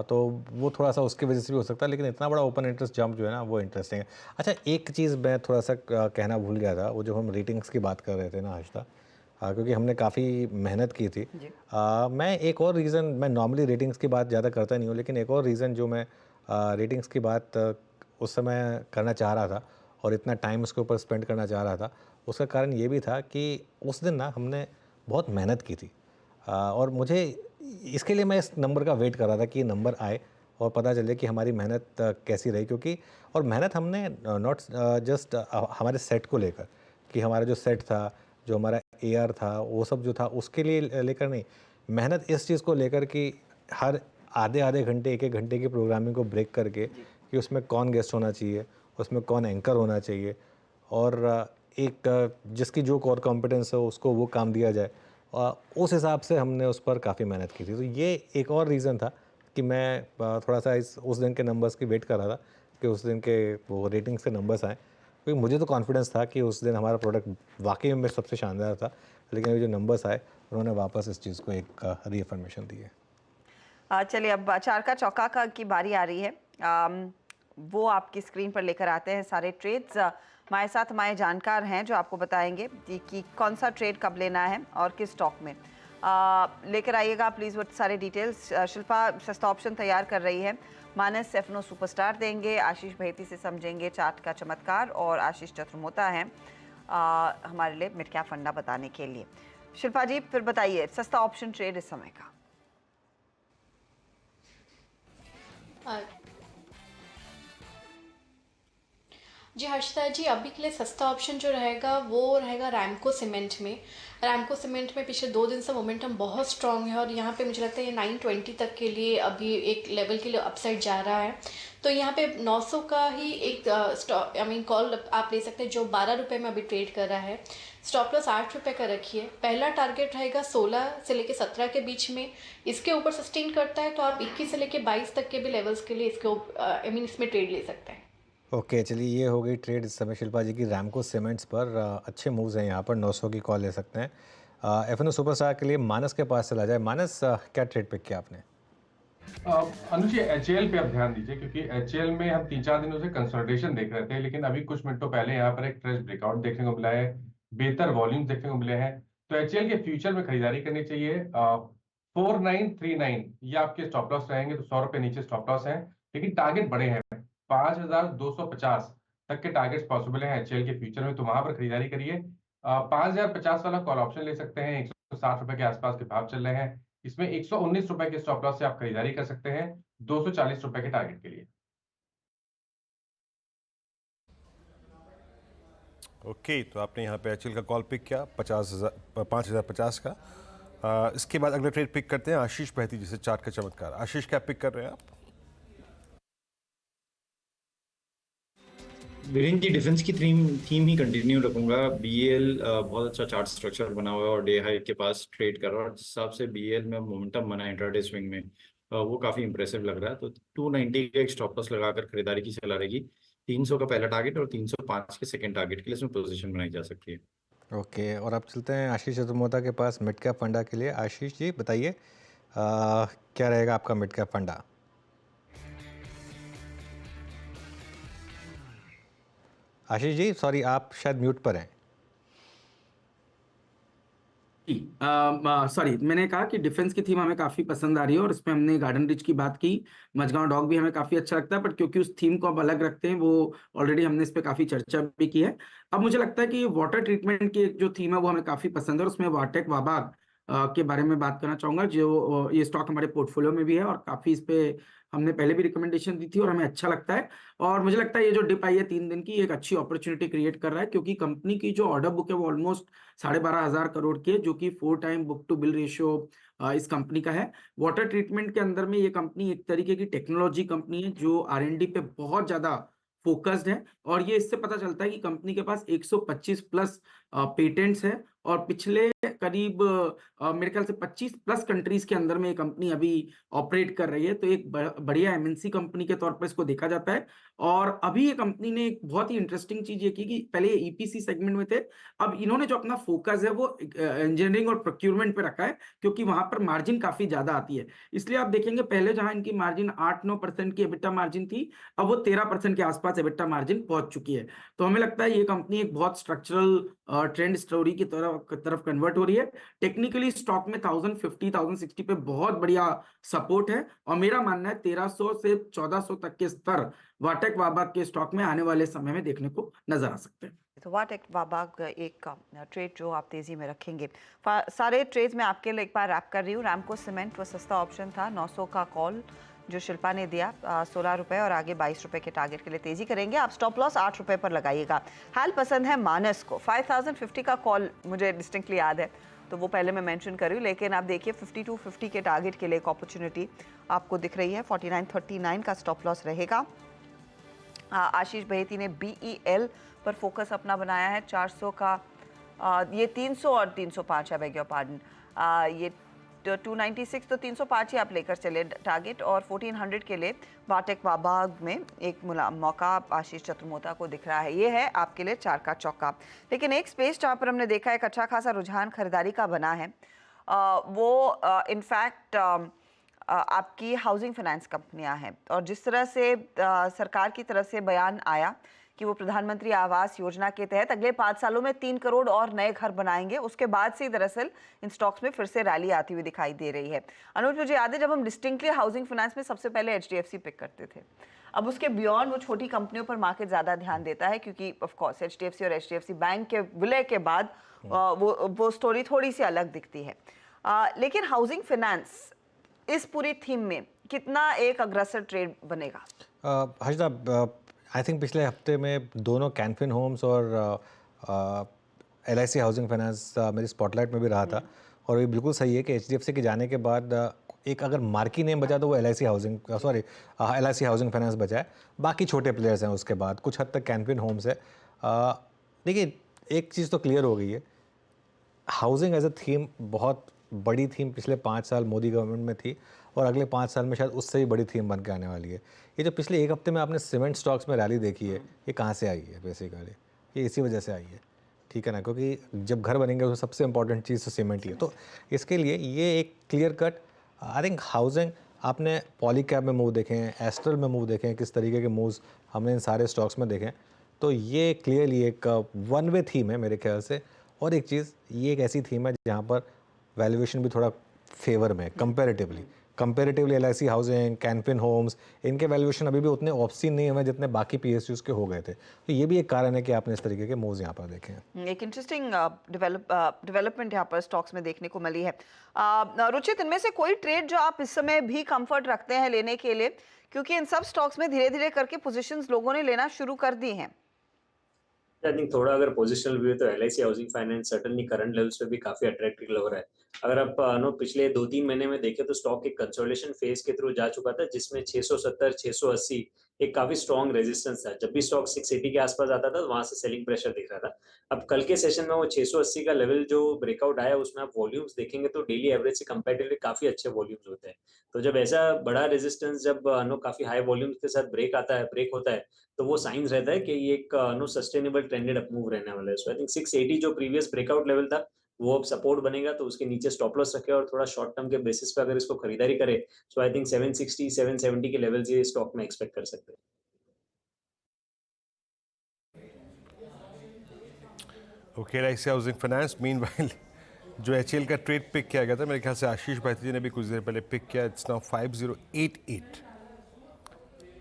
तो वो थोड़ा सा उसकी वजह से भी हो सकता है, लेकिन इतना बड़ा ओपन इंटरेस्ट जंप जो है ना वो इंटरेस्टिंग है। अच्छा, एक चीज़ मैं थोड़ा सा कहना भूल गया था, वो जो हम रेटिंग्स की बात कर रहे थे ना हर्षदा, क्योंकि हमने काफ़ी मेहनत की थी। मैं एक और रीज़न, मैं नॉर्मली रेटिंग्स की बात ज़्यादा करता नहीं हूँ, लेकिन एक और रीज़न जो मैं रेटिंग्स की बात उस समय करना चाह रहा था और इतना टाइम उसके ऊपर स्पेंड करना चाह रहा था, उसका कारण ये भी था कि उस दिन ना हमने बहुत मेहनत की थी, और मुझे इसके लिए मैं इस नंबर का वेट कर रहा था कि ये नंबर आए और पता चले कि हमारी मेहनत कैसी रही, क्योंकि और मेहनत हमने नॉट जस्ट हमारे सेट को लेकर, कि हमारा जो सेट था, जो हमारा एआर था, वो सब जो था उसके लिए लेकर नहीं, मेहनत इस चीज़ को लेकर कि हर आधे आधे घंटे, एक एक घंटे की प्रोग्रामिंग को ब्रेक करके कि उसमें कौन गेस्ट होना चाहिए, उसमें कौन एंकर होना चाहिए, और एक जिसकी जो कोर कॉम्पिटेंस है उसको वो काम दिया जाए, उस हिसाब से हमने उस पर काफ़ी मेहनत की थी। तो ये एक और रीज़न था कि मैं थोड़ा सा उस दिन के नंबर्स की वेट कर रहा था कि उस दिन के वो रेटिंग्स के नंबर्स आए, क्योंकि मुझे तो कॉन्फिडेंस था कि उस दिन हमारा प्रोडक्ट वाकई में सबसे शानदार था, लेकिन अभी जो नंबर्स आए उन्होंने वापस इस चीज़ को एक रीअफर्मेशन दी है। चलिए, अब चार का चौका का की बारी आ रही है। वो आपकी स्क्रीन पर लेकर आते हैं सारे ट्रेड्स। हमारे साथ हमारे जानकार हैं जो आपको बताएंगे कि कौन सा ट्रेड कब लेना है और किस स्टॉक में। लेकर आइएगा प्लीज़ वो सारे डिटेल्स। शिल्पा सस्ता ऑप्शन तैयार कर रही है, मानस एफनो सुपरस्टार देंगे, आशीष भैती से समझेंगे चार्ट का चमत्कार, और आशीष चतुर्मोता हैं हमारे लिए मिड कैप फंडा बताने के लिए। शिल्पा जी फिर बताइए सस्ता ऑप्शन ट्रेड इस समय का। जी हर्षिता जी, अभी के लिए सस्ता ऑप्शन जो रहेगा वो रहेगा रैमको सीमेंट में। रैमको सीमेंट में पिछले 2 दिन से मोमेंटम बहुत स्ट्रांग है और यहाँ पे मुझे लगता है ये 920 तक के लिए अभी एक लेवल के लिए अपसाइड जा रहा है। तो यहाँ पे 900 का ही एक कॉल आप ले सकते हैं जो 12 रुपये में अभी ट्रेड कर रहा है। स्टॉप लॉस 8 रुपये का रखिए। पहला टारगेट रहेगा 16 से लेके 17 के बीच में। इसके ऊपर सस्टेन करता है तो आप 21 से लेके 22 तक के भी लेवल्स के लिए इसमें ट्रेड ले सकते हैं। ओके, चलिए ये हो गई ट्रेड इस समय शिल्पा जी की रैमको सीमेंट्स पर। अच्छे मूव्स हैं यहाँ पर, 900 की कॉल ले सकते हैं। एफएनओ सुपरस्टार के लिए मानस के पास चला जाए। मानस, क्या ट्रेड पिक किया आपने? अनुज जी, एचएएल पे आप ध्यान दीजिए, क्योंकि एचएएल में हम 3-4 दिनों से कंसोलिडेशन देख रहे थे, लेकिन अभी कुछ मिनटों पहले यहाँ पर एक फ्रेश ब्रेकआउट देखने को मिला है, बेहतर वॉल्यूम देखने को मिले हैं, तो एचएएल के फ्यूचर में खरीदारी करनी चाहिए। 4939 ये आपके स्टॉप लॉस रहेंगे, तो 100 रुपए नीचे स्टॉप लॉस है, लेकिन टारगेट बड़े हैं। 5250 तक के टारगेट्स पॉसिबल हैं एचएएल के फ्यूचर में, तो वहां पर खरीदारी करिए। 5050 वाला कॉल ऑप्शन ले सकते हैं, 160 रुपए के आसपास के भाव चल रहे हैं। इसमें 119 रुपए के स्टॉप लॉस से आप खरीदारी कर सकते हैं 240 रुपए के टारगेट के लिए। ओके, तो आपने यहाँ पे एचएल का कॉल पिक किया 5050 का। इसके बाद अगला ट्रेड पिक करते हैं आशीष बहती जिसे चार्ट का चमत्कार। आशीष, क्या पिक कर रहे हैं आप? वीरेंद्र जी, डिफेंस की थीम ही कंटिन्यू रखूंगा। बीएल बहुत अच्छा चार्ट स्ट्रक्चर बना हुआ है और डे हाई के पास ट्रेड कर रहा है, और जिस हिसाब से बीएल में मोमेंटम बना इंट्राडे स्विंग में वो काफी इंप्रेसिव लग रहा है। तो 290 का एक स्टॉप लॉस लगाकर खरीदारी की सलाह रहेगी। 300 का पहला टारगेट और 305 के सेकंड टारगेट के लिए इसमें पोजीशन बनाई जा सकती है। ओके, और अब चलते हैं आशीष चतुर्मोता के पास मिड कैप फंडा के लिए। आशीष जी बताइए, क्या रहेगा आपका मिड कैप फंडा? आशीष जी सॉरी, आप शायद म्यूट पर हैं। सॉरी, मैंने कहा कि डिफेंस की थीम हमें काफी पसंद आ रही है और इसमें हमने गार्डन रिच की बात की। मझगांव डॉग भी हमें काफी अच्छा लगता है, बट क्योंकि उस थीम को अब अलग रखते हैं, वो ऑलरेडी हमने इस पे काफी चर्चा भी की है। अब मुझे लगता है कि वाटर ट्रीटमेंट की जो थीम है वो हमें काफी पसंद है और उसमें वाटेक वाबाग के बारे में बात करना चाहूंगा। जो ये स्टॉक हमारे पोर्टफोलियो में भी है और काफी इस पे हमने पहले भी रिकमेंडेशन दी थी और हमें अच्छा लगता है। और मुझे लगता है ये जो डिप आई है 3 दिन की, एक अच्छी अपॉर्चुनिटी क्रिएट कर रहा है, क्योंकि कंपनी की जो ऑर्डर बुक है वो ऑलमोस्ट 12,500 करोड़ की है, जो कि 4 time book to bill ratio इस कंपनी का है। वाटर ट्रीटमेंट के अंदर में ये कंपनी एक तरीके की टेक्नोलॉजी कंपनी है जो R&D पे बहुत ज्यादा फोकस्ड है, और ये इससे पता चलता है कि कंपनी के पास 125 प्लस पेटेंट्स है और पिछले करीब मेरे ख्याल से 25 प्लस कंट्रीज के अंदर में ये कंपनी अभी ऑपरेट कर रही है, तो एक बढ़िया एमएनसी कंपनी के तौर पर इसको देखा जाता है। और अभी ये कंपनी ने एक बहुत ही इंटरेस्टिंग चीज ये की कि पहले ईपीसी सेगमेंट में थे, अब इन्होंने जो अपना फोकस है वो इंजीनियरिंग और प्रोक्यूरमेंट पे रखा है, क्योंकि वहां पर मार्जिन काफी ज्यादा आती है। इसलिए आप देखेंगे पहले जहां इनकी मार्जिन 8-9% की एबिटा मार्जिन थी, अब वो 13% के आसपास एबिटा मार्जिन पहुंच चुकी है। तो हमें लगता है ये कंपनी एक बहुत स्ट्रक्चरल ट्रेंड स्टोरी की तरफ कन्वर्ट हो रही है। टेक्निकली स्टॉक में 1050 1060 पे बहुत बढ़िया सपोर्ट है, और मेरा मानना है 1300 से 1400 तक के स्तर वाटेक वाबाग के स्टॉक में आने वाले समय में देखने को नजर आ सकते हैं। तो वाटेक वाबाग एक ट्रेड जो आप तेजी में रखेंगे। सारे ट्रेड्स में आपके लिए एक बार रैप कर रही हूँ। रामको सीमेंट वो सस्ता ऑप्शन था, 900 का कॉल जो शिल्पा ने दिया, 16 रुपये और आगे 22 रुपये के टारगेट के लिए तेजी करेंगे। आप स्टॉप लॉस 8 रुपये पर लगाइएगा। हाल पसंद है मानस को, 5050 का कॉल मुझे डिस्टिंक्टली याद है, तो वो पहले मैं मेंशन कर रही हूँ, लेकिन आप देखिए 5250 के टारगेट के लिए एक अपॉर्चुनिटी आपको दिख रही है। 4939 का स्टॉप लॉस रहेगा। आशीष बहेती ने BEL पर फोकस अपना बनाया है, 400 का ये 300 और 305 है, बेग योर पार्डन, ये 296 तो 305 ही आप लेकर चले टारगेट, और 1400 के लिए वाटेक वाबाग में एक मौका आशीष चतुर्मोता को दिख रहा है। ये है आपके लिए 4 का चौका। लेकिन एक स्पेस जहाँ पर हमने देखा एक अच्छा खासा रुझान खरीदारी का बना है, वो इनफैक्ट आपकी हाउसिंग फाइनेंस कंपनियां हैं। और जिस तरह से सरकार की तरफ से बयान आया कि वो प्रधानमंत्री आवास योजना के तहत अगले 5 सालों में 3 करोड़ और नए घर बनाएंगे, उसके बाद से दरअसल इन स्टॉक्स में फिर से रैली आती हुई दिखाई दे रही है। अनुज, मुझे याद है जब हम डिस्टिंक्टली हाउसिंग फाइनेंस में सबसे पहले HDFC पिक करते थे, अब उसके बियॉन्ड वो छोटी कंपनियों पर मार्केट ज़्यादा ध्यान देता है, क्योंकि ऑफ कोर्स HDFC और HDFC बैंक के विलय के बाद वो स्टोरी थोड़ी सी अलग दिखती है। लेकिन हाउसिंग फाइनेंस इस पूरी थीम में कितना एक अग्रसर ट्रेड बनेगा? हर्षदा, आई थिंक पिछले हफ्ते में दोनों कैनफिन होम्स और LIC हाउसिंग फाइनेंस मेरी स्पॉटलाइट में भी रहा था, और ये बिल्कुल सही है कि HDFC के जाने के बाद एक अगर मार्की नेम बचा तो वो LIC हाउसिंग फाइनेंस बचा है। बाकी छोटे प्लेयर्स हैं उसके बाद, कुछ हद तक कैनफिन होम्स है। देखिए, एक चीज़ तो क्लियर हो गई है, हाउसिंग एज अ थीम बहुत बड़ी थीम पिछले 5 साल मोदी गवर्नमेंट में थी, और अगले 5 साल में शायद उससे भी बड़ी थीम बन के आने वाली है। ये जो पिछले एक हफ्ते में आपने सीमेंट स्टॉक्स में रैली देखी है, ये कहाँ से आई है? बेसिकली ये इसी वजह से आई है, ठीक है ना, क्योंकि जब घर बनेंगे तो सबसे इंपॉर्टेंट चीज़ तो सीमेंट ही है। तो इसके लिए ये एक clear cut, I think housing, आपने पॉलीकैब में मूव देखे हैं, एस्ट्रल में मूव देखे हैं, किस तरीके के मूव्स हमने इन सारे स्टॉक्स में देखे हैं, तो ये क्लियरली एक वन वे थीम है मेरे ख्याल से। और एक चीज़, ये एक ऐसी थीम है जहाँ पर वैल्यूएशन भी थोड़ा फेवर में कंपैरेटिवली LIC हाउसिंग, कैनफिन होम्स, इनके वैल्यूएशन अभी भी उतने ऑब्सीन नहीं हुए जितने बाकी PSUs के हो गए थे। तो ये भी एक कारण है कि आपने इस तरीके के मूव्स यहाँ पर देखे हैं। एक इंटरेस्टिंग डेवलपमेंट यहाँ पर स्टॉक्स में देखने को मिली है। रुचित, इनमें से कोई ट्रेड जो आप इस समय भी कंफर्ट रखते हैं लेने के लिए, क्योंकि इन सब स्टॉक्स में धीरे धीरे करके पोजीशंस लोगों ने लेना शुरू कर दी हैं? आई थिंक थोड़ा अगर पोजिशनल व्यू है तो LIC housing finance certainly current levels पे भी काफी अट्रैक्टिव लग रहा है। अगर आप पिछले 2-3 महीने में देखें तो स्टॉक एक कंसोलिडेशन फेज के थ्रू जा चुका था, जिसमें 670 680 एक काफी स्ट्रॉन्ग रेजिस्टेंस था। जब भी स्टॉक 680 के आसपास आता था वहां से सेलिंग प्रेशर दिख रहा था। अब कल के सेशन में वो 680 का लेवल जो ब्रेकआउट आया, उसमें आप वॉल्यूम्स देखेंगे तो डेली एवरेज से कंपैरेटिवली काफी अच्छे वॉल्यूम्स होते हैं। तो जब ऐसा बड़ा रेजिस्टेंस जब काफी हाई वॉल्यूम्स के साथ ब्रेक होता है, तो वो साइंस रहता है कि ये एक सस्टेनेबल ट्रेंडेड अप मूव रहने वाला है। सो आई थिंक 680 जो प्रीवियस ब्रेकआउट लेवल था वो अब सपोर्ट बनेगा, तो उसके नीचे स्टॉप लॉस रखे और थोड़ा शॉर्ट टर्म के बेसिस पे अगर इसको खरीदारी करे, सो आई थिंक 760 770 के लेवल्स ये स्टॉक में एक्सपेक्ट कर सकते हैं। Okay, LIC housing finance, meanwhile जो HL का ट्रेड पिक किया गया था, मेरे ख्याल से आशीष बहेती जी ने भी कुछ देर पहले पिक किया। इट्स नाउ 5088,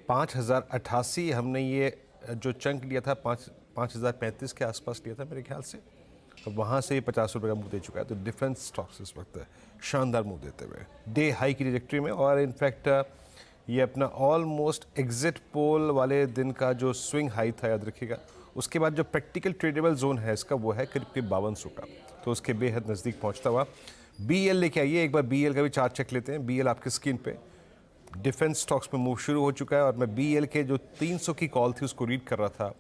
5088 हमने ये जो चंक लिया था 5035 के आसपास लिया था मेरे ख्याल से, तो वहाँ से 50 रुपये का मूव दे चुका है। तो डिफेंस स्टॉक्स इस वक्त शानदार मूव देते हुए डे हाई की ट्रैजेक्टरी में, और इनफैक्ट ये अपना ऑलमोस्ट एग्जिट पोल वाले दिन का जो स्विंग हाई था, याद रखिएगा, उसके बाद जो प्रैक्टिकल ट्रेडेबल जोन है इसका वो है करीब 5200 का, तो उसके बेहद नज़दीक पहुँचता हुआ BEL लेके आइए। एक बार BEL का भी चार्ट चेक लेते हैं। BEL आपकी स्क्रीन पे डिफेंस स्टॉक्स में मूव शुरू हो चुका है, और मैं BEL के जो 300 की कॉल थी उसको रीड कर रहा था।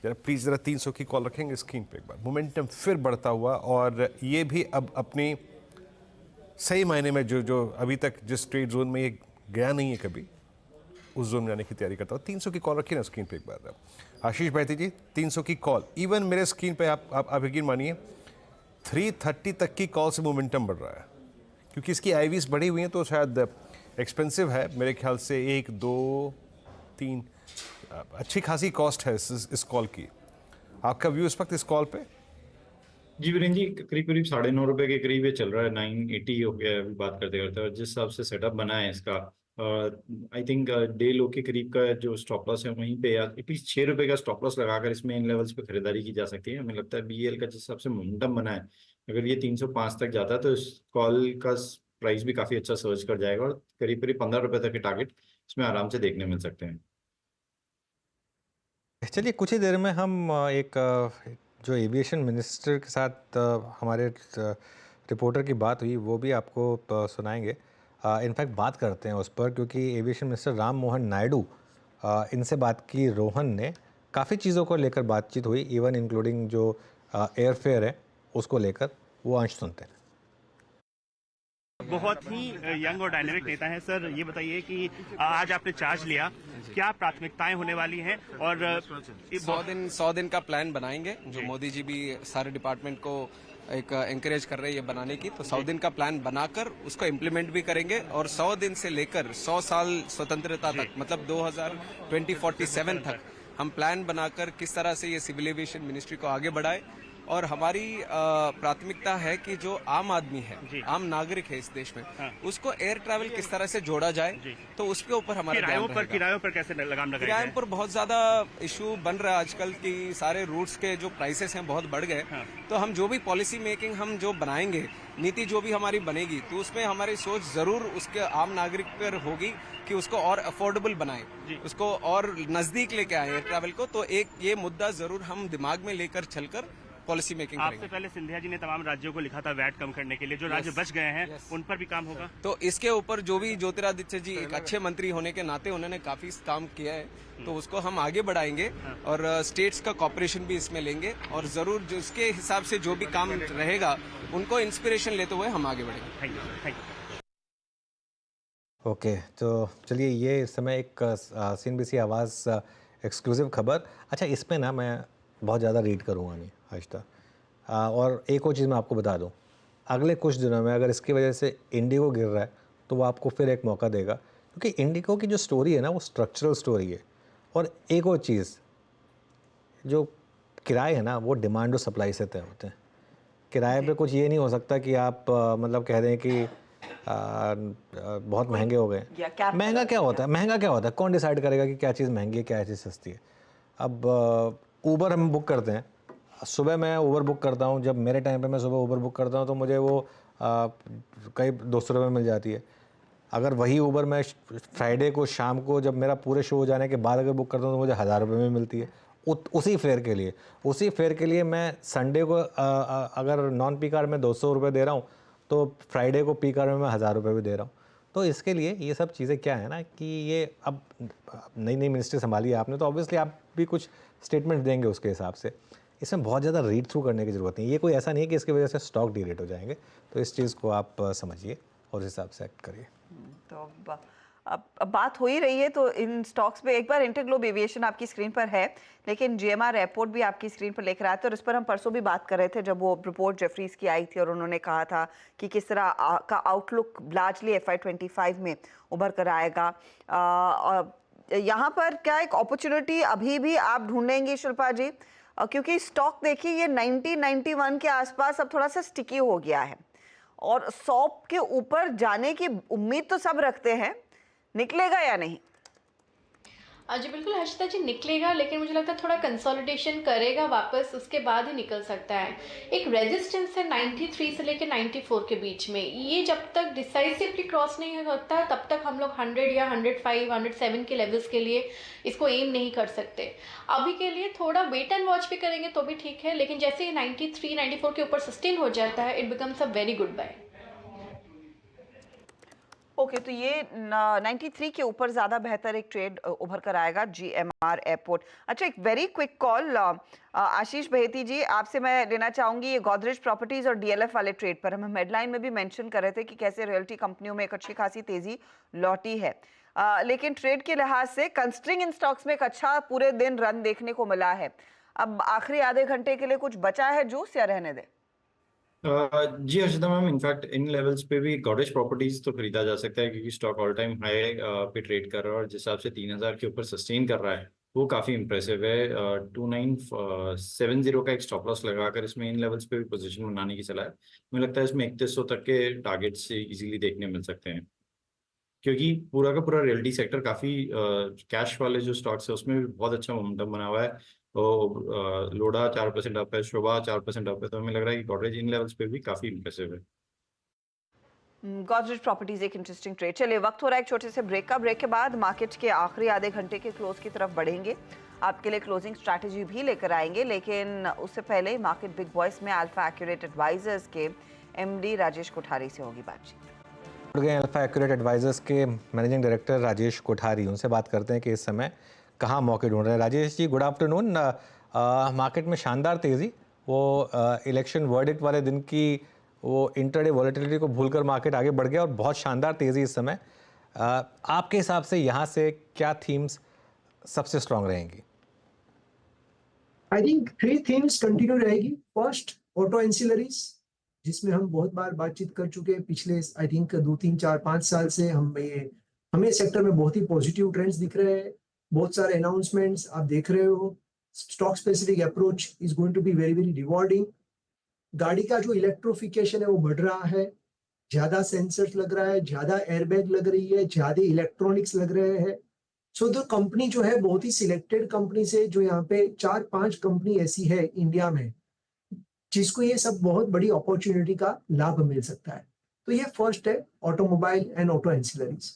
जरा प्लीज़ ज़रा 300 की कॉल रखेंगे स्क्रीन पे एक बार। मोमेंटम फिर बढ़ता हुआ और ये भी अब अपनी सही मायने में जो अभी तक जिस ट्रेड जोन में ये गया नहीं है कभी, उस जोन में आने की तैयारी करता हूँ। 300 की कॉल रखिए ना स्क्रीन पे एक बार। आशीष बैती जी 300 की कॉल, इवन मेरे स्क्रीन पे आप यकीन मानिए 330 तक की कॉल से मोमेंटम बढ़ रहा है, क्योंकि इसकी आईवीज बढ़ी हुई हैं तो शायद एक्सपेंसिव है मेरे ख्याल से। 1 2 3 अच्छी खासी कॉस्ट है इस कॉल की। आपका व्यू इस वक्त इस कॉल पे? जी वीरेंद्र जी, करीब करीब 9.5 रुपए के करीब ये चल रहा है, 980 हो गया है अभी बात करते करते। और जिस हिसाब से सेटअप बना है इसका, आई थिंक डे लो के करीब का जो स्टॉप लॉस है वहीं पे, या एटलीस्ट 6 रुपए का स्टॉप लॉस लगाकर इसमें इन लेवल्स पे खरीदारी की जा सकती है। हमें लगता है बीएल का जिस हिसाब से मोमेंटम बना है, अगर ये 305 तक जाता है तो इस कॉल का प्राइस भी काफी अच्छा सर्च कर जाएगा और करीब करीब 15 रुपए तक के टारगेट इसमें आराम से देखने मिल सकते हैं। चलिए कुछ ही देर में हम एक जो एविएशन मिनिस्टर के साथ हमारे रिपोर्टर की बात हुई वो भी आपको सुनाएंगे। इनफैक्ट बात करते हैं उस पर, क्योंकि एविएशन मिनिस्टर राम मोहन नायडू इनसे बात की रोहन ने, काफ़ी चीज़ों को लेकर बातचीत हुई, इवन इंक्लूडिंग जो एयरफेयर है उसको लेकर। वो अंश सुनते हैं। बहुत ही यंग और डायनेमिक नेता है सर, ये बताइए कि आज आपने चार्ज लिया, क्या प्राथमिकताएं होने वाली हैं? और 100 दिन का प्लान बनाएंगे, जो मोदी जी भी सारे डिपार्टमेंट को एक एंकरेज कर रहे हैं ये बनाने की। तो 100 दिन का प्लान बनाकर उसको इम्प्लीमेंट भी करेंगे और 100 दिन से लेकर 100 साल स्वतंत्रता तक, मतलब 2047 तक हम प्लान बनाकर किस तरह से ये सिविल एविएशन मिनिस्ट्री को आगे बढ़ाए। और हमारी प्राथमिकता है कि जो आम आदमी है, आम नागरिक है इस देश में, उसको एयर ट्रैवल किस तरह से जोड़ा जाए, तो उसके ऊपर हमारा किरायों पर कैसे लगाम लगाएंगे? किरायों पर बहुत ज्यादा इशू बन रहा है आजकल की, सारे रूट्स के जो प्राइसेस हैं बहुत बढ़ गए। तो हम जो भी पॉलिसी मेकिंग हम जो बनाएंगे, नीति जो भी हमारी बनेगी, तो उसमें हमारी सोच जरूर उसके आम नागरिक पर होगी कि उसको और अफोर्डेबल बनाए, उसको और नजदीक लेके आए एयर ट्रैवल को। तो एक ये मुद्दा जरूर हम दिमाग में लेकर चलकर पॉलिसी मेकिंग करेंगे। आपसे पहले सिंधिया जी ने तमाम राज्यों को लिखा था वैट कम करने के लिए, जो राज्य बच गए हैं उन पर भी काम होगा। तो इसके ऊपर जो भी ज्योतिरादित्य जी एक अच्छे मंत्री होने के नाते उन्होंने काफी काम किया है, तो उसको हम आगे बढ़ाएंगे और स्टेट्स का कॉपरेशन भी इसमें लेंगे और जरूर जिसके हिसाब से जो भी काम रहेगा उनको इंस्पिरेशन लेते हुए हम आगे बढ़ेंगे। ओके, तो चलिए ये इस समय एक CNBC आवाज़ एक्सक्लूसिव खबर। अच्छा, इसमें ना मैं बहुत ज़्यादा रीड करूँगा नहीं आज तक। और एक और चीज़ मैं आपको बता दूँ, अगले कुछ दिनों में अगर इसकी वजह से इंडिगो गिर रहा है तो वो आपको फिर एक मौका देगा, क्योंकि इंडिगो की जो स्टोरी है ना वो स्ट्रक्चरल स्टोरी है। और एक और चीज़, जो किराए है ना वो डिमांड और सप्लाई से तय होते हैं। किराए पे कुछ ये नहीं हो सकता कि आप मतलब कह दें कि बहुत महंगे हो गए। महंगा क्या होता है? महंगा क्या होता है? कौन डिसाइड करेगा कि क्या चीज़ महंगी है, क्या चीज़ सस्ती है? अब ऊबर हम बुक करते हैं, सुबह मैं ऊबर बुक करता हूँ, जब मेरे टाइम पे मैं सुबह ऊबर बुक करता हूँ तो मुझे वो कई 200 रुपये मिल जाती है। अगर वही ऊबर मैं फ्राइडे को शाम को जब मेरा पूरे शो हो जाने के बाद अगर बुक करता हूँ तो मुझे 1000 रुपये में मिलती है उसी फेयर के लिए मैं संडे को अगर नॉन पीक आवर में 200 रुपये दे रहा हूँ तो फ्राइडे को पीक आवर में मैं 1000 रुपये भी दे रहा हूँ। तो इसके लिए ये सब चीज़ें क्या है ना कि ये अब नई मिनिस्ट्री संभाली है आपने, तो ऑब्वियसली आप भी कुछ स्टेटमेंट देंगे उसके हिसाब से। इसमें बहुत ज़्यादा रीड थ्रू करने की ज़रूरत नहीं है। ये कोई ऐसा नहीं है कि इसकी वजह से स्टॉक डीरेट हो जाएंगे, तो इस चीज़ को आप समझिए और उस हिसाब से एक्ट करिए। तो अब बात हो ही रही है तो इन स्टॉक्स पे एक बार इंटरग्लोब एविएशन आपकी स्क्रीन पर है, लेकिन GMR एयरपोर्ट भी आपकी स्क्रीन पर लेकर आया था और इस पर हम परसों भी बात कर रहे थे जब वो रिपोर्ट जेफरीज की आई थी और उन्होंने कहा था कि किस तरह का आउटलुक लार्जली FY25 में उभर कर आएगा। यहाँ पर क्या एक अपॉर्चुनिटी अभी भी आप ढूंढेंगे शिल्पा जी? क्योंकि स्टॉक देखिए ये 90-91 के आसपास अब थोड़ा सा स्टिकी हो गया है और 100 के ऊपर जाने की उम्मीद तो सब रखते हैं, निकलेगा या नहीं? जी बिल्कुल हर्षिता जी, निकलेगा, लेकिन मुझे लगता है थोड़ा कंसोलिडेशन करेगा वापस, उसके बाद ही निकल सकता है। एक रेजिस्टेंस है 93 से लेकर 94 के बीच में, ये जब तक डिसाइसिवली क्रॉस नहीं होता तब तक हम लोग 100 या 105, 107 के लेवल्स के लिए इसको एम नहीं कर सकते। अभी के लिए थोड़ा वेट एंड वॉच भी करेंगे तो भी ठीक है, लेकिन जैसे 93, 94 के ऊपर सस्टेन हो जाता है, it becomes a very good buy. Okay, तो ये 93 के ऊपर ज्यादा बेहतर एक ट्रेड उभर कर आएगा GMR एयरपोर्ट। अच्छा, एक वेरी क्विक कॉल आशीष बहेती जी, आपसे मैं लेना चाहूंगी ये गोदरेज प्रॉपर्टीज और DLF वाले ट्रेड पर। हम हेडलाइन में भी मेंशन कर रहे थे कि कैसे रियल्टी कंपनियों में एक अच्छी खासी तेजी लौटी है, लेकिन ट्रेड के लिहाज से कंस्ट्रिंग इन स्टॉक्स में एक अच्छा पूरे दिन रन देखने को मिला है। अब आखिरी आधे घंटे के लिए कुछ बचा है जूस या रहने दे? जी Harshita ma'am, in fact in levels पे भी गोदरेज प्रॉपर्टीज तो खरीदा जा सकता है क्योंकि स्टॉक ऑल टाइम हाई पे ट्रेड कर रहा है और जिस हिसाब से 3000 के ऊपर सस्टेन कर रहा है वो काफ़ी इंप्रेसिव है। 2970 का एक स्टॉप लॉस लगाकर इसमें इन लेवल्स पे भी पोजीशन बनाने की सलाह है। मुझे लगता है इसमें 3100 तक के टारगेट से इजीली देखने मिल सकते हैं क्योंकि पूरा का पूरा रियल्टी सेक्टर काफ़ी कैश वाले जो स्टॉक्स है उसमें भी बहुत अच्छा मोमेंटम बना हुआ है। तो लोडा 4% अप है, शोभा 4% अप है, तो हमें लग रहा है कि गोदरेज इन लेवल्स पे भी काफ़ी इंप्रेसिव है। गोदरेज प्रॉपर्टीज एक इंटरेस्टिंग ट्रेड। चलिए, वक्त हो रहा है एक छोटे से ब्रेक का। ब्रेक के बाद मार्केट के आखिरी आधे घंटे के क्लोज की तरफ बढ़ेंगे, आपके लिए क्लोजिंग स्ट्रैटेजी भी लेकर आएंगे, लेकिन उससे पहले मार्केट बिग बॉयज में अल्फा एक्यूरेट एडवाइजर्स के MD राजेश कोठारी से होगी बातचीत। अल्फा एक्यूरेट एडवाइजर्स के मैनेजिंग डायरेक्टर राजेश कोठारी, उनसे बात करते हैं कि इस समय कहाँ मौके ढूंढ रहे हैं। Rajesh ji, good afternoon. Market में शानदार तेज़ी, वो इलेक्शन वर्डिक्ट वाले दिन की वो इंटरडे वॉलेटिलिटी को भूलकर मार्केट आगे बढ़ गया और बहुत शानदार तेज़ी इस समय। आपके हिसाब से यहाँ से क्या थीम्स सबसे स्ट्रांग रहेंगी? आई थिंक 3 थीम्स कंटिन्यू रहेगी। फर्स्ट, ऑटो एंसिलरीज, जिसमें हम बहुत बार बातचीत कर चुके हैं पिछले आई थिंक 2, 3, 4, 5 साल से। हमें सेक्टर में बहुत ही पॉजिटिव ट्रेंड्स दिख रहे हैं, बहुत सारे अनाउंसमेंट्स आप देख रहे हो। Stock specific approach is going to be very very rewarding. गाड़ी का जो इलेक्ट्रिफिकेशन है वो बढ़ रहा है, ज्यादा सेंसर्स लग रहा है, ज्यादा एयरबैग लग रही है, ज्यादा इलेक्ट्रॉनिक्स लग रहे हैं। सो द कंपनी जो है बहुत ही सिलेक्टेड कंपनी से, जो यहाँ पे 4-5 कंपनी ऐसी है इंडिया में जिसको ये सब बहुत बड़ी अपॉर्चुनिटी का लाभ मिल सकता है। तो ये फर्स्ट है, automobile and auto ancillaries.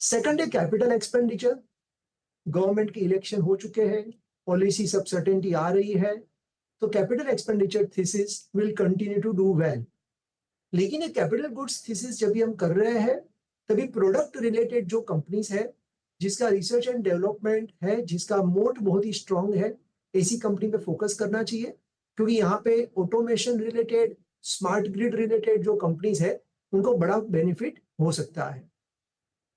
Second है कैपिटल एक्सपेंडिचर। गवर्नमेंट के इलेक्शन हो चुके हैं, पॉलिसी सब सर्टेनिटी आ रही है, तो capital expenditure thesis will continue to do well. लेकिन ये कैपिटल गुड्स थीसिस जब भी हम कर रहे हैं तभी प्रोडक्ट रिलेटेड जो कंपनीज है, जिसका रिसर्च एंड डेवलपमेंट है, जिसका मोट बहुत ही स्ट्रांग है, ऐसी कंपनी पे फोकस करना चाहिए क्योंकि यहाँ पे automation related, smart grid related जो कंपनीज है उनको बड़ा बेनिफिट हो सकता है।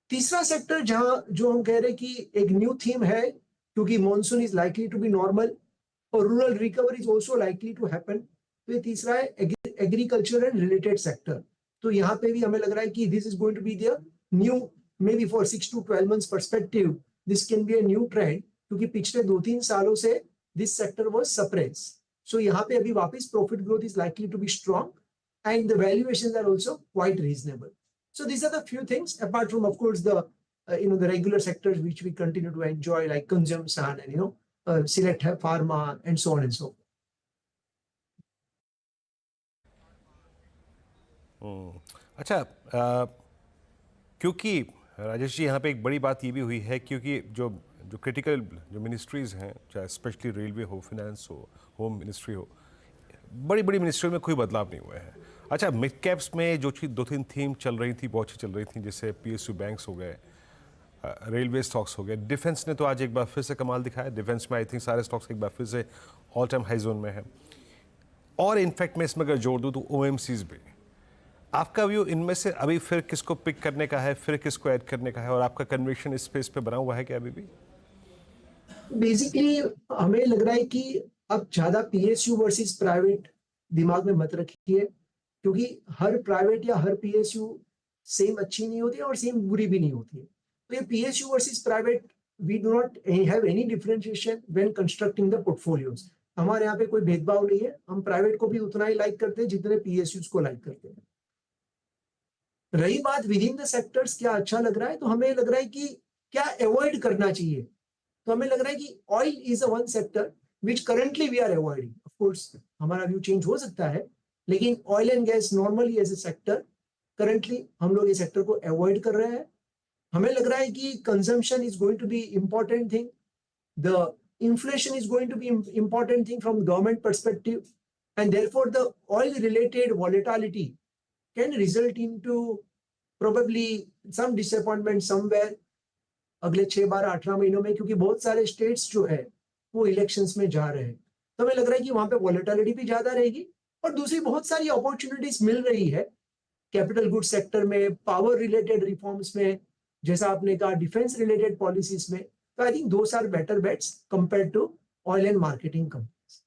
तीसरा सेक्टर जहां जो हम कह रहे हैं कि एक न्यू थीम है क्योंकि monsoon is likely to be normal और rural recovery is also likely to happen, तो ये तीसरा है एग्रीकल्चर एंड रिलेटेड सेक्टर। तो यहाँ पे भी हमें लग रहा है कि this is going to be the new, may be for 6 to 12 months perspective this can be a new trend क्योंकि पिछले 2-3 सालों से this sector was suppress. So यहाँ पे अभी वापस profit growth is likely to be strong and the valuations are also quite reasonable. So these are the few things apart from, of course, the the regular sectors which we continue to enjoy like consumption and select pharma and so on and so forth. अच्छा, क्योंकि राजेश जी यहाँ पे एक बड़ी बात ये भी हुई है क्योंकि जो क्रिटिकल जो मिनिस्ट्रीज़ हैं, चाहे स्पेशली रेलवे हो, फिनेंस हो, होम मिनिस्ट्री हो, बड़ी बड़ी मिनिस्ट्री में कोई बदलाव नहीं हुए हैं। अच्छा, मिड कैप्स में जो चीज़ 2-3 थीम चल रही थी, बहुत अच्छी चल रही थी, जैसे PSU बैंक्स हो गए, रेलवे स्टॉक्स हो गए, डिफेंस ने तो आज एक बार फिर से कमाल दिखाया। डिफेंस में आई थिंक सारे स्टॉक्स एक बार फिर से ऑल टाइम हाई जोन में है। और इनफैक्ट मैं इसमें अगर जोड़ दूँ तो OMCs भी। आपका व्यू इनमें से अभी फिर किसको पिक करने का है, फिर किसको ऐड करने का है, और आपका कन्विक्शन इस स्पेस पे बना हुआ है क्या अभी भी? बेसिकली हमें लग रहा है कि अब ज्यादा PSU वर्सेस प्राइवेट दिमाग में मत रखिए क्योंकि हर प्राइवेट या हर PSU सेम अच्छी नहीं होती है और सेम बुरी भी नहीं होती है। तो ये PSU versus private, we do not have any differentiation when constructing the portfolios. हमारे यहाँ पे कोई भेदभाव नहीं है, हम प्राइवेट को भी उतना ही लाइक करते हैं जितने PSUs को लाइक करते हैं। रही बात विद इन द सेक्टर्स क्या अच्छा लग रहा है, तो हमें लग रहा है कि क्या अवॉइड करना चाहिए। तो हमें लग रहा है कि oil is a one sector which currently we are avoiding. Of course हमारा व्यू चेंज हो सकता है, लेकिन oil and gas normally as a sector currently हम लोग ये सेक्टर को अवॉइड कर रहे हैं। हमें लग रहा है कि consumption is going to be important thing, the inflation is going to be important thing from government perspective and therefore the oil related volatility can result into probably some disappointment somewhere अगले 6-12-18 महीनों में, क्योंकि बहुत सारे स्टेट्स जो है वो इलेक्शंस में जा रहे हैं। तो हमें लग रहा है कि वहां पे वॉलेटिलिटी भी ज्यादा रहेगी और दूसरी बहुत सारी अपॉर्चुनिटीज मिल रही है कैपिटल गुड सेक्टर में, पावर रिलेटेड रिफॉर्म्स में, जैसा आपने कहा डिफेंस रिलेटेड पॉलिसीज में। तो I think those are better bets compare to oil and marketing companies.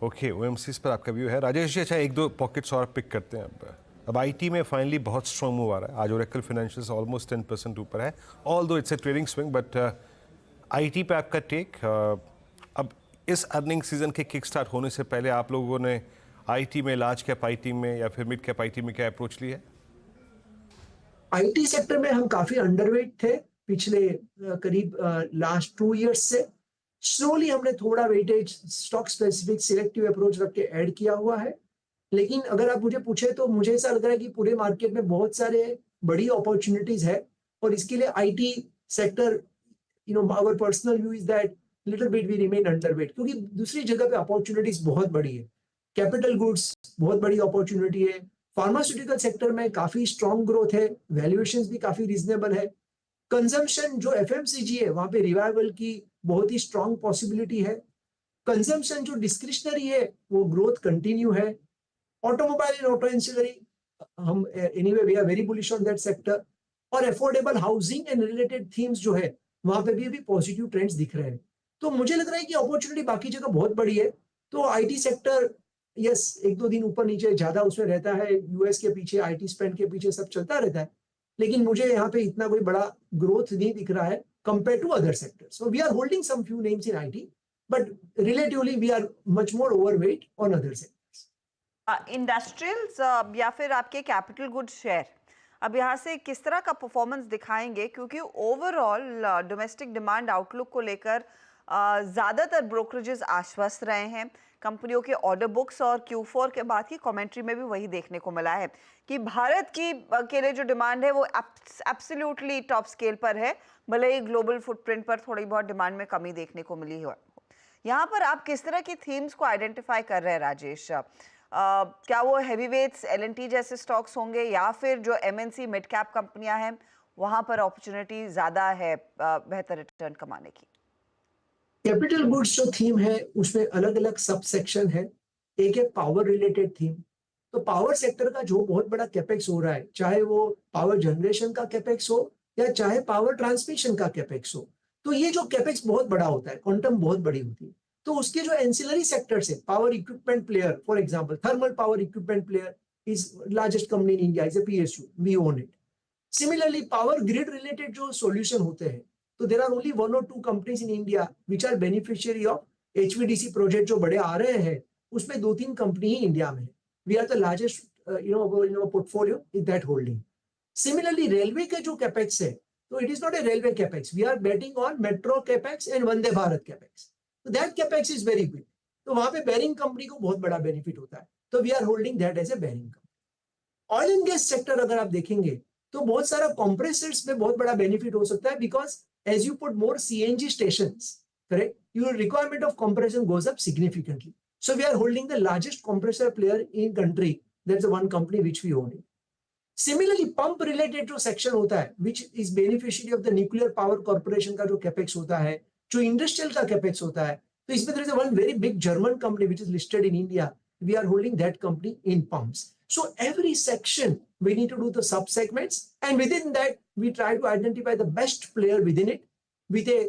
Okay, OMCs पर आपका व्यू है। राजेश जी, अच्छा एक दो पॉकेट्स और पिक करते हैं। अब आईटी में फाइनली बहुत स्ट्रॉन्ग मूव आ रहा है। आज ओरेकल फाइनेंशियल्स ऑलमोस्ट 10% ऊपर है, although it's a trading swing, but IT पे आपका टेक। अब इस अर्निंग सीजन के किक स्टार्ट होने से पहले आप लोगों ने आईटी में, लार्ज कैप आईटी में या फिर मिड कैप आईटी में क्या अप्रोच ली है? आईटी सेक्टर में हम काफी अंडरवेट थे पिछले करीब लास्ट 2 इयर्स से। स्लोली हमने थोड़ा weightage stock specific selective approach रख के ऐड किया हुआ है। लेकिन अगर आप मुझे पूछे तो मुझे ऐसा लग रहा है कि पूरे मार्केट में बहुत सारे बड़ी अपॉर्चुनिटीज है और इसके लिए IT sector, our personal view is that little bit we remain underweight, क्योंकि दूसरी जगह पे अपॉर्चुनिटीज बहुत बड़ी है। कैपिटल गुड्स बहुत बड़ी अपॉर्चुनिटी है, फार्मास्यूटिकल सेक्टर में काफी स्ट्रॉन्ग ग्रोथ है, वैल्यूएशंस भी काफी रीजनेबल है। कंजम्पशन जो एफएमसीजी है वहां पे रिवाइवल की बहुत ही स्ट्रॉन्ग पॉसिबिलिटी है। कंजम्पशन जो डिस्क्रिशनरी है वो ग्रोथ कंटिन्यू है। ऑटोमोबाइल एंड ऑटो एंसिलरी हम anyway we are very bullish on that sector. और affordable housing and related themes जो है वहां पे भी अभी पॉजिटिव ट्रेंड्स दिख रहे हैं। तो मुझे लग रहा है कि अपॉर्चुनिटी बाकी जगह बहुत बड़ी है। तो आईटी सेक्टर यस 1-2 दिन ऊपर नीचे ज्यादा उसमें रहता है, यूएस के पीछे, आईटी स्पेंड के पीछे सब चलता रहता है, लेकिन मुझे यहाँ पे इतना कोई बड़ा ग्रोथ नहीं दिख रहा है compare to other sectors. So we are holding some few names in IT, but relatively we are much more overweight on other sectors. Industrials या फिर आपके कैपिटल गुड्स शेयर अब यहाँ से किस तरह का परफॉर्मेंस दिखाएंगे, क्योंकि ओवरऑल डोमेस्टिक डिमांड आउटलुक को लेकर ज़्यादातर ब्रोकरेजेस आश्वस्त रहे हैं। कंपनियों के ऑर्डर बुक्स और Q4 के बाद की कमेंट्री में भी वही देखने को मिला है कि भारत की के लिए जो डिमांड है वो एब्सोल्युटली टॉप स्केल पर है, भले ही ग्लोबल फुटप्रिंट पर थोड़ी बहुत डिमांड में कमी देखने को मिली हो। यहाँ पर आप किस तरह की थीम्स को आइडेंटिफाई कर रहे हैं राजेश? क्या वो हैवीवेट्स L&T जैसे स्टॉक्स होंगे या फिर जो MNC मिड कैप कंपनियां हैं वहां पर अपॉर्चुनिटी ज्यादा है बेहतर रिटर्न कमाने की? कैपिटल गुड्स जो थीम है उसमें अलग अलग सब सेक्शन है। एक है पावर रिलेटेड थीम। तो पावर सेक्टर का जो बहुत बड़ा कैपेक्स हो रहा है, चाहे वो पावर जनरेशन का कैपेक्स हो या चाहे पावर ट्रांसमिशन का कैपेक्स हो, तो ये जो कैपेक्स बहुत बड़ा होता है, क्वांटम बहुत बड़ी होती है। तो उसके जो एंसिलरी सेक्टर्स है, power equipment player, for example thermal power equipment player is largest company in India, is a PSU, we own it. Similarly power grid related जो सॉल्यूशन होते हैं, तो there are only 1 or 2 companies in India which are beneficiary of HVDC project जो बड़े आ रहे हैं, उसमें 2-3 कंपनी ही इंडिया में है। We are the largest portfolio in that holding. Similarly railway के जो कैपेक्स है, तो it is not a railway capex, we are betting on metro capex and Vande Bharat capex. तो that capex is very big. तो वहां पे बेरिंग कंपनी को बहुत बड़ा बेनिफिट होता है, तो we are holding that as a bearing company. Oil and gas sector अगर आप देखेंगे तो बहुत सारा कंप्रेसर्स में बहुत बड़ा बेनिफिट हो सकता है, because as you put more CNG stations, correct, your requirement of compression goes up significantly. So we are holding the largest compressor player in country. That's the one company which we own it. Similarly, pump related जो section होता है, which is beneficiary of the nuclear power corporation का जो capex होता है, जो industrial का capex होता है, तो इसमें there is one very big German company which is listed in India. We are holding that company in pumps. So every section we need to do the sub segments, and within that we try to identify the best player within it with a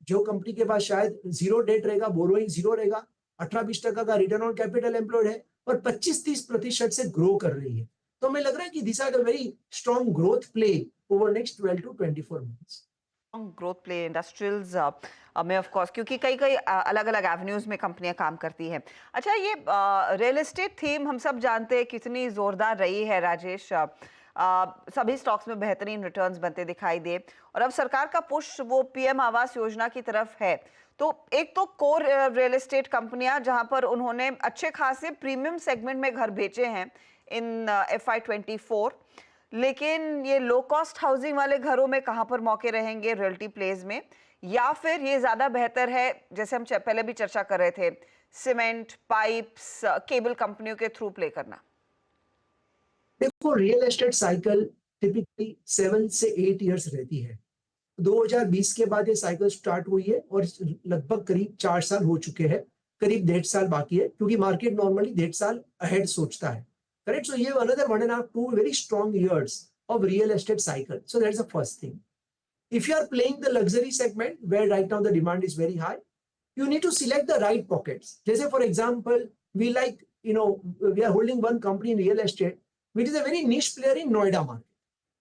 जो कंपनी के पास शायद 0 डेट रहेगा, बोरोइंग 0 रहेगा, 18-20% का रिटर्न ऑन कैपिटल एम्प्लॉयड है और 25-30% से ग्रो कर रही है। तो हमें लग रहा है कि this are the very strong growth play over next 12 to 24 months। Growth play industrials में ऑफ कोर्स, क्योंकि कई अलग अलग एवेन्यूज में कंपनियां काम करती हैं। अच्छा, ये रियल एस्टेट थीम हम सब जानते हैं कितनी जोरदार रही है राजेश। सभी स्टॉक्स में बेहतरीन रिटर्न्स बनते दिखाई दे और अब सरकार का पुश वो PM आवास योजना की तरफ है। तो एक तो कोर रियल एस्टेट कंपनियां जहां पर उन्होंने अच्छे खासे प्रीमियम सेगमेंट में घर बेचे हैं इन FY24, लेकिन ये लो कॉस्ट हाउसिंग वाले घरों में कहाँ पर मौके रहेंगे रियल्टी प्लेज में, या फिर ये ज़्यादा बेहतर है जैसे हम पहले भी चर्चा कर रहे थे सीमेंट पाइप्स केबल कंपनियों के थ्रू प्ले करना? देखो रियल एस्टेट साइकिल टिपिकली 7 से 8 इयर्स रहती है। 2020 के बाद ये साइकिल स्टार्ट हुई है और लगभग करीब 4 साल हो चुके हैं, करीब 1.5 साल बाकी है, क्योंकि मार्केट नॉर्मली 1.5 साल अहेड सोचता है, करेक्ट? सो ये another 1.5 2 very strong years of real estate cycle. So that's the first thing. If you are playing the luxury segment where right now the demand is very high, you need to select the right pockets. Just say for example, we are holding one company in real estate, which is a very niche player in Noida market.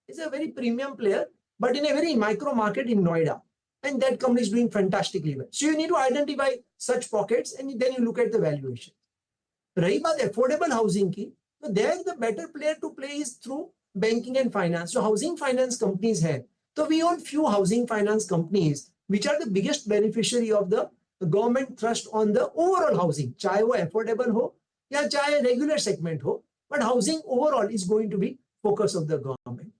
It's a very premium player, but in a very micro market in Noida. And that company is doing fantastically well. So you need to identify such pockets and then you look at the valuation. रही बात affordable housing की, so there the better player to play is through banking and finance. So housing finance companies have. So we own few housing finance companies which are the biggest beneficiary of the government thrust on the overall housing. चाहे वो affordable हो या चाहे regular segment हो, but housing overall is going to be focus of the government.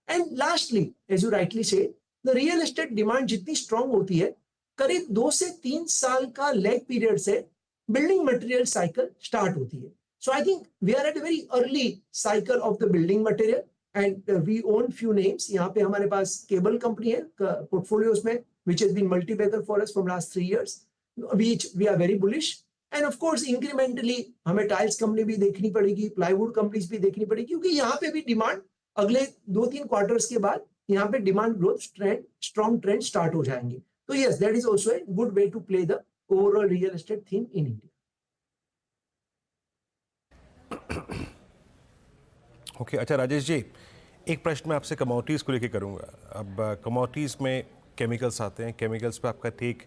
And lastly, as you rightly said, the real estate demand जितनी strong होती है, करीब 2 से 3 साल का lag period से building material cycle start होती है. So I think we are at a very early cycle of the building material and we own few names. यहाँ पे हमारे पास केबल कंपनी है portfolios में, which has been multi-bagger for us from last 3 years, which we are very bullish. And of course incrementally हमें टाइल्स कंपनी भी देखनी पड़ेगी, प्लाईवुड कंपनीज भी देखनी पड़ेगी, क्योंकि यहाँ पे भी डिमांड अगले 2-3 क्वार्टर्स के बाद यहाँ पे demand growth trend strong trend start हो जाएंगे. तो yes, that is also a good way to play the overall real estate theme in India. Okay अच्छा राजेश जी, एक प्रश्न मैं आपसे कमोडिटीज़ को लेके करूँगा. अब कमोडिटीज़ में केमिकल्स आते हैं, केमिकल्स पे आपका टेक,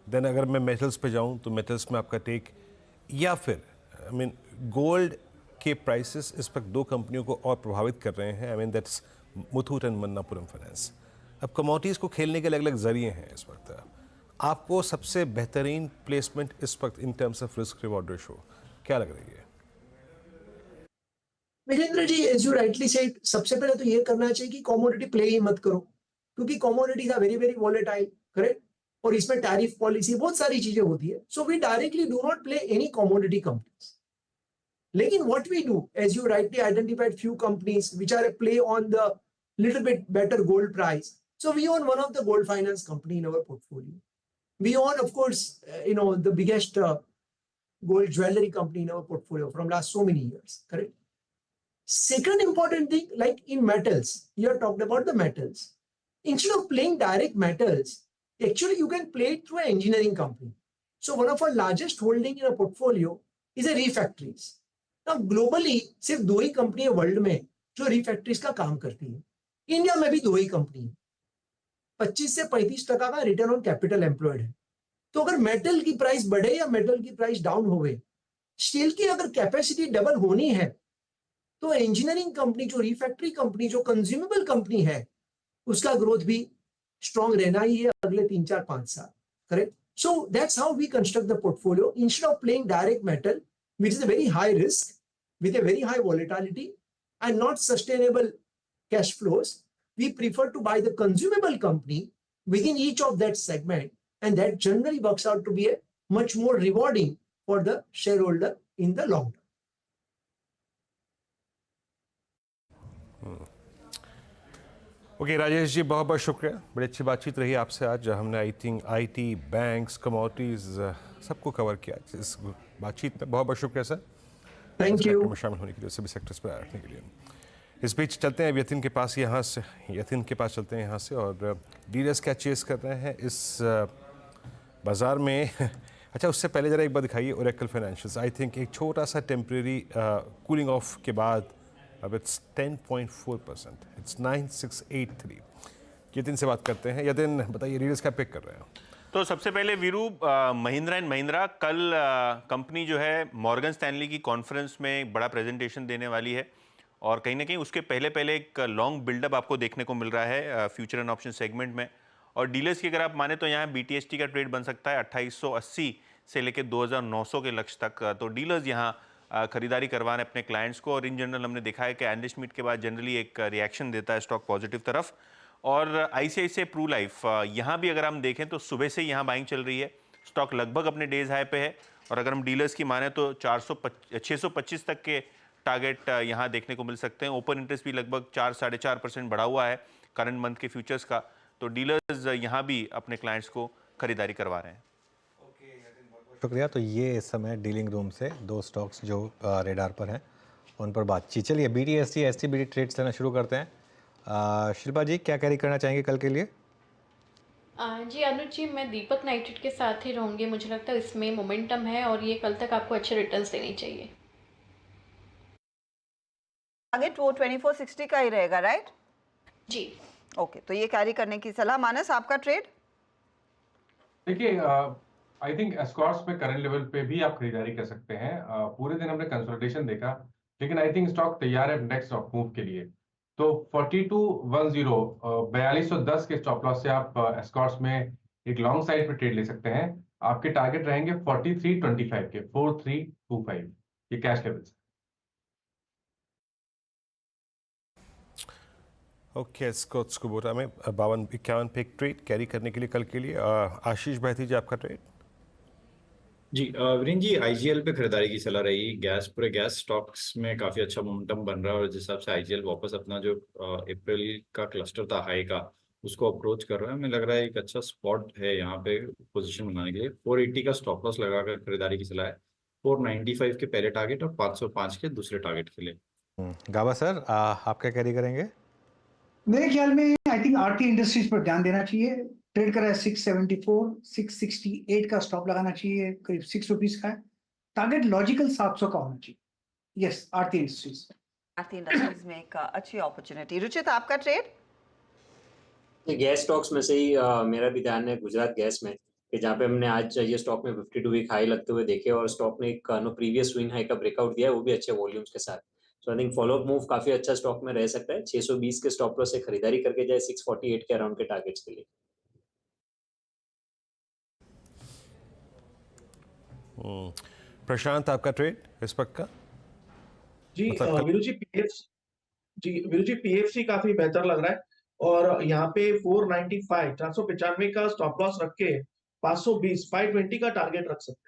देन अगर मैं मेटल्स पे जाऊँ तो मेटल्स में आपका टेक, या फिर आई मीन गोल्ड के प्राइसेस इस वक्त 2 कंपनियों को और प्रभावित कर रहे हैं. I mean that's Muthoot and Manappuram finance. अब कमोडिटीज़ को खेलने के अलग अलग जरिए हैं इस वक्त. आपको सबसे बेहतरीन प्लेसमेंट इस वक्त in terms of risk reward ratio क्या लग रही है? Virendra ji, as you rightly said, सबसे पहले तो ये करना चाहिए कि कमोडिटी प्ले ही मत करो, क्योंकि commodities are very very volatile, correct? और इसमें टैरिफ पॉलिसी बहुत सारी चीजें होती है. So we directly do not play any commodity companies. लेकिन what we do, as you rightly identified few companies which are a play on the little bit better gold price. So we own one of the gold finance company in our portfolio. We own, of course, the biggest gold jewelry company in our portfolio from last so many years, correct? Second important thing, like in metals, you have talked about the metals. Instead of playing direct metals, actually you can play it through an engineering company. So one of our largest holding in a portfolio is a refactories. Now globally, सिर्फ 2 ही कंपनी है वर्ल्ड में जो refactories का काम करती है. इंडिया में भी 2 ही कंपनी है. 25 से 35% का रिटर्न ऑन कैपिटल एम्प्लॉयड है. तो अगर मेटल की प्राइस बढ़े या मेटल की प्राइस डाउन होवे, स्टील की अगर कैपेसिटी डबल होनी है, तो इंजीनियरिंग कंपनी, जो रिफैक्टरी कंपनी, जो कंज्यूमेबल कंपनी है, उसका ग्रोथ भी स्ट्रॉन्ग रहना ही है अगले 3-4-5 साल, correct? So that's how we construct the portfolio. Instead of playing direct metal which is a very high risk with a very high volatility and not sustainable cash flows, we prefer to buy the consumable company within each of that segment, and that generally works out to be a much more rewarding for the shareholder in the long term. Okay Rajesh ji, बहुत बहुत शुक्रिया. बड़ी अच्छी बातचीत रही आपसे आज. हमने I think IT, banks, commodities सबको कवर किया इस बातचीत में. बहुत बहुत शुक्रिया सर, थैंक यू में शामिल होने के लिए, सभी सेक्टर्स पर रखने के लिए. इस बीच चलते हैं यतिन के पास, यतिन के पास चलते हैं यहाँ से, और डीलर्स क्या चेस कर रहे हैं इस बाज़ार में. अच्छा, उससे पहले ज़रा एक बार दिखाइए ओरेकल फाइनेंशियल्स. आई थिंक एक छोटा सा टेम्प्रेरी कूलिंग ऑफ के बाद अब इट्स 10.4%, इट्स 9683. यतिन से बात करते हैं. यतिन बताइए, डीलर्स क्या पिक कर रहे हैं? तो सबसे पहले वीरू, महिंद्रा एंड महिंद्रा कल कंपनी जो है मॉर्गन स्टैनली की कॉन्फ्रेंस में बड़ा प्रेजेंटेशन देने वाली है, और कहीं ना कहीं उसके पहले एक लॉन्ग बिल्डअप आपको देखने को मिल रहा है फ्यूचर एंड ऑप्शन सेगमेंट में. और डीलर्स की अगर आप माने तो यहाँ BTST का ट्रेड बन सकता है 2880 से लेकर 2900 के लक्ष्य तक. तो डीलर्स यहाँ खरीदारी करवाना है अपने क्लाइंट्स को। और इन जनरल हमने देखा है कि एनालिस्ट मीट के बाद जनरली एक रिएक्शन देता है स्टॉक पॉजिटिव तरफ। और आईसीआईसीआई प्रू लाइफ यहाँ भी अगर हम देखें तो सुबह से यहाँ बाइंग चल रही है, स्टॉक लगभग अपने डेज हाई पे है। और अगर हम डीलर्स की माने तो 625 तक के टारगेट यहाँ देखने को मिल सकते हैं। ओपन इंटरेस्ट भी लगभग 4-4.5% बढ़ा हुआ है करंट मंथ के फ्यूचर्स का। तो डीलर्स यहाँ भी अपने क्लाइंट्स को खरीदारी करवा रहे हैं। शुक्रिया। तो ये इस समय डीलिंग रूम से दो स्टॉक्स जो रेडार पर हैं उन पर बातचीत। चलिए BTST STBT ट्रेड्स लेना शुरू करते हैं। शिल्पा जी क्या कैरी करना चाहेंगे कल के लिए? जी अनुज जी, मैं दीपक नाइट्रेट के साथ ही रहूँगी। मुझे लगता है इसमें मोमेंटम है और ये कल तक आपको अच्छे रिटर्न्स देनी चाहिए। टारगेट वो 2460 का ही रहेगा, राइट? जी ओके, तो ये कैरी करने की सलाह। मानस, आपका ट्रेड? देखिए, आई थिंक एस्कॉर्ट्स पे करंट लेवल पे भी आप खरीदारी कर सकते हैं। पूरे दिन हमने कंसोलिडेशन देखा, लेकिन आई थिंक स्टॉक तैयार है नेक्स्ट स्टॉक मूव के लिए। तो 4210 के स्टॉप लॉस से आप एस्कॉर्ट्स में एक लॉन्ग साइड पे ट्रेड ले सकते हैं। आपके टारगेट रहेंगे 4325 के, 4325 ये cash levels. Okay, Escorts Kubota में 52-51 पे एक ट्रेड कैरी करने के लिए कल के लिए। आशीष भाई जी आपका ट्रेड? जी वीरेंद्र जी, आईजीएल पे खरीदारी की सलाह रही। पूरे गैस स्टॉक्स में काफी अच्छा मोमेंटम बन रहा है और जिस हिसाब से आईजीएल वापस अपना जो अप्रैल का क्लस्टर था हाई का उसको अप्रोच कर रहा है, हमें लग रहा है एक अच्छा स्पॉट है यहाँ पे पोजीशन बनाने के लिए। 480 का स्टॉप लॉस लगाकर खरीदारी की सलाह है। 495 के पहले टारगेट और 505 के दूसरे टारगेट के लिए। गाबा सर आप क्या कैरी करेंगे? मेरे ख्याल में आई थिंक आरटी इंडस्ट्रीज पर ध्यान देना चाहिए। ट्रेड करा है 674, 668 का स्टॉप लगाना चाहिए, करीब 6 रुपीज का है। टारगेट लॉजिकल 700 का होना चाहिए। यस, आरती इंडस्ट्रीज। आरती इंडस्ट्रीज में एक अच्छी अपॉर्चुनिटी। रुचित, आपका ट्रेड? गैस स्टॉक्स में से ही मेरा भी ध्यान है गुजरात गैस में, कि जहाँ पे हमने आज ये स्टॉक में 52 वीक हाई लगते हुए देखे और स्टॉक ने एक प्रीवियस स्विंग हाई का ब्रेकआउट दिया है, वो भी अच्छे वॉल्यूम्स के साथ। सो आई थिंक फॉलोअप मूव काफी अच्छा स्टॉक में रह सकता है। 620 के स्टॉप लॉस से खरीदारी करके जाए 648 के अराउंड के टारगेट्स के लिए। प्रशांत आपका ट्रेड इस वक्त का? जी वीरू जी पीएफसी काफी बेहतर लग रहा है और यहाँ पे 495 का स्टॉप लॉस रख के 520 का टारगेट रख सकते हैं।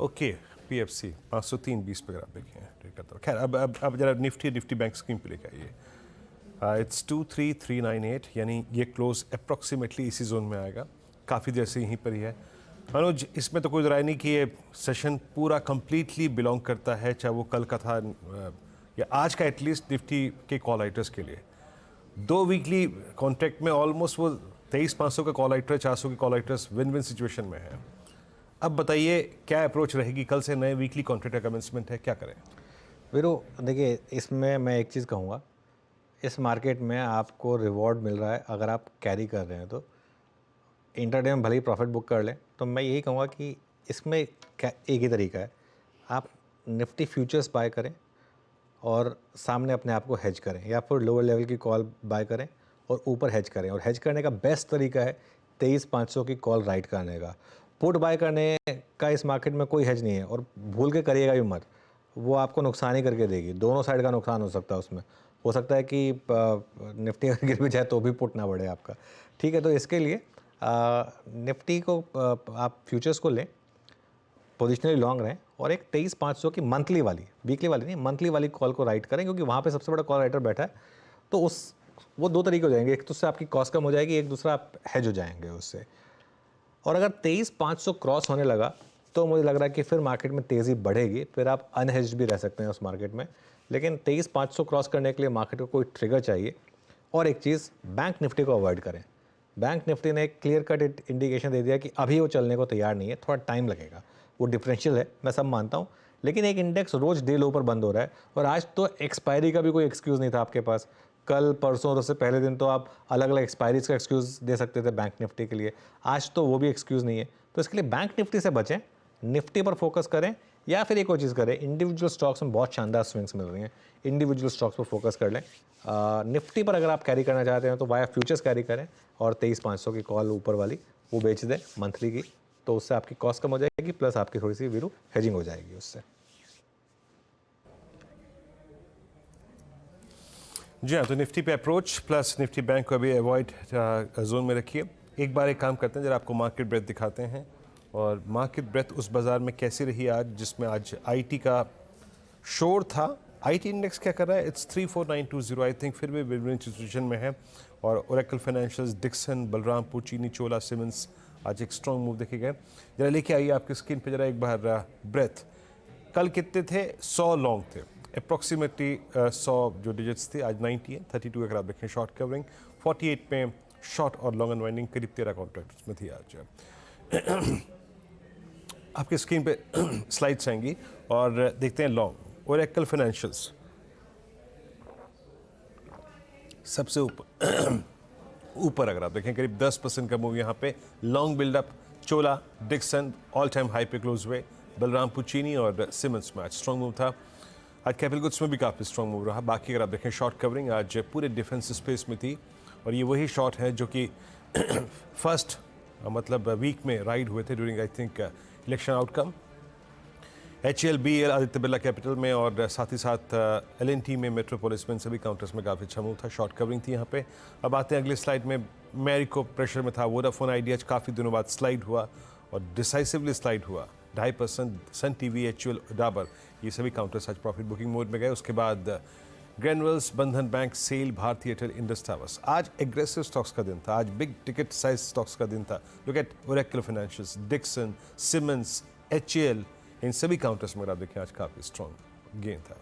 ओके, पीएफसी 503.20 पे आप देखें ट्रेड करता हूँ। खैर अब जरा निफ्टी बैंक स्कीम पे लेके आइए। इट्स 23398, यानी ये क्लोज अप्रॉक्सीमेटली इसी जोन में आएगा, काफ़ी देर से यहीं पर ही है। अनुज, इसमें तो कोई राय नहीं कि ये सेशन पूरा कंप्लीटली बिलोंग करता है, चाहे वो कल का था या आज का, एटलीस्ट निफ्टी के कॉल राइटर्स के लिए। 2 वीकली कॉन्ट्रैक्ट में ऑलमोस्ट वो 23,500 का कॉल राइटर, 400 के call writers win win situation में है। अब बताइए क्या अप्रोच रहेगी? कल से नए वीकली कॉन्ट्रैक्ट का कमेंसमेंट है, क्या करें? वीरू देखिए, इसमें मैं एक चीज़ कहूँगा, इस मार्केट में आपको रिवॉर्ड मिल रहा है अगर आप कैरी कर रहे हैं तो। इंटरडे में भले ही प्रॉफिट बुक कर लें, तो मैं यही कहूँगा कि इसमें एक ही तरीका है, आप निफ्टी फ्यूचर्स बाय करें और सामने अपने आप को हेज करें, या फिर लोअर लेवल की कॉल बाय करें और ऊपर हेज करें। और हेज करने का बेस्ट तरीका है 23,500 की कॉल राइट करने का। पुट बाय करने का इस मार्केट में कोई हेज नहीं है, और भूल के करिएगा भी मत, वो आपको नुकसान ही करके देगी। दोनों साइड का नुकसान हो सकता है उसमें। हो सकता है कि निफ्टी अगर गिर भी जाए तो भी पुट ना बढ़े आपका। ठीक है, तो इसके लिए निफ्टी को आप फ्यूचर्स को लें, पोजिशनली लॉन्ग रहें और एक 23,500 की मंथली वाली, वीकली वाली नहीं, मंथली वाली कॉल को राइट करें, क्योंकि वहाँ पे सबसे बड़ा कॉल राइटर बैठा है। तो वो 2 तरीके हो जाएंगे, एक तो उससे आपकी कॉस्ट कम हो जाएगी, एक दूसरा आप हेज हो जाएंगे उससे। और अगर 23,500 क्रॉस होने लगा तो मुझे लग रहा है कि फिर मार्केट में तेज़ी बढ़ेगी, फिर आप अनहेज्ड भी रह सकते हैं उस मार्केट में। लेकिन 23,500 क्रॉस करने के लिए मार्केट को कोई ट्रिगर चाहिए। और एक चीज़, बैंक निफ्टी को अवॉइड करें। बैंक निफ्टी ने एक क्लियर कट इंडिकेशन दे दिया कि अभी वो चलने को तैयार नहीं है, थोड़ा टाइम लगेगा। वो डिफरेंशियल है, मैं सब मानता हूँ, लेकिन एक इंडेक्स रोज़ डे लो पर बंद हो रहा है। और आज तो एक्सपायरी का भी कोई एक्सक्यूज़ नहीं था आपके पास। कल परसों उससे पहले दिन तो आप अलग अलग एक्सपायरीज का एक्सक्यूज़ दे सकते थे बैंक निफ्टी के लिए, आज तो वो भी एक्सक्यूज़ नहीं है। तो इसके लिए बैंक निफ्टी से बचें, निफ्टी पर फोकस करें, या फिर एक और चीज़ करें, इंडिविजुअल स्टॉक्स में बहुत शानदार स्विंग्स मिल रही हैं, इंडिविजुअल स्टॉक्स पर फोकस कर लें। निफ्टी पर अगर आप कैरी करना चाहते हैं तो वाया फ्यूचर्स कैरी करें और 23,500 की कॉल ऊपर वाली वो बेच दें मंथली की, तो उससे आपकी कॉस्ट कम हो जाएगी, प्लस आपकी थोड़ी सी वीरू हेजिंग हो जाएगी उससे। जी हाँ, तो निफ्टी पे अप्रोच प्लस निफ्टी बैंक को अभी अवॉइड जोन में रखिए। एक बार एक काम करते हैं, जरा आपको मार्केट ब्रेथ दिखाते हैं और मार्केट ब्रेथ उस बाज़ार में कैसी रही आज, जिसमें आज आईटी का शोर था। आईटी इंडेक्स क्या कर रहा है? इट्स 34920, आई थिंक फिर भी विन सिचुएशन में है। और ओरेकल फाइनेंशियल्स, डिक्सन, बलरामपुर चीनी, चोला सिमेंट्स आज एक स्ट्रॉन्ग मूव देखे गए। जरा लेके आइए आपकी स्क्रीन पे जरा एक बार ब्रेथ। कल कितने थे? 100 लॉन्ग थे, अप्रॉक्सीमेटली 100 जो डिजिट्स थे, आज 90 है। 32 अगर आप देखें शॉर्ट कवरिंग, 48 में शॉर्ट और लॉन्ग अनवाइंडिंग करीब 13 कॉन्ट्रैक्ट्स में थी आज। आपकी स्क्रीन पे स्लाइड्स आएंगी और देखते हैं लॉन्ग। ओरेकल फाइनेंशियल्स सबसे ऊपर अगर आप देखें करीब 10% का मूव यहाँ पे। लॉन्ग बिल्डअप चोला, डिक्सन ऑल टाइम हाई पे क्लोज हुए। बलरामपुर चीनी और सिमेंट्स में आज स्ट्रॉन्ग मूव था। आज कैपिटल गुड्स में भी काफ़ी स्ट्रॉन्ग मूव रहा। बाकी अगर आप देखें शॉर्ट कवरिंग आज पूरे डिफेंस स्पेस में थी और ये वही शॉर्ट है जो कि फर्स्ट मतलब वीक में राइड हुए थे during I think election outcome. HL, BL, Aditya Birla capital में और साथ ही साथ LNT में, मेट्रोपोलिस में, सभी काउंटर्स में काफ़ी अच्छा मूव था। शॉर्ट कवरिंग थी यहाँ पे। अब आते हैं अगली स्लाइड में। मैरिको प्रेशर में था। वोडाफोन आइडिया काफ़ी दिनों बाद स्लाइड हुआ और डिसाइसिवली स्लाइड हुआ 2.5%। सन टीवी, HUL, डाबर ये सभी काउंटर्स आज प्रॉफिट बुकिंग मोड में गए। उसके बाद ग्रैनुअल्स, बंधन बैंक, सेल, भारती एयरटेल, इंडस टावर्स। आज एग्रेसिव स्टॉक्स का दिन था। आज बिग टिकट साइज स्टॉक्स का दिन था। Look at Oracle Financials, Dixon, cements, HAL, इन सभी काउंटर्स में आप देखें आज काफ़ी स्ट्रॉन्ग गेन था।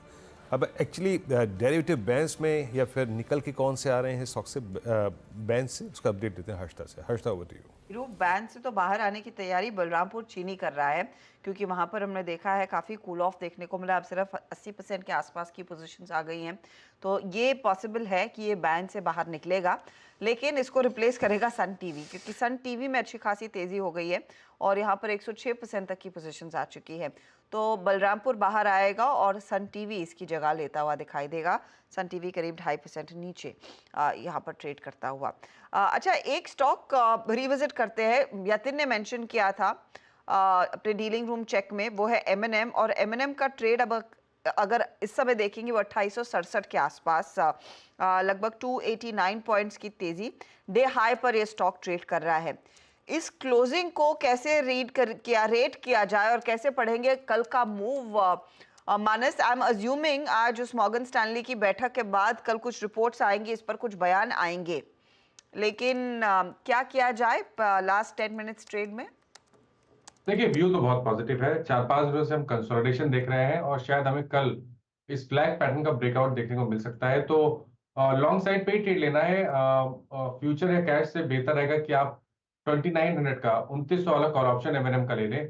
अब एक्चुअली डेरिवेटिव बैंड्स में या फिर निकल के कौन से आ रहे हैं स्टॉक से, बैंड से, उसका अपडेट देते हैं हर्षदा से। Harshada, over to you. Band से तो बाहर आने की तैयारी बलरामपुर चीनी कर रहा है, क्योंकि वहां पर हमने देखा है काफ़ी कूल ऑफ देखने को मिला। अब सिर्फ 80% के आसपास की पोजीशंस आ गई हैं, तो ये पॉसिबल है कि ये बैंड से बाहर निकलेगा, लेकिन इसको रिप्लेस करेगा सन टीवी, क्योंकि सन टीवी में अच्छी खासी तेज़ी हो गई है और यहाँ पर 106% तक की पोजीशंस आ चुकी है। तो बलरामपुर बाहर आएगा और सन टीवी इसकी जगह लेता हुआ दिखाई देगा। सन टीवी करीब 2.5% नीचे यहाँ पर ट्रेड करता हुआ। अच्छा, एक स्टॉक रिविजिट करते हैं, यतिन ने मेंशन किया था अपने डीलिंग रूम चेक में, वो है M&M। और M&M का ट्रेड अब अगर इस समय देखेंगे वो 2867 के आसपास, लगभग 289 पॉइंट्स की तेजी, डे हाई पर ये स्टॉक ट्रेड कर रहा है। इस क्लोजिंग को कैसे रेट किया जाए और कैसे पढ़ेंगे कल का move? Manas, I am assuming आज उस मॉर्गन स्टैनली की बैठक के बाद कल कुछ रिपोर्ट्स आएंगी, इस पर कुछ बयान आएंगे, लेकिन क्या किया जाए लास्ट 10 मिनट्स ट्रेड में? देखिए, व्यू तो बहुत पॉजिटिव है। 4-5 दिनों से हम कंसोलिडेशन देख रहे हैं और शायद हमें कल इस ब्लैक पैटर्न का ब्रेकआउट देखने को मिल सकता है। तो लॉन्ग साइड पे ही ट्रेड लेना है। फ्यूचर या कैश से बेहतर रहेगा कि आप 2900 का 2900 वाला कॉल ऑप्शन M&M का ले लें।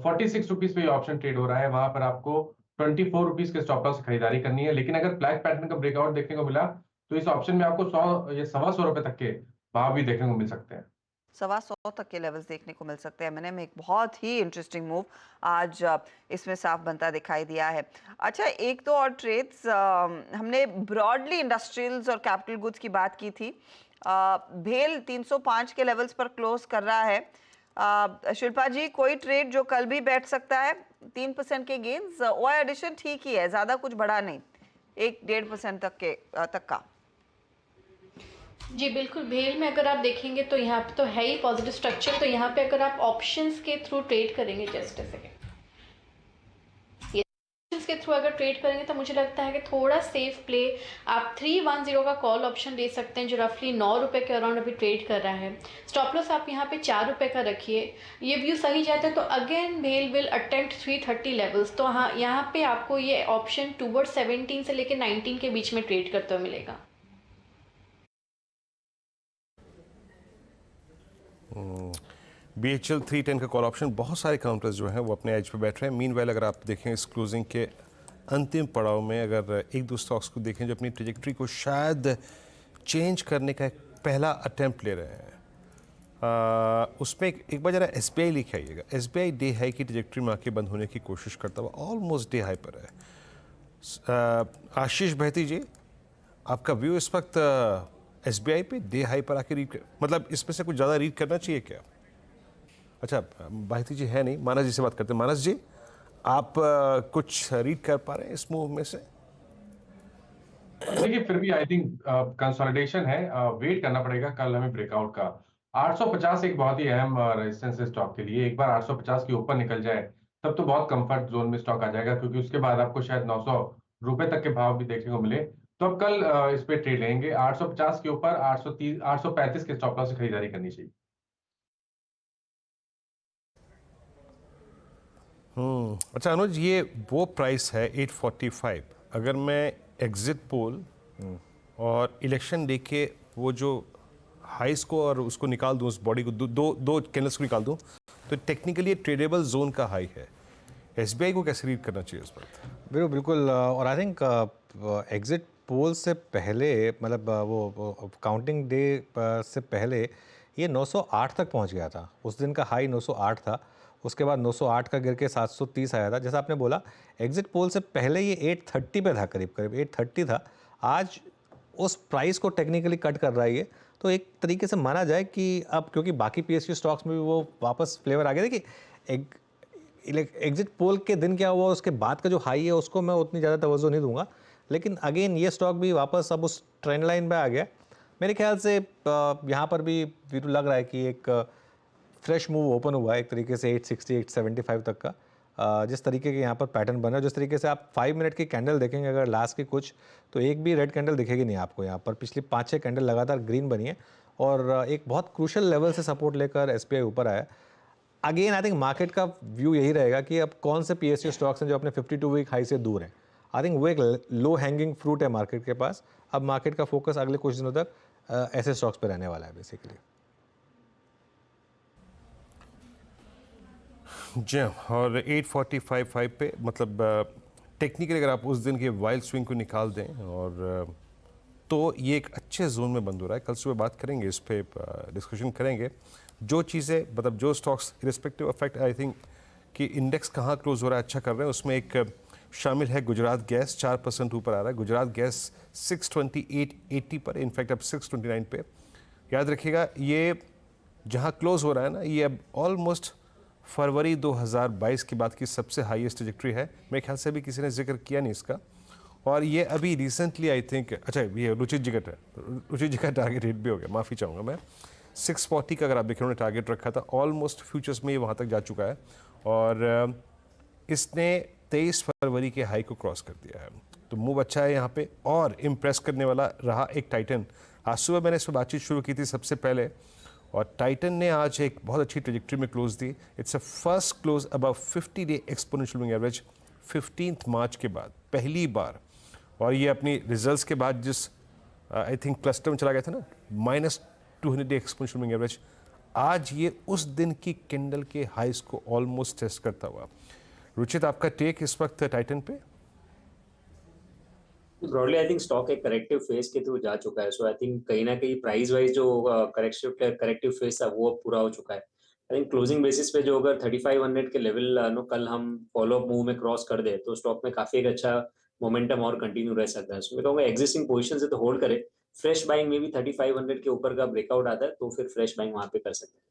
46 रुपीज पे ऑप्शन ट्रेड हो रहा है, वहां पर आपको 24 रुपीज के स्टॉप लॉस से खरीदारी करनी है। लेकिन अगर ब्लैक पैटर्न का ब्रेकआउट देखने को मिला तो इस ऑप्शन में आपको 100 या 125 रुपए तक के भाव भी देखने को मिल सकते हैं। 125 तक के लेवल्स देखने को मिल सकते हैं। M&M एक बहुत ही इंटरेस्टिंग मूव आज इसमें साफ बनता दिखाई दिया है। अच्छा, एक दो और ट्रेड्स, हमने ब्रॉडली इंडस्ट्रियल्स और कैपिटल गुड्स की बात की थी। भेल 305 के लेवल्स पर क्लोज कर रहा है। शिल्पा जी, कोई ट्रेड जो कल भी बैठ सकता है? 3% के गेन्स, ओआई एडिशन ठीक ही है, ज्यादा कुछ बड़ा नहीं, 1-1.5% तक का। जी बिल्कुल, भेल में अगर आप देखेंगे तो यहाँ पे तो है ही पॉजिटिव स्ट्रक्चर। तो यहाँ पे अगर आप ऑप्शंस के थ्रू ट्रेड करेंगे, जस्ट अ सेकेंड, के थ्रू अगर ट्रेड करेंगे तो मुझे लगता है कि थोड़ा सेफ प्ले आप 310 का कॉल ऑप्शन ले सकते हैं, जो रफली 9 रुपये के अराउंड अभी ट्रेड कर रहा है। स्टॉप लॉस आप यहाँ पे 4 रुपये का रखिए। ये व्यू सही जाता है तो अगेन भेल विल अटेम्प्ट 330 लेवल्स। तो हाँ, यहाँ पे आपको ये ऑप्शन टूवर्ड 17 से लेकर 19 के बीच में ट्रेड करते हुए मिलेगा। BHL 310 का कॉल ऑप्शन, बहुत सारे काउंटर्स जो हैं वो अपने एज पे बैठ रहे हैं। मीनवाइल अगर आप देखें इस क्लोजिंग के अंतिम पड़ाव में, अगर एक दो स्टॉक्स को देखें जो अपनी ट्रेजेक्ट्री को शायद चेंज करने का एक पहला अटेम्प्ट ले रहे हैं, उसमें एक बार जरा SBI लिखे आइएगा। SBI डे हाई की ट्रेजेक्ट्री में आके बंद होने की कोशिश करता हुआ ऑलमोस्ट डे हाई पर है। आशीष बहती जी, आपका व्यू इस वक्त SBI पे डे हाई पर आके रीड मतलब इसमें से कुछ ज़्यादा रीड करना चाहिए क्या? अच्छा, भारती जी है नहीं, मानस जी से बात करते हैं। मानस जी, आप कुछ रीड कर पा रहे हैं इस मूव में से? देखिए, फिर भी आई थिंक कंसोलिडेशन है, वेट करना पड़ेगा कल हमें ब्रेकआउट का। 850 एक बहुत ही अहम रेजिस्टेंस है स्टॉक के लिए। एक बार 850 के ऊपर निकल जाए तब तो बहुत कंफर्ट जोन में स्टॉक आ जाएगा, क्योंकि उसके बाद आपको शायद 900 रुपए तक के भाव भी देखने को मिले। तो अब कल इस पे ट्रेड लेंगे। 850 के ऊपर 830 835 के स्टॉप लॉस से खरीदारी करनी चाहिए। अच्छा अनुज, ये वो प्राइस है 845। अगर मैं एग्जिट पोल और इलेक्शन डे के वो जो हाइस को और उसको निकाल दूं, उस बॉडी को दो कैंडल्स को निकाल दूं, तो टेक्निकली ट्रेडेबल जोन का हाई है। एसबीआई को कैसे रीड करना चाहिए इस पर? बिल्कुल, और आई थिंक एग्जिट पोल से पहले, मतलब वो काउंटिंग डे से पहले ये 908 तक पहुंच गया था। उस दिन का हाई 908 था, उसके बाद 908 का गिर के 730 आया था। जैसा आपने बोला, एग्जिट पोल से पहले ये 830 पे था, करीब 830 था। आज उस प्राइस को टेक्निकली कट कर रहा है ये, तो एक तरीके से माना जाए कि अब क्योंकि बाकी PSU स्टॉक्स में भी वो वापस फ्लेवर आ गया। देखिए, एग्जिट पोल के दिन क्या हुआ, उसके बाद का जो हाई है उसको मैं उतनी ज़्यादा तवज्जो नहीं दूंगा, लेकिन अगेन ये स्टॉक भी वापस अब उस ट्रेंड लाइन पे आ गया। मेरे ख्याल से यहाँ पर भी वीरू लग रहा है कि एक फ्रेश मूव ओपन हुआ है एक तरीके से 860 875 तक का। जिस तरीके के यहाँ पर पैटर्न बना है, जिस तरीके से आप 5 मिनट की कैंडल देखेंगे अगर लास्ट की कुछ, तो एक भी रेड कैंडल दिखेगी नहीं आपको यहाँ पर। पिछली 5-6 कैंडल लगातार ग्रीन बनी है और एक बहुत क्रूशल लेवल से सपोर्ट लेकर SBI ऊपर आया। अगेन आई थिंक मार्केट का व्यू यही रहेगा कि अब कौन से PSU स्टॉक्स हैं जो अपने 52 वीक हाई से दूर हैं। आई थिंक वो एक लो हैंगिंग फ्रूट है मार्केट के पास। अब मार्केट का फोकस अगले कुछ दिनों तक ऐसे स्टॉक्स पे रहने वाला है बेसिकली। जी, और 845 पे मतलब टेक्निकली अगर आप उस दिन के वाइल्ड स्विंग को निकाल दें और तो ये एक अच्छे जोन में बंद हो रहा है। कल सुबह बात करेंगे इस पे, डिस्कशन करेंगे जो चीज़ें, मतलब जो stocks respective affect I think कि इंडेक्स कहाँ क्लोज हो रहा है, अच्छा कर रहे हैं, उसमें एक शामिल है गुजरात गैस। 4% ऊपर आ रहा है गुजरात गैस 628.80 पर, इनफैक्ट अब 629 पे। याद रखिएगा ये जहाँ क्लोज हो रहा है ना, ये अब ऑलमोस्ट फरवरी 2022 की बात की सबसे हाईएस्ट ट्रैजेक्टरी है। मेरे ख्याल से अभी किसी ने जिक्र किया नहीं इसका, और ये अभी रिसेंटली आई थिंक, अच्छा ये रुचित जी का टारगेट हिट भी हो गया, माफ़ी चाहूँगा मैं। 640 का अगर आप देखें उन्होंने टारगेट रखा था, ऑलमोस्ट फ्यूचर्स में ये वहाँ तक जा चुका है और इसने 23 फरवरी के हाई को क्रॉस कर दिया है। तो मूव अच्छा है यहाँ पे, और इम्प्रेस करने वाला रहा एक टाइटन। आज सुबह मैंने इस पर बातचीत शुरू की थी सबसे पहले, और टाइटन ने आज एक बहुत अच्छी ट्रैजेक्टरी में close the. It's a first close above 50 day exponential moving average 15 मार्च के बाद पहली बार। और ये अपनी रिजल्ट्स के बाद जिस आई थिंक क्लस्टर में चला गया था ना, -200 डे एक्सपोनेंशियल मूविंग एवरेज, आज ये उस दिन की कैंडल के हाइस को ऑलमोस्ट टेस्ट करता हुआ। रुचित, आपका टेक इस वक्त टाइटन पे? ब्रॉडली आई थिंक स्टॉक एक करेक्टिव फेज के थ्रू जा चुका है। सो आई थिंक कहीं ना कहीं प्राइस वाइज जो करेक्टिव फेज था वो पूरा हो चुका है। आई थिंक क्लोजिंग बेसिस पे जो अगर 3500 के लेवल नो कल हम फॉलो अप मूव में क्रॉस कर दे तो स्टॉक में काफी एक अच्छा मोमेंटम और कंटिन्यू रह सकता है। सो मैं कहूँगा एग्जिस्टिंग पोजीशन से तो होल्ड करे, फ्रेश बाइंग में भी 3500 के ऊपर का ब्रेकआउट आता है तो फिर फ्रेश बाइंग वहाँ पे कर सकते हैं।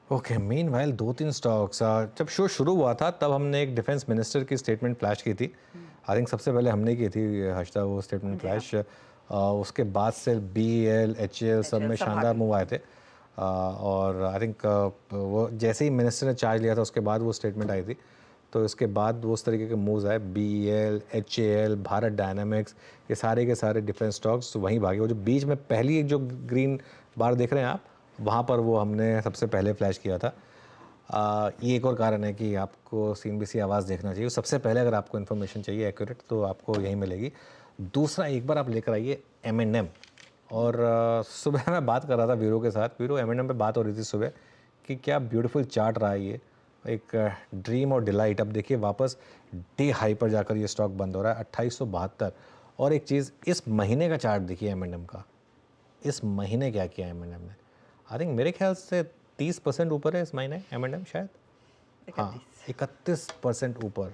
ओके, मीनवाइल 2-3 स्टॉक्स, जब शो शुरू हुआ था तब हमने एक डिफेंस मिनिस्टर की स्टेटमेंट फ्लैश की थी। आई थिंक सबसे पहले हमने की थी हर्षदा वो स्टेटमेंट फ्लैश। उसके बाद से BEL, HAL सब में शानदार मूव आए थे। और आई थिंक वो जैसे ही मिनिस्टर ने चार्ज लिया था उसके बाद वो स्टेटमेंट आई थी, तो इसके बाद वो उस तरीके के मूव्स आए। BEL, HAL, भारत डायनामिक्स, ये सारे के सारे डिफेंस स्टॉक्स वहीं भागे। वो जो बीच में पहली जो ग्रीन बार देख रहे हैं आप, वहाँ पर वो हमने सबसे पहले फ्लैश किया था। ये एक और कारण है कि आपको CNBC आवाज़ देखना चाहिए। सबसे पहले अगर आपको इन्फॉर्मेशन चाहिए एक्यूरेट तो आपको यहीं मिलेगी। दूसरा, एक बार आप लेकर आइए M&M। और सुबह मैं बात कर रहा था वीरू के साथ, वीरू M&M पे बात हो रही थी सुबह कि क्या ब्यूटीफुल चार्ट रहा है ये, एक ड्रीम और डिलाइट। अब देखिए वापस डे हाई पर जाकर ये स्टॉक बंद हो रहा है 2872। और एक चीज़, इस महीने का चार्ट देखिए M&M का, इस महीने क्या किया M&M ने। आई थिंक मेरे ख्याल से 30% ऊपर है इस महीने M&M शायद, हाँ 31% ऊपर।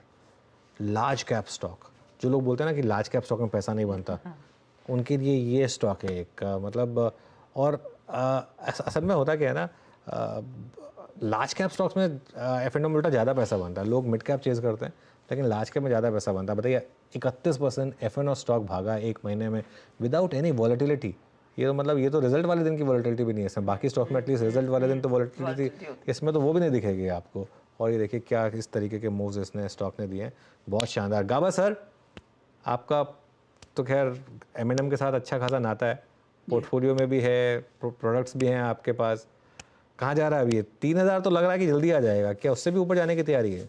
लार्ज कैप स्टॉक, जो लोग बोलते हैं ना कि लार्ज कैप स्टॉक में पैसा नहीं बनता, उनके लिए ये स्टॉक है एक मतलब। और असल में होता क्या है ना, लार्ज कैप स्टॉक्स में F&O में उल्टा ज़्यादा पैसा बनता है, लोग मिड कैप चेज करते हैं लेकिन लार्ज कैप में ज़्यादा पैसा बनता है। बताइए 31% F&O स्टॉक भागा एक महीने में विदाउट एनी वॉलेटिलिटी। ये तो मतलब ये तो रिजल्ट वाले दिन की वॉलेटिलिटी भी नहीं है इसमें, बाकी स्टॉक में एटलीस्ट रिजल्ट वाले दिन तो वॉलेटिलिटी, इसमें तो वो भी नहीं दिखेगी आपको। और ये देखिए क्या इस तरीके के मूव्स इसने स्टॉक ने दिए हैं, बहुत शानदार। गाबा सर, आपका तो खैर M&M के साथ अच्छा खासा नाता है, पोर्टफोलियो में भी है, प्रोडक्ट्स भी हैं आपके पास, कहाँ जा रहा है अभी ये? 3000 तो लग रहा है कि जल्दी आ जाएगा, क्या उससे भी ऊपर जाने की तैयारी है?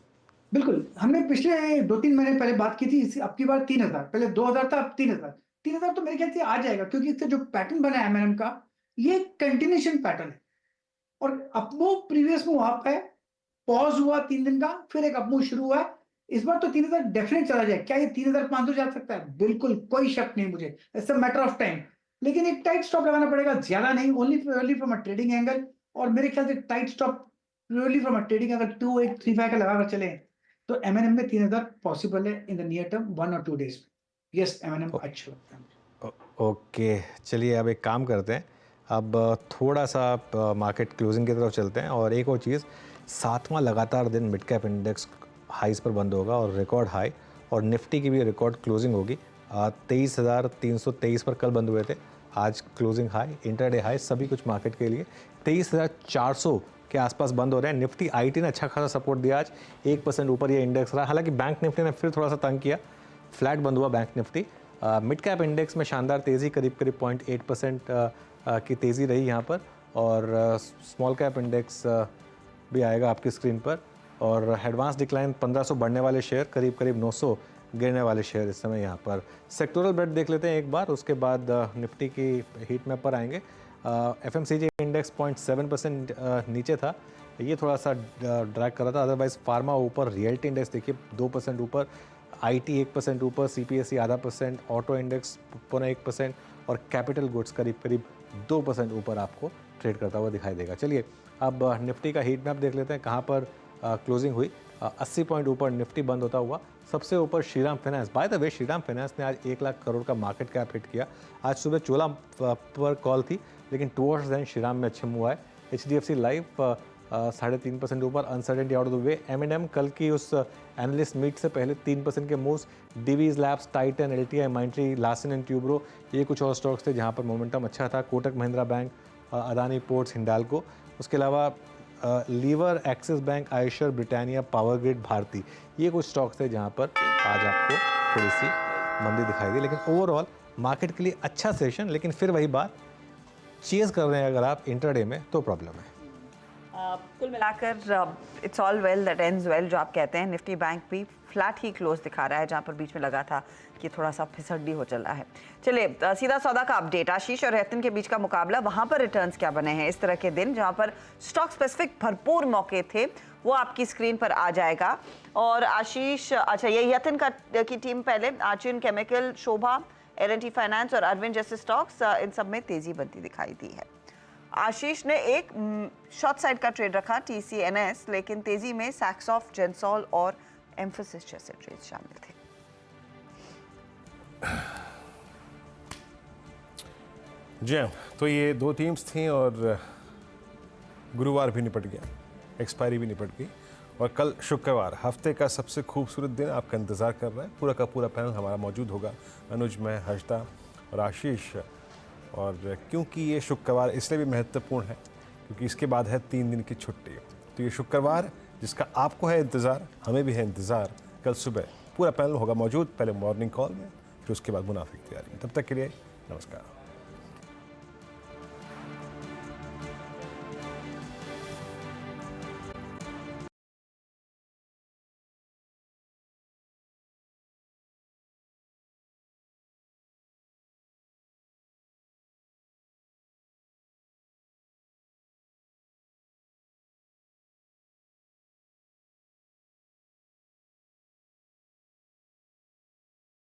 बिल्कुल, हमने पिछले 2-3 महीने पहले बात की थी, अब की बार 3000, पहले 2000 था, अब 3000 तो मेरे ख्याल से आ जाएगा, क्योंकि इसका जो पैटर्न बना है M&M का, ये कंटिन्यूएशन पैटर्न है और अपमूव प्रीवियस मूव अप है, पॉज हुआ 3 दिन का, फिर एक अपमूव शुरू हुआ है। इस बार तो 3000 डेफिनेट चला जाए। क्या ये 3500 जा सकता है? बिल्कुल, कोई शक नहीं मुझे, it's a matter of time. लेकिन एक टाइट स्टॉप लगाना पड़ेगा, ज्यादा नहीं, only from a trading angle. और मेरे ख्याल से tight stop purely from a trading अगर 2835 का लगाकर चले तो M&M में 3000 पॉसिबल है इन द नियर टर्म, 1 और 2 डेज में। यस, M&M अच्छा लगता है। ओके, चलिए अब एक काम करते हैं, अब थोड़ा सा मार्केट क्लोजिंग की तरफ चलते हैं। और एक और चीज़, 7वां लगातार दिन मिड कैप इंडेक्स हाईज पर बंद होगा और रिकॉर्ड हाई, और निफ्टी की भी रिकॉर्ड क्लोजिंग होगी। 23,323 पर कल बंद हुए थे, आज क्लोजिंग हाई, इंटरडे हाई, सभी कुछ मार्केट के लिए 23,400 के आसपास बंद हो रहे हैं। निफ्टी IT ने अच्छा खासा सपोर्ट दिया, आज 1% ऊपर ये इंडेक्स रहा। हालांकि बैंक निफ्टी ने फिर थोड़ा सा तंग किया, फ्लैट बंद हुआ bank Nifty. Mid cap index में शानदार तेज़ी, करीब 0.8% की तेज़ी रही यहाँ पर। और स्मॉल कैप इंडेक्स भी आएगा आपकी स्क्रीन पर। और एडवांस डिक्लाइन 1500 बढ़ने वाले शेयर, करीब 900 गिरने वाले शेयर इस समय यहाँ पर। सेक्टोरल ब्रेड देख लेते हैं एक बार, उसके बाद निफ्टी की हीट मैप पर आएंगे। FMCG इंडेक्स 0.7% नीचे था, ये थोड़ा सा ड्रैग कर रहा था। अदरवाइज फार्मा ऊपर, रियल्टी इंडेक्स देखिए 2% ऊपर, IT 1% ऊपर, CPSE आधा %, ऑटो इंडेक्स 0.1% और कैपिटल गुड्स करीब 2% ऊपर आपको ट्रेड करता हुआ दिखाई देगा। चलिए अब निफ्टी का हीट मैप देख लेते हैं, कहाँ पर क्लोजिंग हुई। 80 पॉइंट ऊपर निफ्टी बंद होता हुआ, सबसे ऊपर Shriram finance. By the way, Shriram finance ने आज 1 लाख करोड़ का मार्केट कैप हिट किया। आज सुबह चोला पर कॉल थी, लेकिन टुवर्ड्स देन श्रीराम में अच्छा हुआ है। HDFC लाइफ 3.5% ऊपर, uncertainty out of the way. M&M कल की उस एनालिस्ट मीट से पहले 3% के moves. Divi's Labs, Titan, LTI, माइंट्री, Larsen and Toubro, ये कुछ और स्टॉक्स थे जहाँ पर मोमेंटम अच्छा था। कोटक महिंद्रा बैंक, अदानी पोर्ट्स, हिंडाल्को, उसके अलावा लीवर, एक्सिस बैंक, आयशर, ब्रिटानिया, पावर ग्रिड, भारती, ये कुछ स्टॉक्स थे जहाँ पर आज आपको थोड़ी सी मंदी दिखाई दी। लेकिन ओवरऑल मार्केट के लिए अच्छा सेशन, लेकिन फिर वही बात, चेज कर रहे हैं अगर आप इंट्राडे में तो प्रॉब्लम है। कुल मिलाकर it's all well that ends well, जो आप कहते हैं। निफ्टी बैंक भी फ्लैट ही क्लोज दिखा रहा है, जहां पर बीच में लगा था कि थोड़ा सा फिसड्डी हो चल रहा है। चलिए सीधा सौदा का अपडेट, आशीष और रतन के बीच का मुकाबला, वहां पर रिटर्न्स क्या बने हैं इस तरह के दिन जहां पर स्टॉक स्पेसिफिक भरपूर मौके थे, वो आपकी स्क्रीन पर आ जाएगा। और आशीष, अच्छा ये यतन की टीम पहले, आर्चिन केमिकल, शोभा, L&T फाइनेंस और अरविंद जैसे स्टॉक्स, इन सब में तेजी बनती दिखाई दी है। आशीष ने एक शॉर्ट साइड का ट्रेड रखा TCNS, लेकिन तेजी में सैक्सॉफ, जेंसॉल और एम्फोसिस जैसे ट्रेड शामिल थे। जी हाँ, तो ये 2 टीम्स थी और गुरुवार भी निपट गया, एक्सपायरी भी निपट गई। और कल शुक्रवार, हफ्ते का सबसे खूबसूरत दिन आपका इंतज़ार कर रहा है। पूरा का पूरा पैनल हमारा मौजूद होगा, अनुज, मैं, हर्षदा और आशीष। और क्योंकि ये शुक्रवार इसलिए भी महत्वपूर्ण है क्योंकि इसके बाद है 3 दिन की छुट्टी। तो ये शुक्रवार जिसका आपको है इंतज़ार, हमें भी है इंतज़ार, कल सुबह पूरा पैनल होगा मौजूद, पहले मॉर्निंग कॉल में, फिर उसके बाद मुनाफे की तैयारी में। तब तक के लिए नमस्कार।